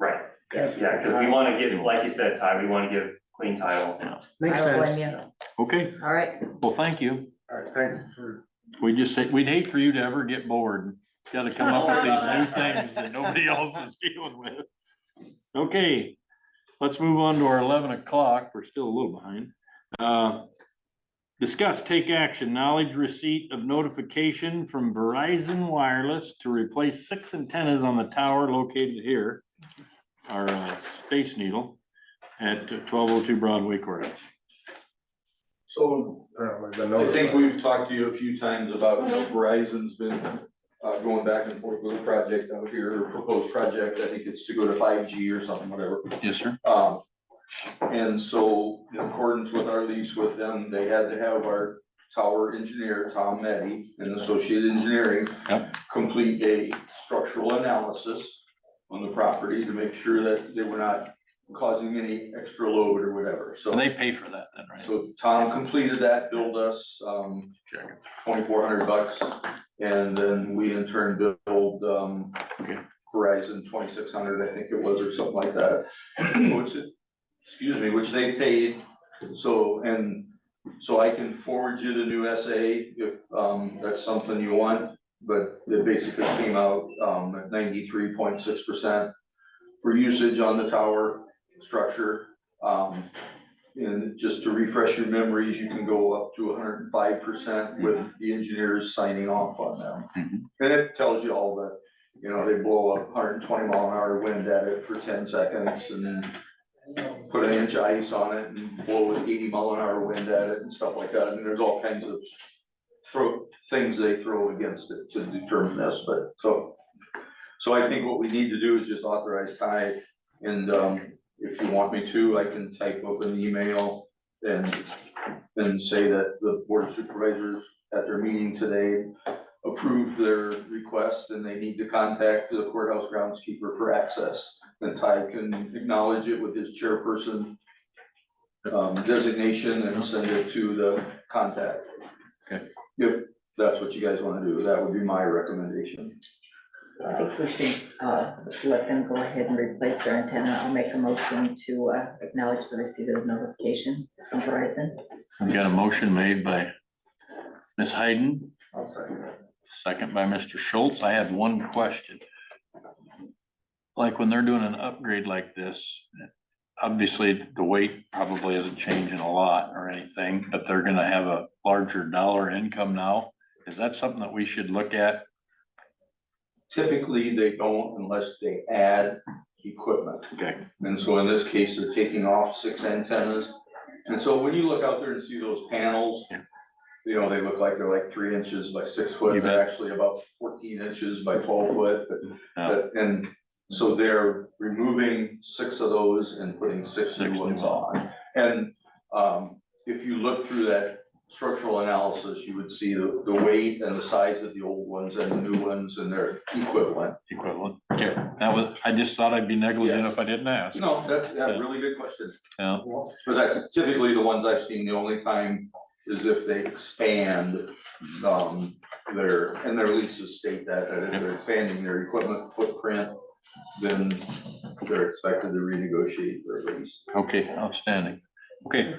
Right, yeah, because we wanna give, like you said, Ty, we wanna give clean title. Makes I don't sense. blame Okay, you. All right. well, thank you. Alright, thanks for. We just say, we'd hate for you to ever get bored. Gotta come up with these new things that nobody else is dealing with. Okay, let's move on to our 11 o'clock. We're still a little behind. Discuss, take action, knowledge receipt of notification from Verizon Wireless to replace 6 antennas on the tower located here. Our Space Needle at 1202 Broadway Court. So I think we've talked to you a few times about, you know, Verizon's been going back and forth with a project out here, a proposed project. I think it's to go to 5G or something, whatever. Yes, sir. And so in accordance with our lease with them, they had to have our tower engineer, Tom Meddy, and Associated Engineering, Yep. complete a structural analysis on the property to make sure that they were not causing any extra load or whatever, so. And they pay for that then, right? So Tom completed that, billed us, $2,400, and then we in turn billed, Verizon 2,600, I think it was, or something like that, which they paid. So, and so I can forward you the new SA if, that's something you want, but it basically came out, at 93.6% for usage on the tower structure. And just to refresh your memories, you can go up to 105% with the engineers signing off on them. And it tells you all the, you know, they blow up 120 mile an hour wind at it for 10 seconds and then put an inch of ice on it and blow with 80 mile an hour wind at it and stuff like that. And there's all kinds of things they throw against it to determine this, but so I think what we need to do is just authorize Ty, and if you want me to, I can type up an email and say that the Board of Supervisors at their meeting today approved their request and they need to contact the courthouse groundskeeper for access. And Ty can acknowledge it with his chairperson designation and send it to the contact. Okay. If that's what you guys wanna do, that would be my recommendation. I think we should, let them go ahead and replace their antenna. I'll make a motion to, acknowledge the receipt of the notification from Verizon. We got a motion made by Ms. Hayden, I'll second it. second by Mr. Schultz. I had one question. Like when they're doing an upgrade like this, obviously the weight probably isn't changing a lot or anything, but they're gonna have a larger dollar income now. Is that something that we should look at? Typically, they don't unless they add equipment. Okay. And so in this case, they're taking off 6 antennas. And so when you look out there and see those panels, you know, they look like they're like 3 inches by 6 foot. You They're bet. actually about 14 inches by 12 foot. Yeah. And so they're removing 6 of those and putting 6 new ones on. And if you look through that structural analysis, you would see the weight and the size of the old ones and the new ones and their equivalent. Equivalent. Okay, that was, I just thought I'd be negligent if I didn't ask. No, that's a really good question. Yeah. But that's typically the ones I've seen. The only time is if they expand their leases state that if they're expanding their equipment footprint, then they're expected to renegotiate their lease. Okay, outstanding. Okay.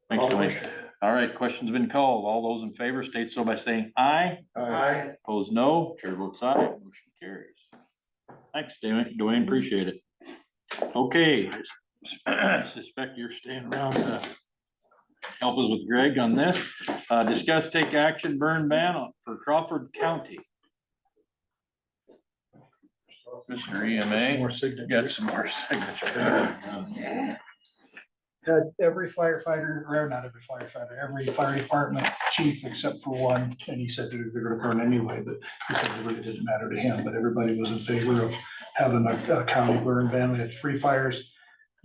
Thanks, Dwayne. All right, question's been called. All those in favor state so by saying aye. Aye. Opposed, no. Chair votes aye. Motion carries. Thanks, Dwayne, appreciate it. Okay, I suspect you're staying around to help us with Greg on this. Discuss take action burn ban for Crawford County. Mr. EMA. More signatures. Got some more signatures. Had every firefighter, or not every firefighter, every fire department chief except for one, and he said they're gonna burn anyway, but he said it really didn't matter to him, but everybody was in favor of having a county burn ban. We had 3 fires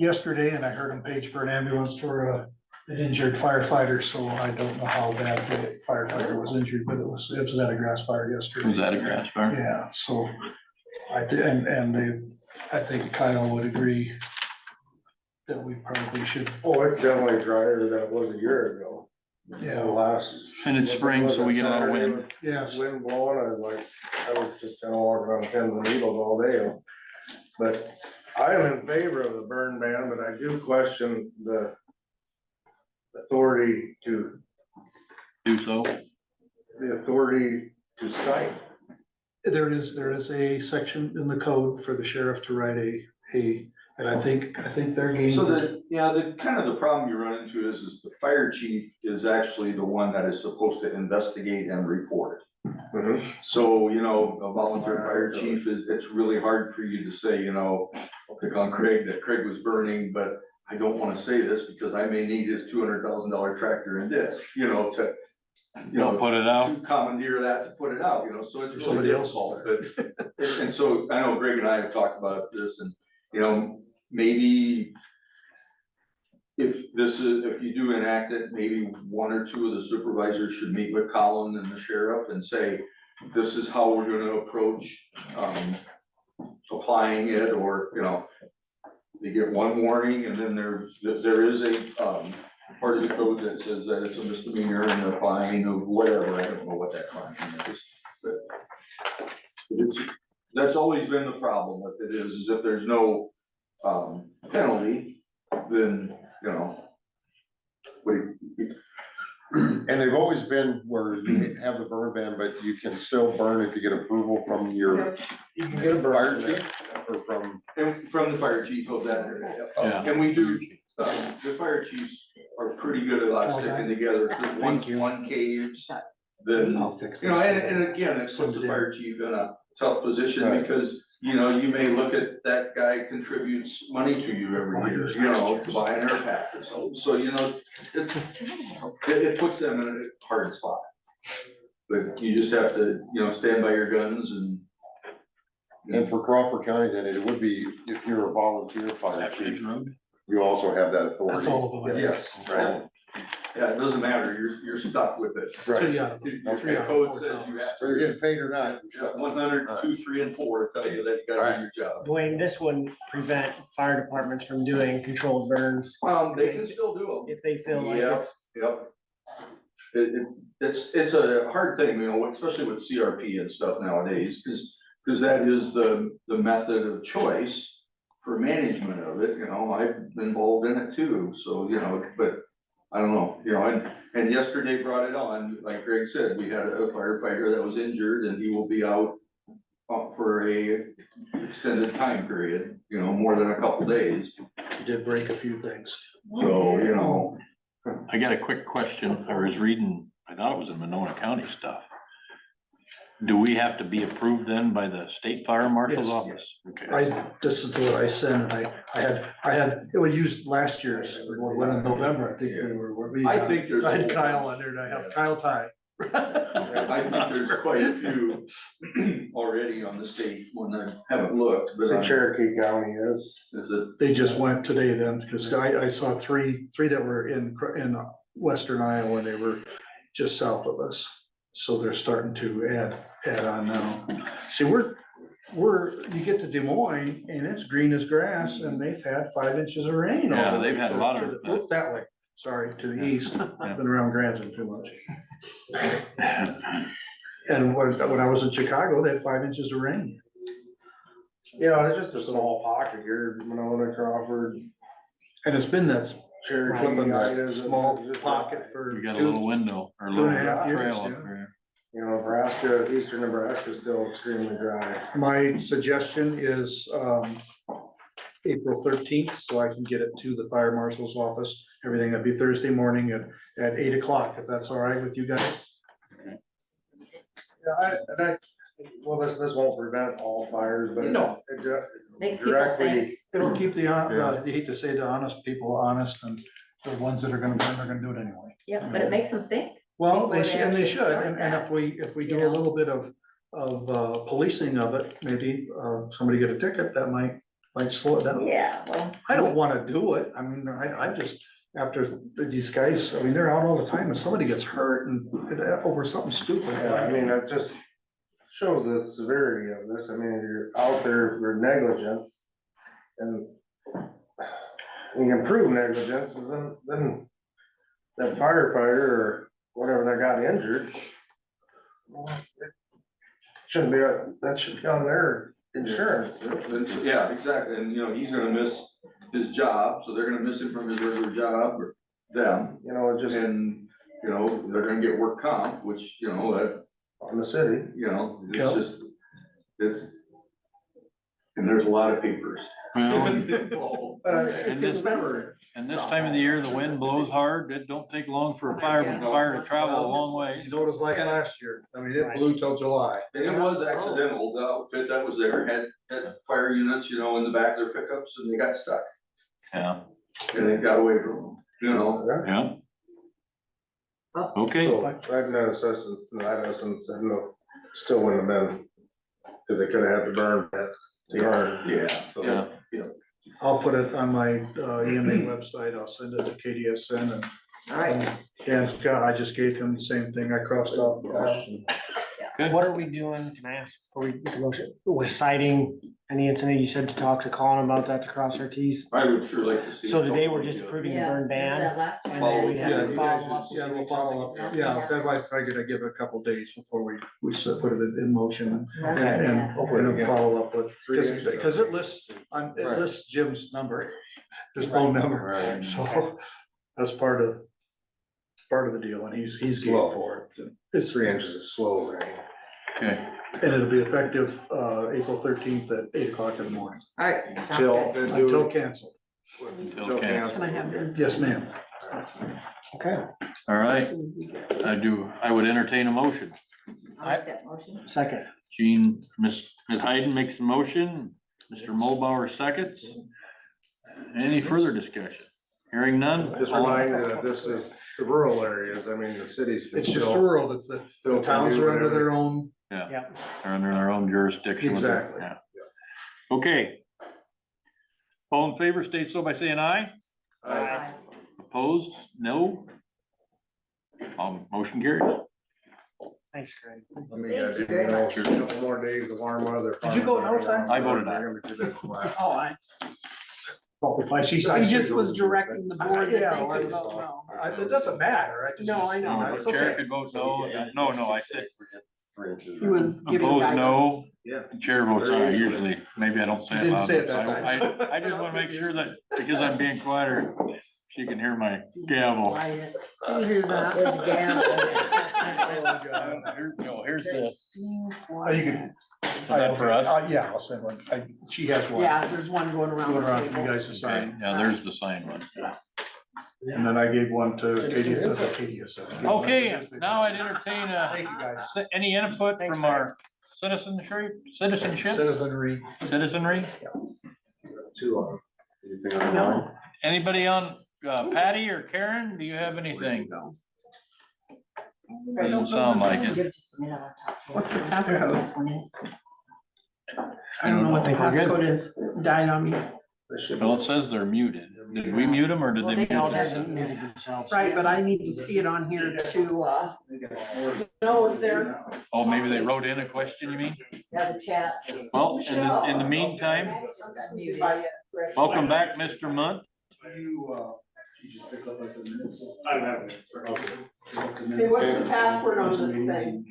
yesterday, and I heard them page for an ambulance for an injured firefighter, so I don't know how bad the firefighter was injured, but it was at a grass fire yesterday. Was that a grass fire? Yeah, so I did, I think Kyle would agree that we probably should. Oh, it's definitely drier than it was a year ago. Yeah. Last. And it's spring, so we get a lot of wind. Yes. Wind blowing, I was like, I was just kind of walking around pins and needles all day. But I am in favor of the burn ban, but I do question the authority to, Do so. the authority to cite. There is a section in the code for the sheriff to write and I think they're getting. So the kind of the problem you run into is the fire chief is actually the one that is supposed to investigate and report. So, you know, a volunteer fire chief it's really hard for you to say, you know, pick on Craig, that Craig was burning, but I don't wanna say this because I may need his $200,000 tractor and disc, you know, to, you know, put it out. to commandeer that to put it out, you know, so it's really Somebody else. difficult, but, and so I know Greg and I have talked about this and, you know, maybe if you do enact it, maybe one or two of the supervisors should meet with Colin and the sheriff and say, this is how we're gonna approach, applying it, or, you know, they get one warning, and then there is a, part of the code that says that it's a misdemeanor and a fine of whatever, I don't know what that fine is, but that's always been the problem with it, is if there's no, penalty, then, you know, And they've always been where you have the burn ban, but you can still burn if you get approval from your You can get a fire burn. chief or from. and from the fire chief of that area. Yeah. And we do, the fire chiefs are pretty good about sticking together, if there's one cage, then, I'll fix you know, that. and again, it puts the fire chief in a tough position, Right. because, you know, you may look at that guy contributes money to you every year, you know, to buy an air pack or something, so, you know, it puts them in a hard spot. But you just have to, you know, stand by your guns and. And for Crawford County, then it would be, if you're a volunteer fire chief, you also have that authority. That's all of them. I think. Yes, right. Yeah, it doesn't matter, you're stuck with it. Three out of them. Your Three out of code 4 says towns. you have Whether to. you're getting paid or not. 100, 2, 3, and 4 tell you that you gotta do your job. Dwayne, this wouldn't prevent fire departments from doing controlled burns They can still do them. if they feel like Yep, it's. yep. It's a hard thing, you know, especially with CRP and stuff nowadays, because that is the method of choice for management of it, you know, I've been involved in it too, so, you know, but I don't know, you know, and yesterday brought it on, like Greg said, we had a firefighter that was injured, and he will be out for a extended time period, you know, more than a couple days, He did break a few things. so, you know. I got a quick question. I was reading, I thought it was in Monona County stuff. Do we have to be approved then by the state fire marshal's Yes. office? Okay. This is what I sent, and I had, it was used last year's, when in November, I think we were. I think there's. I had Kyle on there, and I have Kyle Ty. I think there's quite a few already on the state when I haven't looked, but. So Cherokee County is. Is it? They just went today then, because I saw three that were in western Iowa, and they were just south of us. So they're starting to add on now. See, you get to Des Moines and it's green as grass, and they've had 5 inches of rain. all Yeah, the way they've had a to- lot to of- the- Look that way, sorry, to the east, I've been around Granson too much. And when I was in Chicago, they had 5 inches of rain. Yeah, it's just a small pocket here, Monona, Crawford, And it's been that Cherokee. flipping Ida's, small just- pocket for We got a little window or a 2.5 little years, trail up yeah. there. You know, Nebraska, eastern Nebraska is still extremely dry. My suggestion is April 13th, so I can get it to the fire marshal's office. Everything will be Thursday morning at 8 o'clock, if that's all right with you guys. Yeah, well, this won't prevent all fires, but. No. Makes people Directly, It'll keep you hate to say the honest people honest, and the ones that are gonna burn, they're gonna do it anyway. Yeah, but it makes them think. Well, Before they and they actually should, start and that, if we you do a know. little bit of policing of it, maybe somebody get a ticket, that might slow it down. Yeah, well. I don't wanna do it, I mean, I just, after these guys, I mean, they're out all the time, and somebody gets hurt and over something stupid. yeah, I mean, it just shows the severity of this. I mean, if you're out there for negligence and you can prove negligence, then that firefighter or whatever that got injured, well, it shouldn't be, that should be on their insurance. Yeah, exactly, and you know, he's gonna miss his job, so they're gonna miss him from his regular job, or them, You know, it just and, you know, they're gonna get work comp, which, you know, that, on the city. you know, Yep. it's just, and there's a lot of papers. Well, involved. But And this time of the year, the wind blows hard. It don't take long for a fire to travel a long way. You know what it was like last year, I mean, it blew till July. And it was accidental, the outfit that was there had fire units, you know, in the back of their pickups, and they got stuck, Yeah, and they got away from them, you know? yeah. Oh. Okay, So that essence, I know, still wouldn't have been, cause they could have had to burn that yard. Yeah. yeah. I'll put it on my EMA website, I'll send it to KDSN and. All right. Dan Scott, I just gave him the same thing, I crossed off. What are we doing, can I ask, before we get the motion, with citing any incident, you said to talk to Colin about that, to cross our T's? I would sure like to see. So today we're just approving the Yeah, burn ban, that last one. and then we Yeah, have to you guys follow up. just- yeah, we'll follow up, yeah, that's why I figured I'd give it a couple days before we put it in motion. Okay. And Hopefully we then get follow up with, 3 inches of- because it lists, it lists Jim's number, his phone number, Right. so that's part of the deal, and he's Slow. game for it. It's 3 inches of slow rain. Okay, And it'll be effective, April 13th at 8 o'clock in the morning, All right. sounds Till, good. until canceled. until canceled. Can I have yours? Yes, ma'am. Okay. All right, I would entertain a motion. I like that motion. Second. Jean, Ms. Hayden makes the motion, Mr. Mulbauer seconds. Any further discussion? Hearing none? Just remind you that this is the rural areas, I mean, the cities. can It's just still- rural, it's the still towns can do are under their whatever. own, They're under their own jurisdiction. with it, Exactly. yeah. Okay. All in favor, state so by saying aye. Aye. Opposed, no. Motion carries. Thanks, Greg. Let me get you, a couple more days of warm weather. Did you go no time? I voted aye. They're gonna do this last. Oh, I, she he just was directing the board that Yeah, they I could was- vote no. It doesn't matter, I just. No, I know. It's The chair okay. could vote no, I said He was giving opposed, no. guidance. Yeah. Chair votes aye, usually, maybe I don't say it Didn't loud. say it enough, that so time. I just wanna make sure that, because I'm being quieter, she can hear my gavel. Quiet. Do you hear that? It's gavel. Here's this. You can. Is that for us? Yeah, I'll send one, she has one. Yeah, there's one going around Going the around for you table. guys to sign, Yeah, there's the signed one. and then I gave one to Katie. Okay, now I'd entertain, Thank you, guys. any input from our citizenship, Citizenry. citizenry? Two on. Anything on No. mine? Anybody on, Patty or Karen, do you have anything? Doesn't sound like it. Give it just a minute, I'll talk to you. What's the passcode? This one in. I don't know what the We're good. passcode is. Died on me. Well, it says they're muted. Did we mute them or did Well, they they mute all They're themselves? muted themselves. Right, but I need to see it on here to, know if they're, Oh, maybe they wrote in a question, you mean? Yeah, the chat. Well, in the meantime, Muted. welcome back, Mr. Munt. You just pick up like the minutes. I'm having it. hey, what's the password on this thing?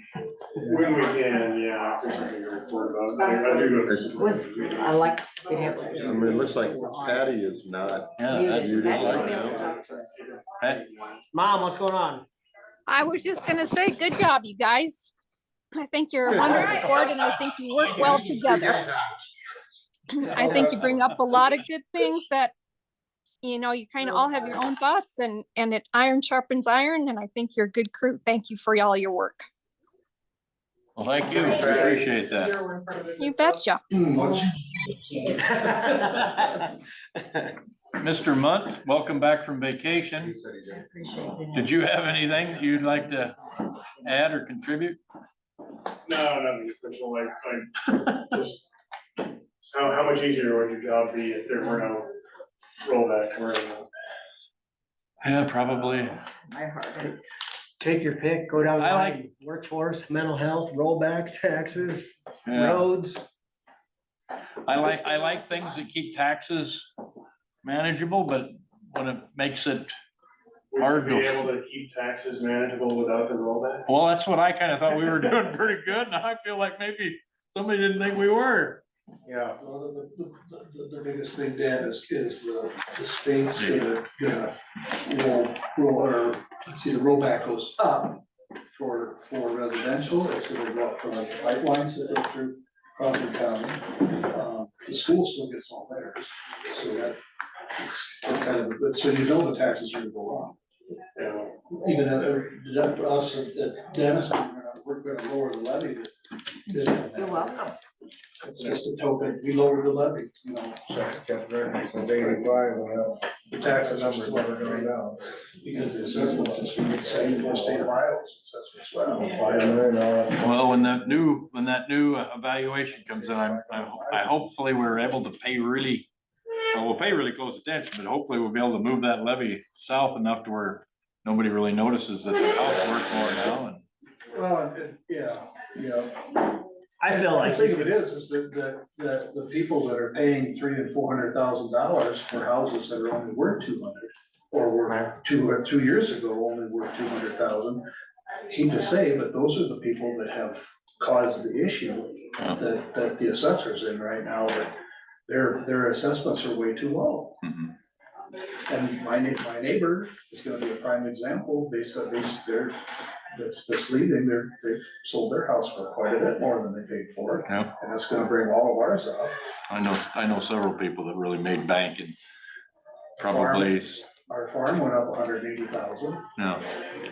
When we can, yeah, if there's something to report about. I do go. Was, I liked being able I to. mean, it looks like Patty is not. Yeah, Muted. that's- Patty should be able to talk to us. Hey, Mom, what's going on? I was just gonna say, good job, you guys. I think you're a wonderful board and I think you work well together. I think you bring up a lot of good things that, you know, you kind of all have your own thoughts and it iron sharpens iron, and I think you're a good crew. Thank you for all your work. well, thank you. I appreciate that. Zero in front of it. You betcha. Mr. Munt, welcome back from vacation. I appreciate it. Did you have anything you'd like to add or contribute? No, nothing official, like, just, how much easier would your job be if there were no rollback or anything? Yeah, probably. My heart. Take your pick, go down the I line, workforce, mental health, rollbacks, taxes, Yeah. roads. I like things that keep taxes manageable, but when it makes it, Would Hard you be to- able to keep taxes manageable without the rollback? well, that's what I kind of thought we were doing pretty good. Now I feel like maybe somebody didn't think we were. Yeah. Well, the biggest thing, Dan, is the state's gonna the rollback goes up for residential, it's gonna go up for like pipelines that go through Crawford County. The school still gets all theirs, so that it's kind of, but so you know the taxes are gonna go up. Yeah. Even that for us at Dennis, we're gonna lower the levy. You're welcome. It's just a token, we lowered the levy, you know, Checks kept written since 85, and the taxes are numbers still never going down. because the assessment just the same for the state of Iowa's assessments. Well, $5 million. Well, when that new evaluation comes in, I hopefully we're able to pay really So we'll pay really close attention, but hopefully we'll be able to move that levy south enough to where nobody really notices that the house works more now and. Well, yeah. I feel The like, thing of it is that the people that are paying $300,000 and $400,000 for houses that are only worth 200, or were 2 years ago only worth 200,000. Hate to say, but those are the people that have caused the issue that the assessor's in right now, that their assessments are way too low. Mhm. And my neighbor is gonna be a prime example. That's leaving, they've sold their house for quite a bit more than they paid for it. Yeah. And that's gonna bring all of ours up. I know several people that really made bank and probably, Our farm went up 180,000. yeah.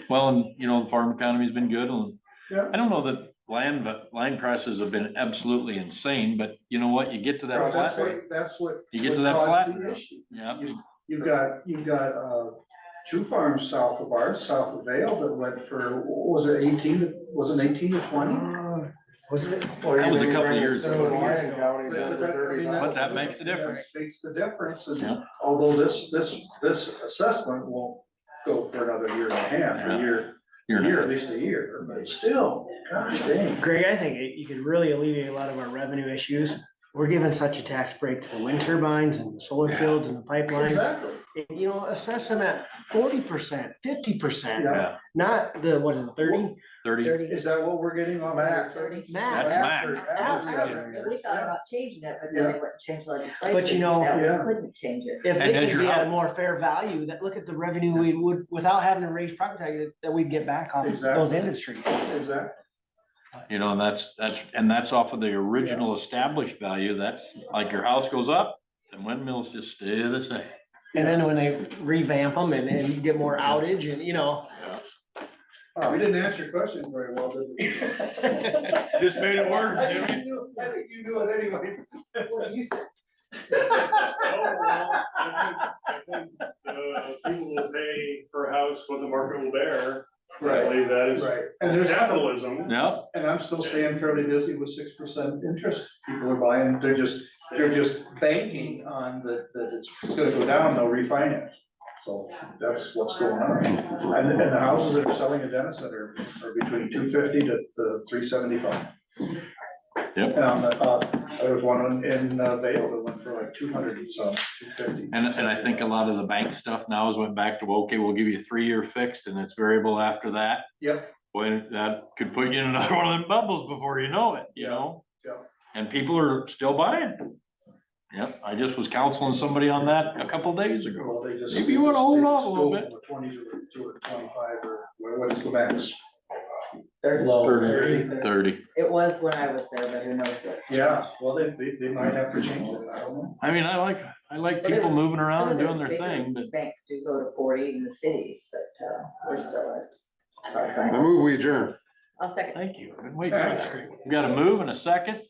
Well, and you know, the farm economy's been good and Yeah. I don't know that land prices have been absolutely insane, but you know what? You get to Well, that flat. that's what. You get to what that caused flat. the issue. Yeah. You've got 2 farms south of ours, south of Vale, that went for, what was it, 18 to 20? wasn't it? That was a couple of years ago. But that makes a difference. Makes the difference, and Yeah. although this assessment won't go for another year and a half, at least a year, but still, gosh dang. Greg, I think you could really alleviate a lot of our revenue issues. We're giving such a tax break to the wind turbines and the solar fields and the pipelines. Exactly. And, you know, assess them at 40%, 50%, Yeah. not the, what is it, 30? 30. Is that what we're getting off? Max. Max. Max. That's And we thought about changing it, but then they wouldn't change legislation. But you know- that we Yeah. Couldn't change it. If And they as could your be at a house- more fair value, that, look at the revenue we would, without having to raise property tax, that we'd get back off Exactly. those industries. Exactly. You know, and that's off of the original established value. That's like your house goes up and windmills just stay the same. And then when they revamp them and you get more outage and, you know. Oh, we didn't answer your question very well, did we? Just made it worse, I think you knew it anyway. What do you think? I think people will pay for a house what the market will bear. I Right. believe that is Right, and there's capitalism. Yeah. and I'm still staying fairly busy with 6% interest. People are buying, they're just banking on that it's gonna go down, they'll refinance. So that's what's going on. And the houses that are selling in Denison are between 250 to 375. Yep. And there was one in Vale that went for like 200 and some, 250. And I think a lot of the bank stuff now has went back to, okay, we'll give you a 3-year fixed and it's variable after that. Yep. When that could put you in another one of them bubbles before you know it, you know? Yeah. And people are still buying. Yep, I just was counseling somebody on that a couple days ago. Well, they just. Maybe you wanna hold they on just a little go bit. from a 20 to a 25, or what is the max? 30. Low. 30. It was when I was there, but who knows what's. Yeah, well, they might have to change it, I don't know. I mean, I like But people moving Some around of and the doing their bigger thing, but Banks do go to 40 in the cities, but we're still at. as far as I I know. move we adjourn. I'll second. thank you. Been waiting for this. We got a move and a second.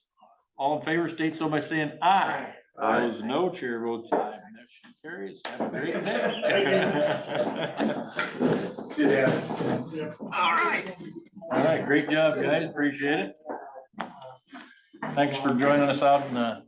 All in favor, state so by saying aye. Aye. Opposed, no. Chair votes aye. Motion carries. Have a great day. See you, Dan. All right, great job, guys. Appreciate it. Thanks for joining us out in the